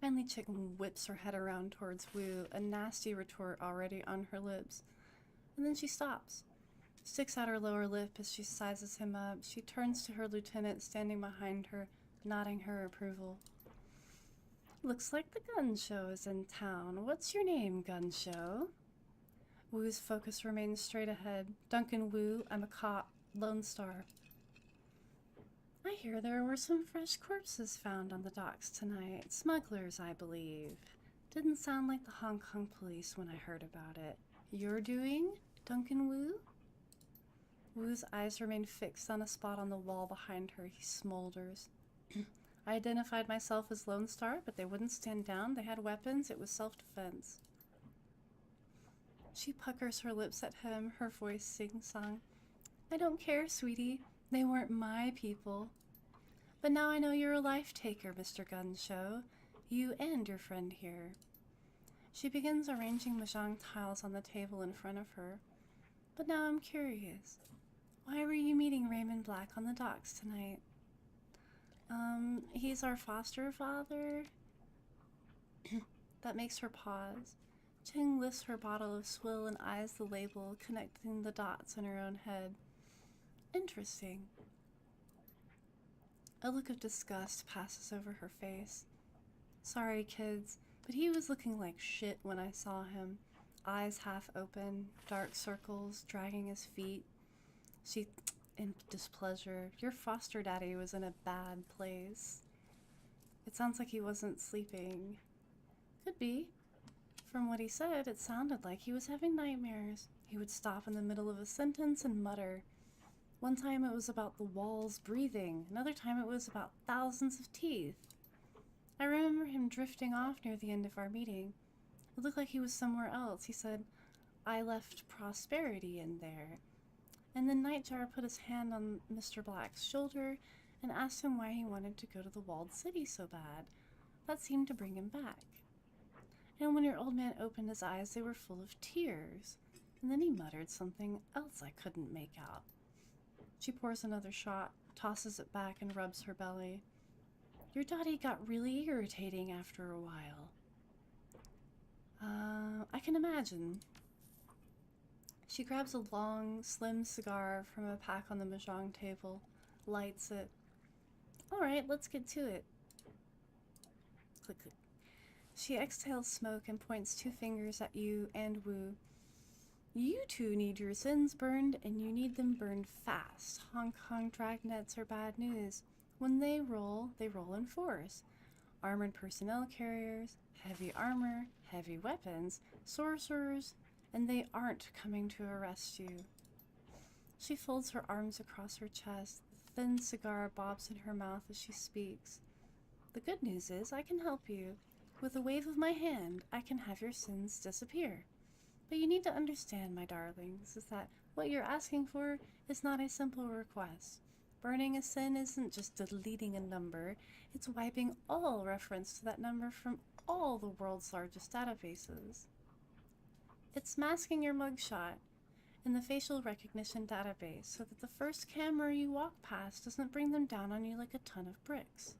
S1: Finally, Chicken whips her head around towards Wu, a nasty retort already on her lips. And then she stops, sticks out her lower lip as she sizes him up. She turns to her lieutenant standing behind her, nodding her approval. Looks like the gun show is in town. What's your name, gun show? Wu's focus remains straight ahead. Duncan Wu, I'm a cop, Lone Star. I hear there were some fresh corpses found on the docks tonight. Smugglers, I believe. Didn't sound like the Hong Kong police when I heard about it. You're doing, Duncan Wu? Wu's eyes remain fixed on a spot on the wall behind her. He smolders. I identified myself as Lone Star, but they wouldn't stand down. They had weapons. It was self-defense. She puckers her lips at him, her voice sing-song. I don't care, sweetie. They weren't my people. But now I know you're a life-taker, Mr. Gunshow. You and your friend here. She begins arranging mahjong tiles on the table in front of her. But now I'm curious. Why were you meeting Raymond Black on the docks tonight? He's our foster father. That makes her pause. Cheng lifts her bottle of swill and eyes the label, connecting the dots in her own head. Interesting. A look of disgust passes over her face. Sorry, kids, but he was looking like shit when I saw him. Eyes half open, dark circles, dragging his feet. She, in displeasure, your foster daddy was in a bad place. It sounds like he wasn't sleeping. Could be. From what he said, it sounded like he was having nightmares. He would stop in the middle of a sentence and mutter. One time it was about the walls breathing, another time it was about thousands of teeth. I remember him drifting off near the end of our meeting. It looked like he was somewhere else. He said, I left prosperity in there. And then Nightjar put his hand on Mr. Black's shoulder and asked him why he wanted to go to the walled city so bad. That seemed to bring him back. And when your old man opened his eyes, they were full of tears. And then he muttered something else I couldn't make out. She pours another shot, tosses it back, and rubs her belly. Your daddy got really irritating after a while. I can imagine. She grabs a long, slim cigar from a pack on the mahjong table, lights it. Alright, let's get to it. Click, click. She exhales smoke and points 2 fingers at you and Wu. You two need your sins burned, and you need them burned fast. Hong Kong dragnets are bad news. When they roll in force. Armored personnel carriers, heavy armor, heavy weapons, sorcerers, and they aren't coming to arrest you. She folds her arms across her chest. The thin cigar bobs in her mouth as she speaks. The good news is I can help you. With a wave of my hand, I can have your sins disappear. But you need to understand, my darlings, is that what you're asking for is not a simple request. Burning a sin isn't just deleting a number, it's wiping all reference to that number from all the world's largest databases. It's masking your mugshot in the facial recognition database so that the first camera you walk past doesn't bring them down on you like a ton of bricks.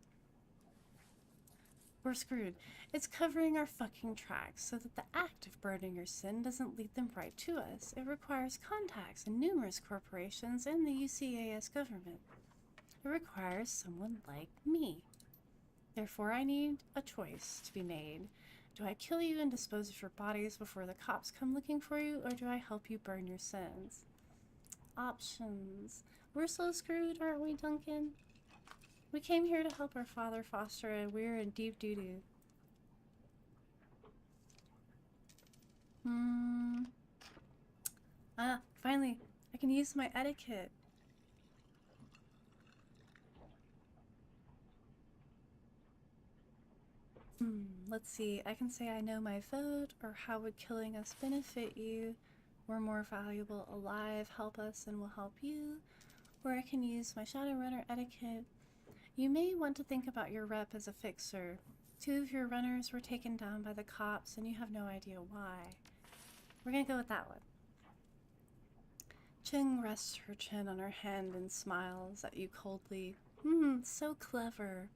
S1: We're screwed. It's covering our fucking tracks so that the act of burning your sin doesn't lead them right to us. It requires contacts in numerous corporations and the UCAS government. It requires someone like me. Therefore, I need a choice to be made. Do I kill you and dispose of your bodies before the cops come looking for you, or do I help you burn your sins? Options. We're so screwed, aren't we, Duncan? We came here to help our father foster, and we're in deep doo-doo. Finally, I can use my etiquette. Let's see, I can say I know my vote, or how would killing us benefit you? We're more valuable alive, help us and we'll help you. Or I can use my Shadowrunner etiquette. You may want to think about your rep as a fixer. 2 of your runners were taken down by the cops and you have no idea why. We're gonna go with that one. Ching rests her chin on her hand and smiles at you coldly. So clever.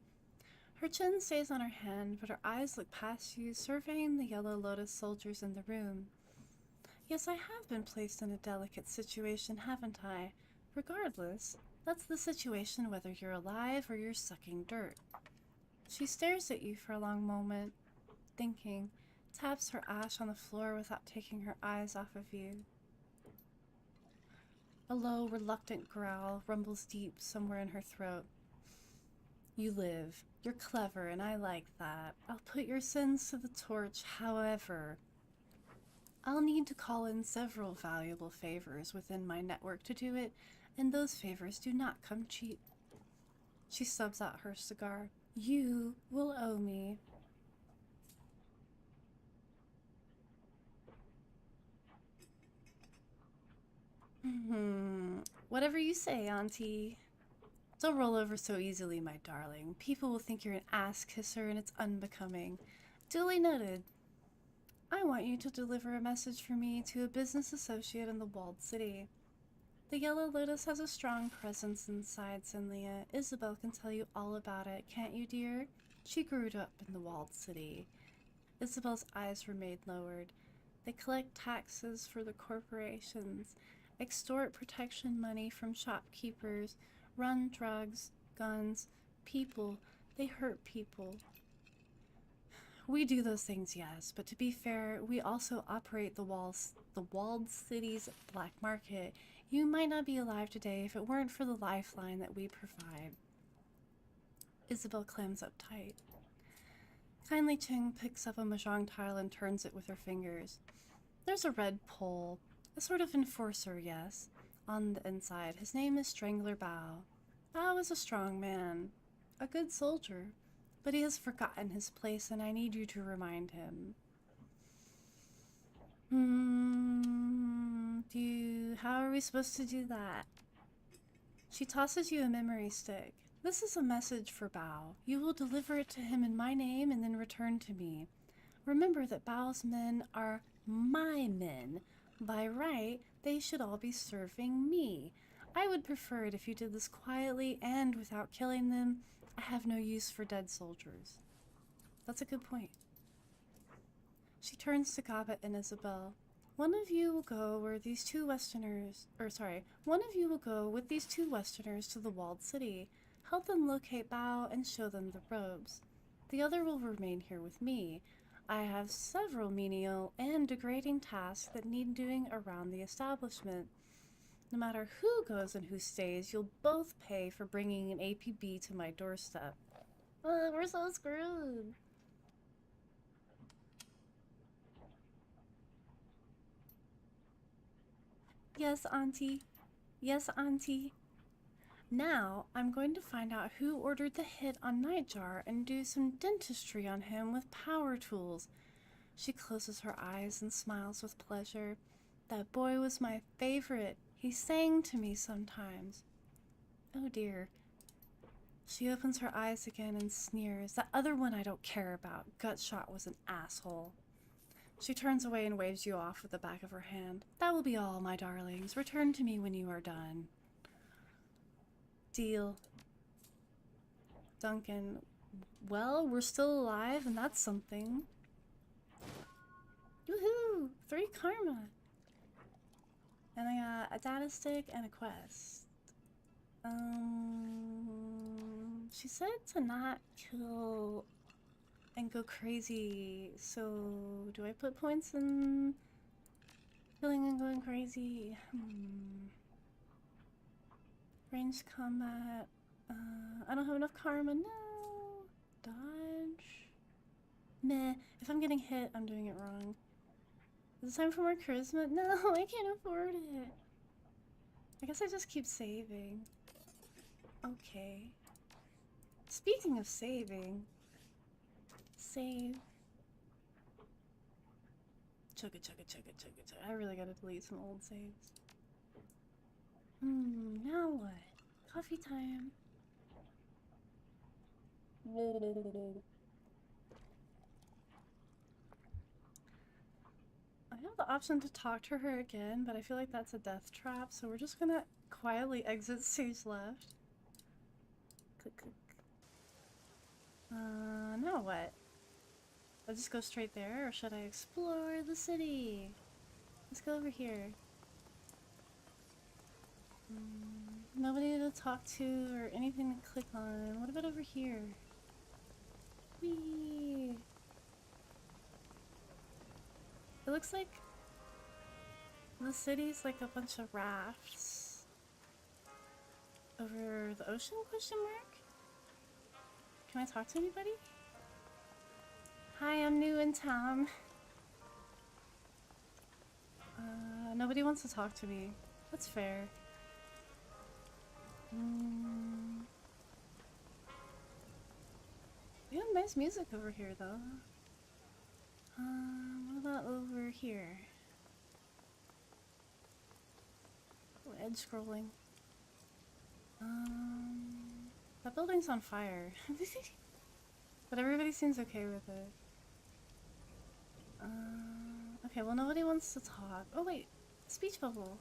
S1: Her chin stays on her hand, but her eyes look past you, surveying the Yellow Lotus soldiers in the room. Yes, I have been placed in a delicate situation, haven't I? Regardless, that's the situation whether you're alive or you're sucking dirt. She stares at you for a long moment, thinking, taps her ash on the floor without taking her eyes off of you. A low, reluctant growl rumbles deep somewhere in her throat. You live. You're clever, and I like that. I'll put your sins to the torch, however. I'll need to call in several valuable favors within my network to do it, and those favors do not come cheap. She stubs out her cigar. You will owe me. Whatever you say, Auntie. Don't roll over so easily, my darling. People will think you're an ass kisser and it's unbecoming. Duly noted. I want you to deliver a message for me to a business associate in the walled city. The Yellow Lotus has a strong presence inside Synlia. Isabel can tell you all about it, can't you, dear? She grew up in the walled city. Isabel's eyes remained lowered. They collect taxes for the corporations, extort protection money from shopkeepers, run drugs, guns, people. They hurt people. We do those things, yes, but to be fair, we also operate the walled city's black market. You might not be alive today if it weren't for the lifeline that we provide. Isabel clams up tight. Kindly Ching picks up a mahjong tile and turns it with her fingers. There's a red pole, a sort of enforcer, yes, on the inside. His name is Strangler Bao. Bao is a strong man, a good soldier, but he has forgotten his place and I need you to remind him. How are we supposed to do that? She tosses you a memory stick. This is a message for Bao. You will deliver it to him in my name and then return to me. Remember that Bao's men are my men. By right, they should all be serving me. I would prefer it if you did this quietly and without killing them. I have no use for dead soldiers. That's a good point. She turns to Gaba and Isabel. One of you will go with these two Westerners to the walled city. Help them locate Bao and show them the robes. The other will remain here with me. I have several menial and degrading tasks that need doing around the establishment. No matter who goes and who stays, you'll both pay for bringing an APB to my doorstep. We're so screwed. Yes, Auntie. Yes, Auntie. Now, I'm going to find out who ordered the hit on Nightjar and do some dentistry on him with power tools. She closes her eyes and smiles with pleasure. That boy was my favorite. He sang to me sometimes. Oh dear. She opens her eyes again and sneers. That other one I don't care about. Gutshot was an asshole. She turns away and waves you off with the back of her hand. That will be all, my darlings. Return to me when you are done. Deal. Duncan. Well, we're still alive, and that's something. Woohoo! 3 karma. And I got a data stick and a quest. She said to not kill and go crazy, so do I put points in killing and going crazy? Ranged combat. I don't have enough karma. No. Dodge. Meh. If I'm getting hit, I'm doing it wrong. Is it time for more charisma? No, I can't afford it. I guess I just keep saving. Okay. Speaking of saving. Save. Chugga chugga chugga chugga chugga. I really gotta delete some old saves. Now what? Coffee time. I have the option to talk to her again, but I feel like that's a death trap, so we're just gonna quietly exit stage left. Click, click. Now what? I'll just go straight there, or should I explore the city? Let's go over here. Nobody to talk to or anything to click on. What about over here? Whee! It looks like the city's like a bunch of rafts over the ocean, question mark? Can I talk to anybody? Hi, I'm new in town. Nobody wants to talk to me. That's fair. We have nice music over here, though. What about over here? Oh, edge scrolling. That building's on fire. But everybody seems okay with it. Okay, well nobody wants to talk. Oh wait, speech bubble.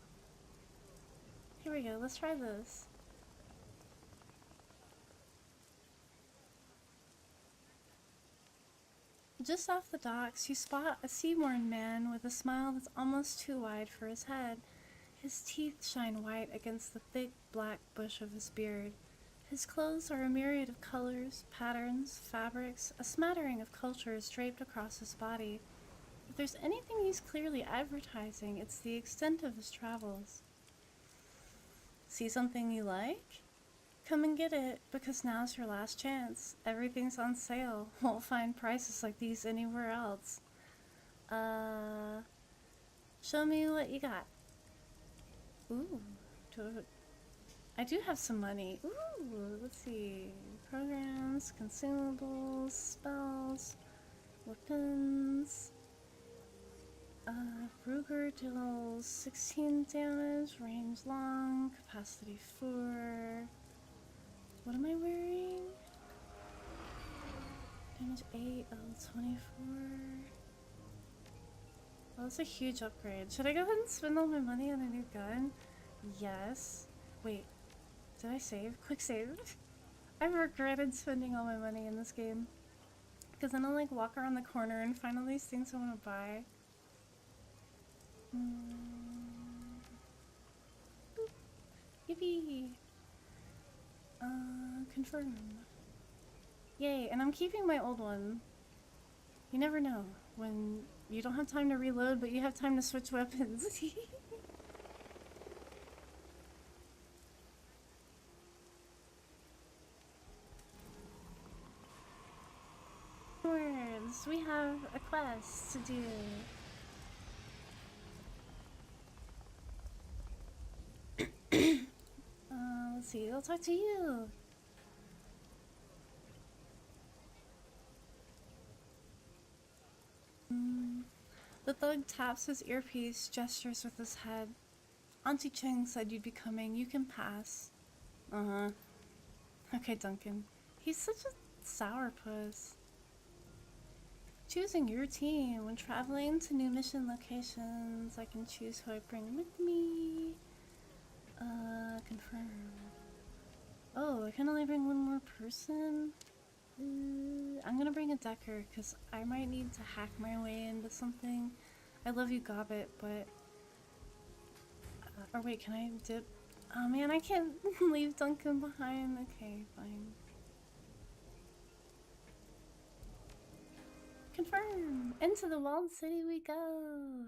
S1: Here we go, let's try this. Just off the docks, you spot a sea-worn man with a smile that's almost too wide for his head. His teeth shine white against the thick black bush of his beard. His clothes are a myriad of colors, patterns, fabrics, a smattering of cultures draped across his body. If there's anything he's clearly advertising, it's the extent of his travels. See something you like? Come and get it, because now's your last chance. Everything's on sale. Won't find prices like these anywhere else. Show me what you got. Ooh, I do have some money. Ooh, let's see. Programs, consumables, spells, weapons. Ruger deals 16 damage, range long, capacity 4. What am I wearing? Damage 8, L24. Oh, that's a huge upgrade. Should I go ahead and spend all my money on a new gun? Yes. Wait, did I save? Quick save. I've regretted spending all my money in this game. Because then I'll like walk around the corner and find all these things I want to buy. Boop. Yippee! Confirm. Yay, and I'm keeping my old one. You never know when you don't have time to reload, but you have time to switch weapons. Words, we have a quest to do. Let's see, I'll talk to you. The thug taps his earpiece, gestures with his head. Auntie Cheng said you'd be coming. You can pass. Uh-huh. Okay, Duncan. He's such a sourpuss. Choosing your team. When traveling to new mission locations, I can choose who I bring with me. Confirm. Oh, I can only bring one more person? I'm gonna bring a Decker, because I might need to hack my way into something. I love you, Gobbit, but... or wait, can I dip? Oh man, I can't leave Duncan behind. Okay, fine. Confirm! Into the walled city we go!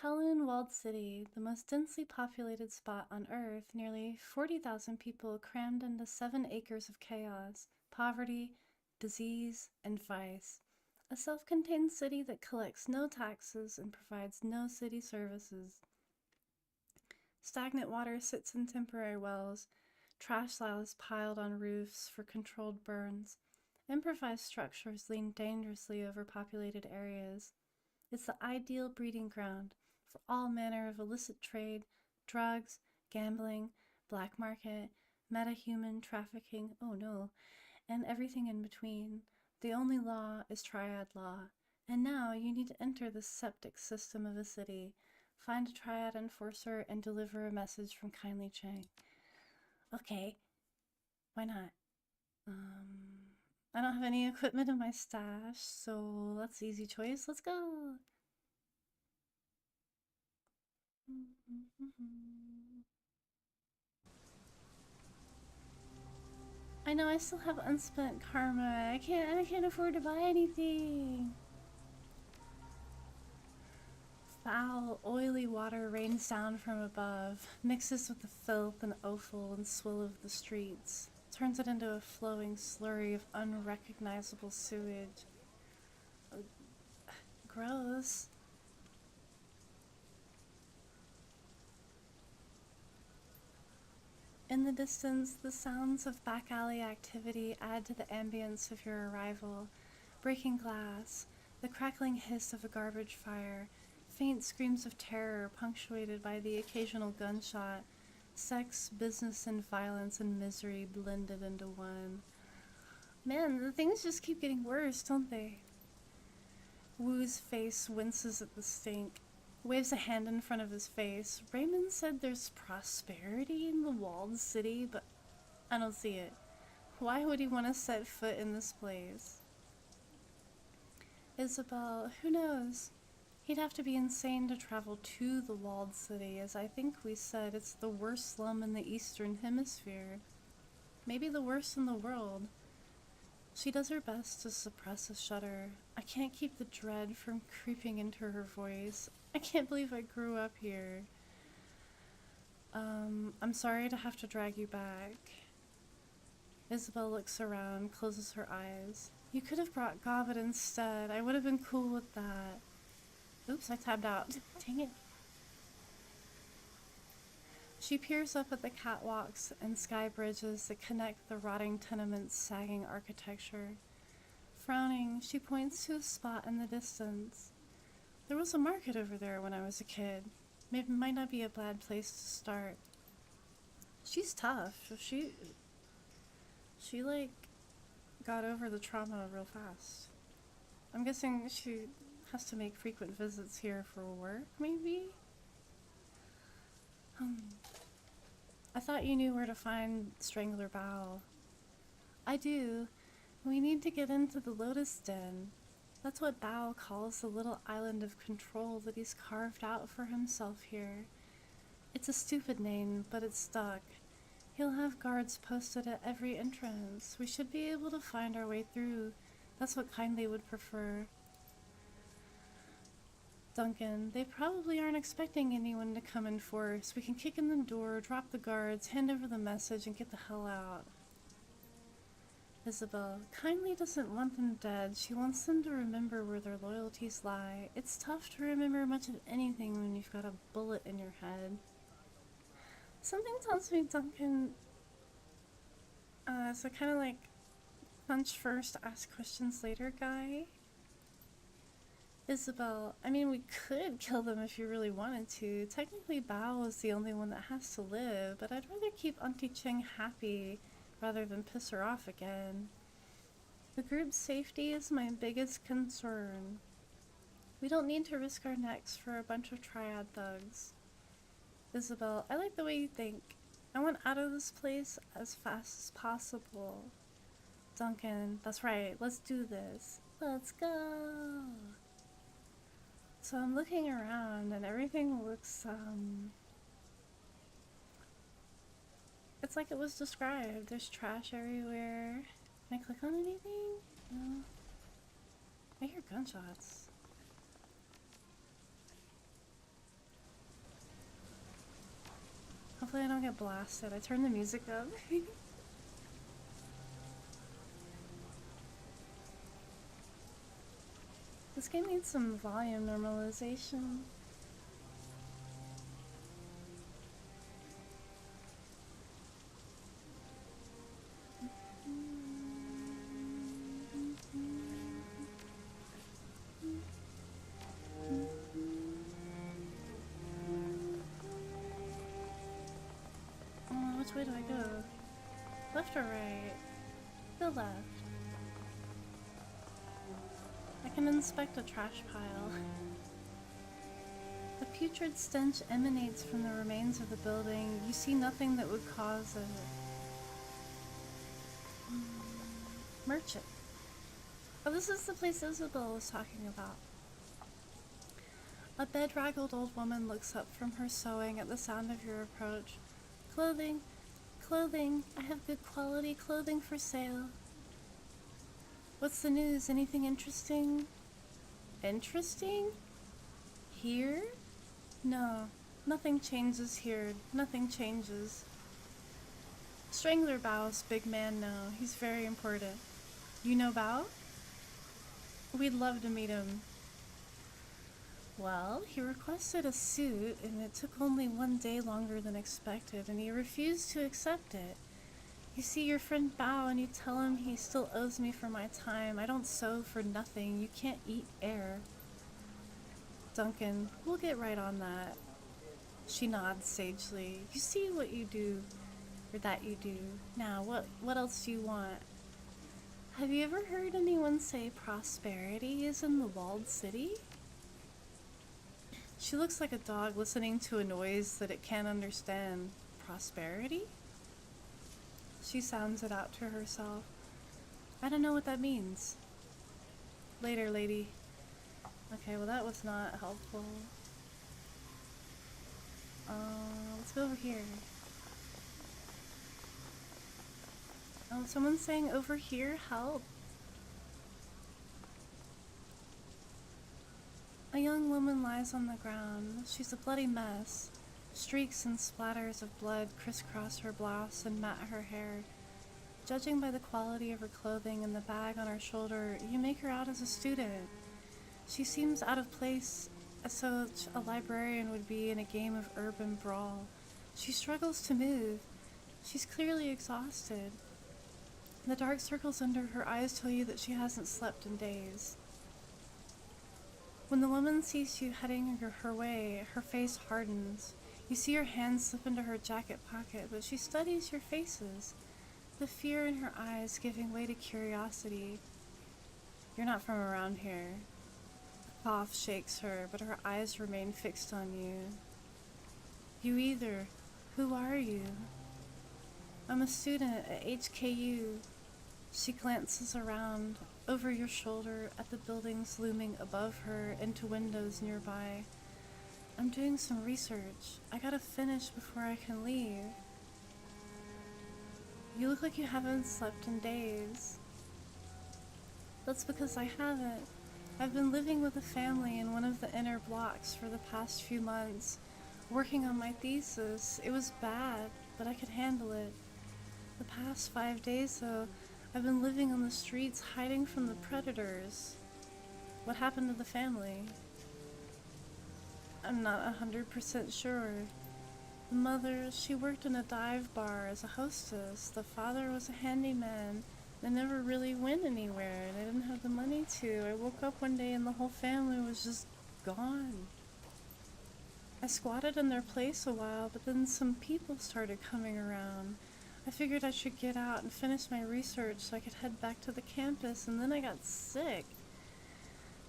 S1: Kowloon Walled City, the most densely populated spot on Earth, nearly 40,000 people crammed into 7 acres of chaos, poverty, disease, and vice. A self-contained city that collects no taxes and provides no city services. Stagnant water sits in temporary wells, trash silos piled on roofs for controlled burns. Improvised structures lean dangerously over populated areas. It's the ideal breeding ground for all manner of illicit trade, drugs, gambling, black market, metahuman trafficking, oh no, and everything in between. The only law is triad law. And now you need to enter the septic system of a city, find a triad enforcer, and deliver a message from Kindly Chang. Okay, why not? I don't have any equipment in my stash, so that's easy choice. Let's go! I know I still have unspent karma. I can't afford to buy anything. Foul, oily water rains down from above, mixes with the filth and offal and swill of the streets, turns it into a flowing slurry of unrecognizable sewage. Gross. In the distance, the sounds of back alley activity add to the ambience of your arrival. Breaking glass, the crackling hiss of a garbage fire, faint screams of terror punctuated by the occasional gunshot, sex, business, and violence and misery blended into one. Man, the things just keep getting worse, don't they? Wu's face winces at the stink, waves a hand in front of his face. Raymond said there's prosperity in the walled city, but I don't see it. Why would he want to set foot in this place? Isabel, who knows? He'd have to be insane to travel to the walled city, as I think we said it's the worst slum in the Eastern Hemisphere. Maybe the worst in the world. She does her best to suppress a shudder. I can't keep the dread from creeping into her voice. I can't believe I grew up here. I'm sorry to have to drag you back. Isabel looks around, closes her eyes. You could have brought Gobbet instead. I would have been cool with that. Oops, I tabbed out. Dang it. She peers up at the catwalks and sky bridges that connect the rotting tenement's sagging architecture. Frowning, she points to a spot in the distance. There was a market over there when I was a kid. Maybe it might not be a bad place to start. She's tough. She like, got over the trauma real fast. I'm guessing she has to make frequent visits here for work, maybe? I thought you knew where to find Strangler Bao. I do. We need to get into the Lotus Den. That's what Bao calls the little island of control that he's carved out for himself here. It's a stupid name, but it's stuck. He'll have guards posted at every entrance. We should be able to find our way through. That's what kind they would prefer. Duncan, they probably aren't expecting anyone to come in force. We can kick in the door, drop the guards, hand over the message, and get the hell out. Isabel, Kindly doesn't want them dead. She wants them to remember where their loyalties lie. It's tough to remember much of anything when you've got a bullet in your head. Something tells me Duncan is a kind of like punch first, ask questions later guy. Isabel, I mean, we could kill them if you really wanted to. Technically, Bao is the only one that has to live, but I'd rather keep Auntie Cheng happy rather than piss her off again. The group's safety is my biggest concern. We don't need to risk our necks for a bunch of triad thugs. Isabel, I like the way you think. I want out of this place as fast as possible. Duncan, that's right, let's do this. Let's go! So I'm looking around and everything looks, it's like it was described. There's trash everywhere. Can I click on anything? No. I hear gunshots. Hopefully I don't get blasted. I turned the music up. This game needs some volume normalization. Which way do I go? Left or right? The left. I can inspect a trash pile. The putrid stench emanates from the remains of the building. You see nothing that would cause it. Merchant. Oh, this is the place Isabel was talking about. A bedraggled old woman looks up from her sewing at the sound of your approach. Clothing. Clothing. I have good quality clothing for sale. What's the news? Anything interesting? Interesting? Here? No. Nothing changes here. Nothing changes. Strangler Bao's big man, no. He's very important. You know Bao? We'd love to meet him. Well, he requested a suit, and it took only 1 day longer than expected, and he refused to accept it. You see your friend Bao, and you tell him he still owes me for my time. I don't sew for nothing. You can't eat air. Duncan, we'll get right on that. She nods sagely. You see what you do, or that you do. Now, what else do you want? Have you ever heard anyone say prosperity is in the walled city? She looks like a dog listening to a noise that it can't understand. Prosperity? She sounds it out to herself. I don't know what that means. Later, lady. Okay, well that was not helpful. Let's go over here. Oh, someone's saying over here, help. A young woman lies on the ground. She's a bloody mess. Streaks and splatters of blood crisscross her blouse and mat her hair. Judging by the quality of her clothing and the bag on her shoulder, you make her out as a student. She seems out of place, as such a librarian would be in a game of urban brawl. She struggles to move. She's clearly exhausted. The dark circles under her eyes tell you that she hasn't slept in days. When the woman sees you heading her way, her face hardens. You see her hand slip into her jacket pocket, but she studies your faces, the fear in her eyes giving way to curiosity. You're not from around here. The cough shakes her, but her eyes remain fixed on you. You either. Who are you? I'm a student at HKU. She glances around, over your shoulder, at the buildings looming above her, into windows nearby. I'm doing some research. I gotta finish before I can leave. You look like you haven't slept in days. That's because I haven't. I've been living with a family in one of the inner blocks for the past few months, working on my thesis. It was bad, but I could handle it. The past 5 days, though, I've been living on the streets, hiding from the predators. What happened to the family? I'm not 100% sure. The mother, she worked in a dive bar as a hostess. The father was a handyman. They never really went anywhere, and I didn't have the money to. I woke up one day and the whole family was just gone. I squatted in their place a while, but then some people started coming around. I figured I should get out and finish my research so I could head back to the campus, and then I got sick.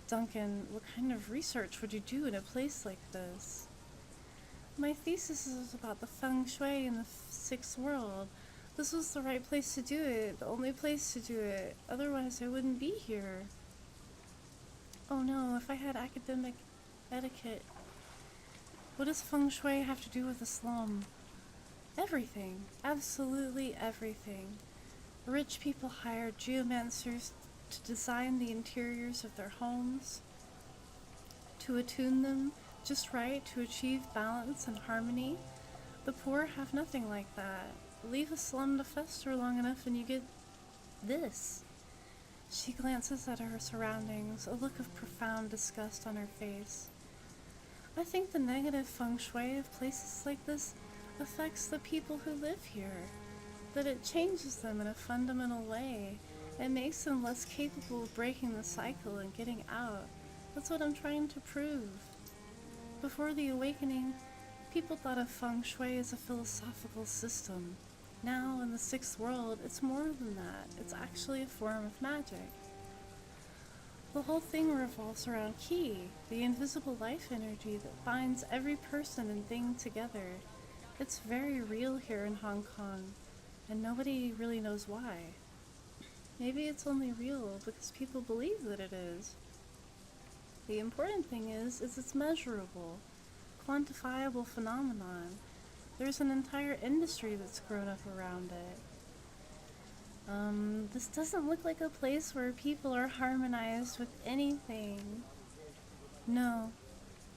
S1: Duncan, what kind of research would you do in a place like this? My thesis is about the feng shui in the sixth world. This was the right place to do it, the only place to do it. Otherwise, I wouldn't be here. Oh no, if I had academic etiquette. What does feng shui have to do with the slum? Everything. Absolutely everything. Rich people hire geomancers to design the interiors of their homes, to attune them just right to achieve balance and harmony. The poor have nothing like that. Leave a slum to fester long enough and you get this. She glances at her surroundings, a look of profound disgust on her face. I think the negative feng shui of places like this affects the people who live here, that it changes them in a fundamental way. It makes them less capable of breaking the cycle and getting out. That's what I'm trying to prove. Before the awakening, people thought of feng shui as a philosophical system. Now, in the sixth world, it's more than that. It's actually a form of magic. The whole thing revolves around Qi, the invisible life energy that binds every person and thing together. It's very real here in Hong Kong, and nobody really knows why. Maybe it's only real because people believe that it is. The important thing is it's measurable, quantifiable phenomenon. There's an entire industry that's grown up around it. This doesn't look like a place where people are harmonized with anything. No,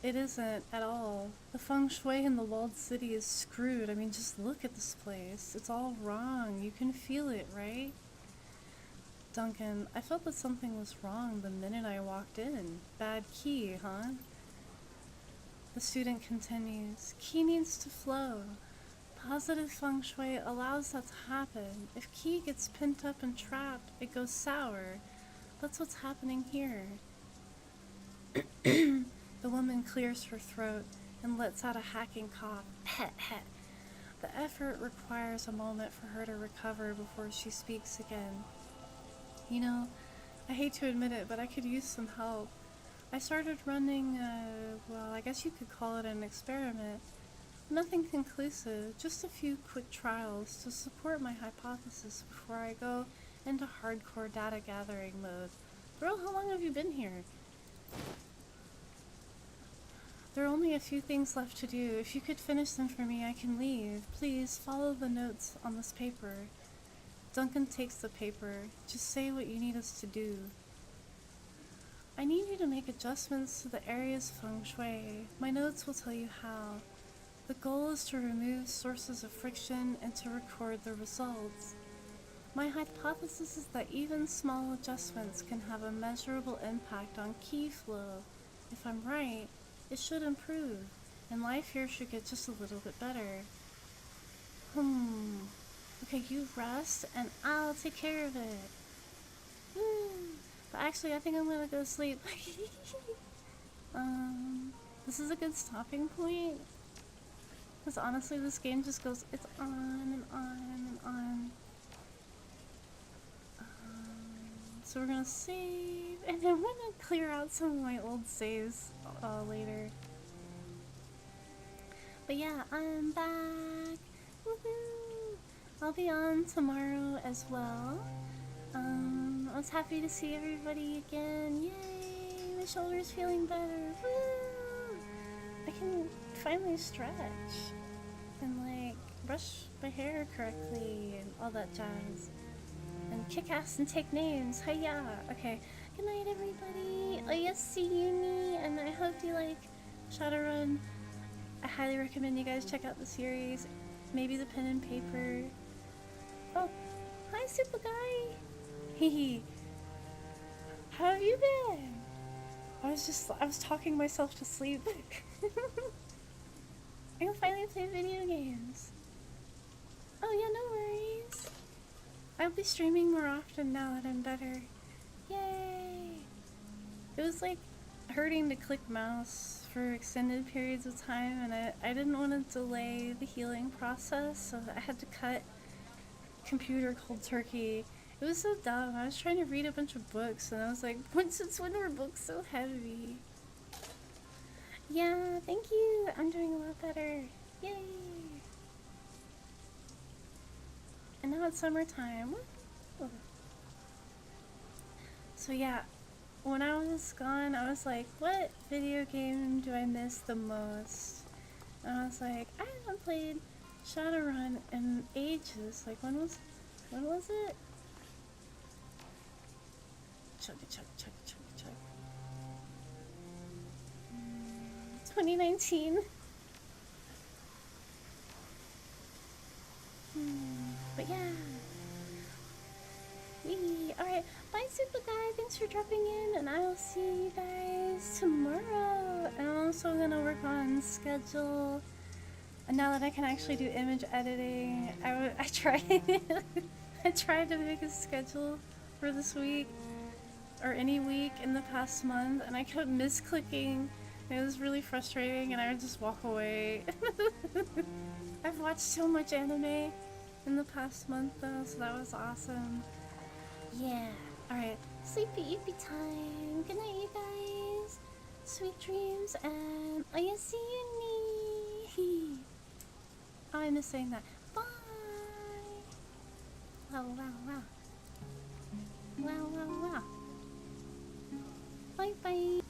S1: it isn't at all. The feng shui in the walled city is screwed. I mean, just look at this place. It's all wrong. You can feel it, right? Duncan, I felt that something was wrong the minute I walked in. Bad Qi, huh? The student continues. Qi needs to flow. Positive feng shui allows that to happen. If Qi gets pent up and trapped, it goes sour. That's what's happening here. The woman clears her throat and lets out a hacking cough. The effort requires a moment for her to recover before she speaks again. You know, I hate to admit it, but I could use some help. I started running, well, I guess you could call it an experiment. Nothing conclusive, just a few quick trials to support my hypothesis before I go into hardcore data gathering mode. Bro, how long have you been here? There are only a few things left to do. If you could finish them for me, I can leave. Please follow the notes on this paper. Duncan takes the paper. Just say what you need us to do. I need you to make adjustments to the area's feng shui. My notes will tell you how. The goal is to remove sources of friction and to record the results. My hypothesis is that even small adjustments can have a measurable impact on key flow. If I'm right, it should improve, and life here should get just a little bit better. Okay, you rest, and I'll take care of it. But actually, I think I'm gonna go sleep. This is a good stopping point. Because honestly, this game just goes, it's on and on and on. So we're gonna save, and then we're gonna clear out some of my old saves later. But yeah, I'm back. Woohoo! I'll be on tomorrow as well. I was happy to see everybody again. Yay! My shoulder's feeling better. Woo! I can finally stretch and like brush my hair correctly and all that jazz. And kick ass and take names. Hiya! Okay. Good night, everybody. Oh, yes, see you, and I hope you like Shadowrun. I highly recommend you guys check out the series. Maybe the pen and paper. Oh, hi, Super Guy. Hehe. How have you been? I was talking myself to sleep. I can finally play video games. Oh yeah, no worries. I'll be streaming more often now that I'm better. Yay! It was like hurting to click mouse for extended periods of time, and I didn't want to delay the healing process, so I had to cut computer cold turkey. It was so dumb. I was trying to read a bunch of books, and I was like, since when were books so heavy? Yeah, thank you. I'm doing a lot better. Yay! And now it's summertime. Woo. So yeah, when I was gone, I was like, what video game do I miss the most? And I was like, I haven't played Shadowrun in ages. Like, when was it? Chug. 2019. But yeah. Alright, bye Super Guy, thanks for dropping in, and I will see you guys tomorrow. And I'm also gonna work on schedule. And now that I can actually do image editing, I tried I tried to make a schedule for this week, or any week in the past month, and I kept misclicking. It was really frustrating, and I would just walk away. I've watched so much anime in the past month though, so that was awesome. Yeah. Alright, sleepy eepy time. Good night, you guys. Sweet dreams, and I see you. Oh, I miss saying that. Bye. Wow. Bye bye.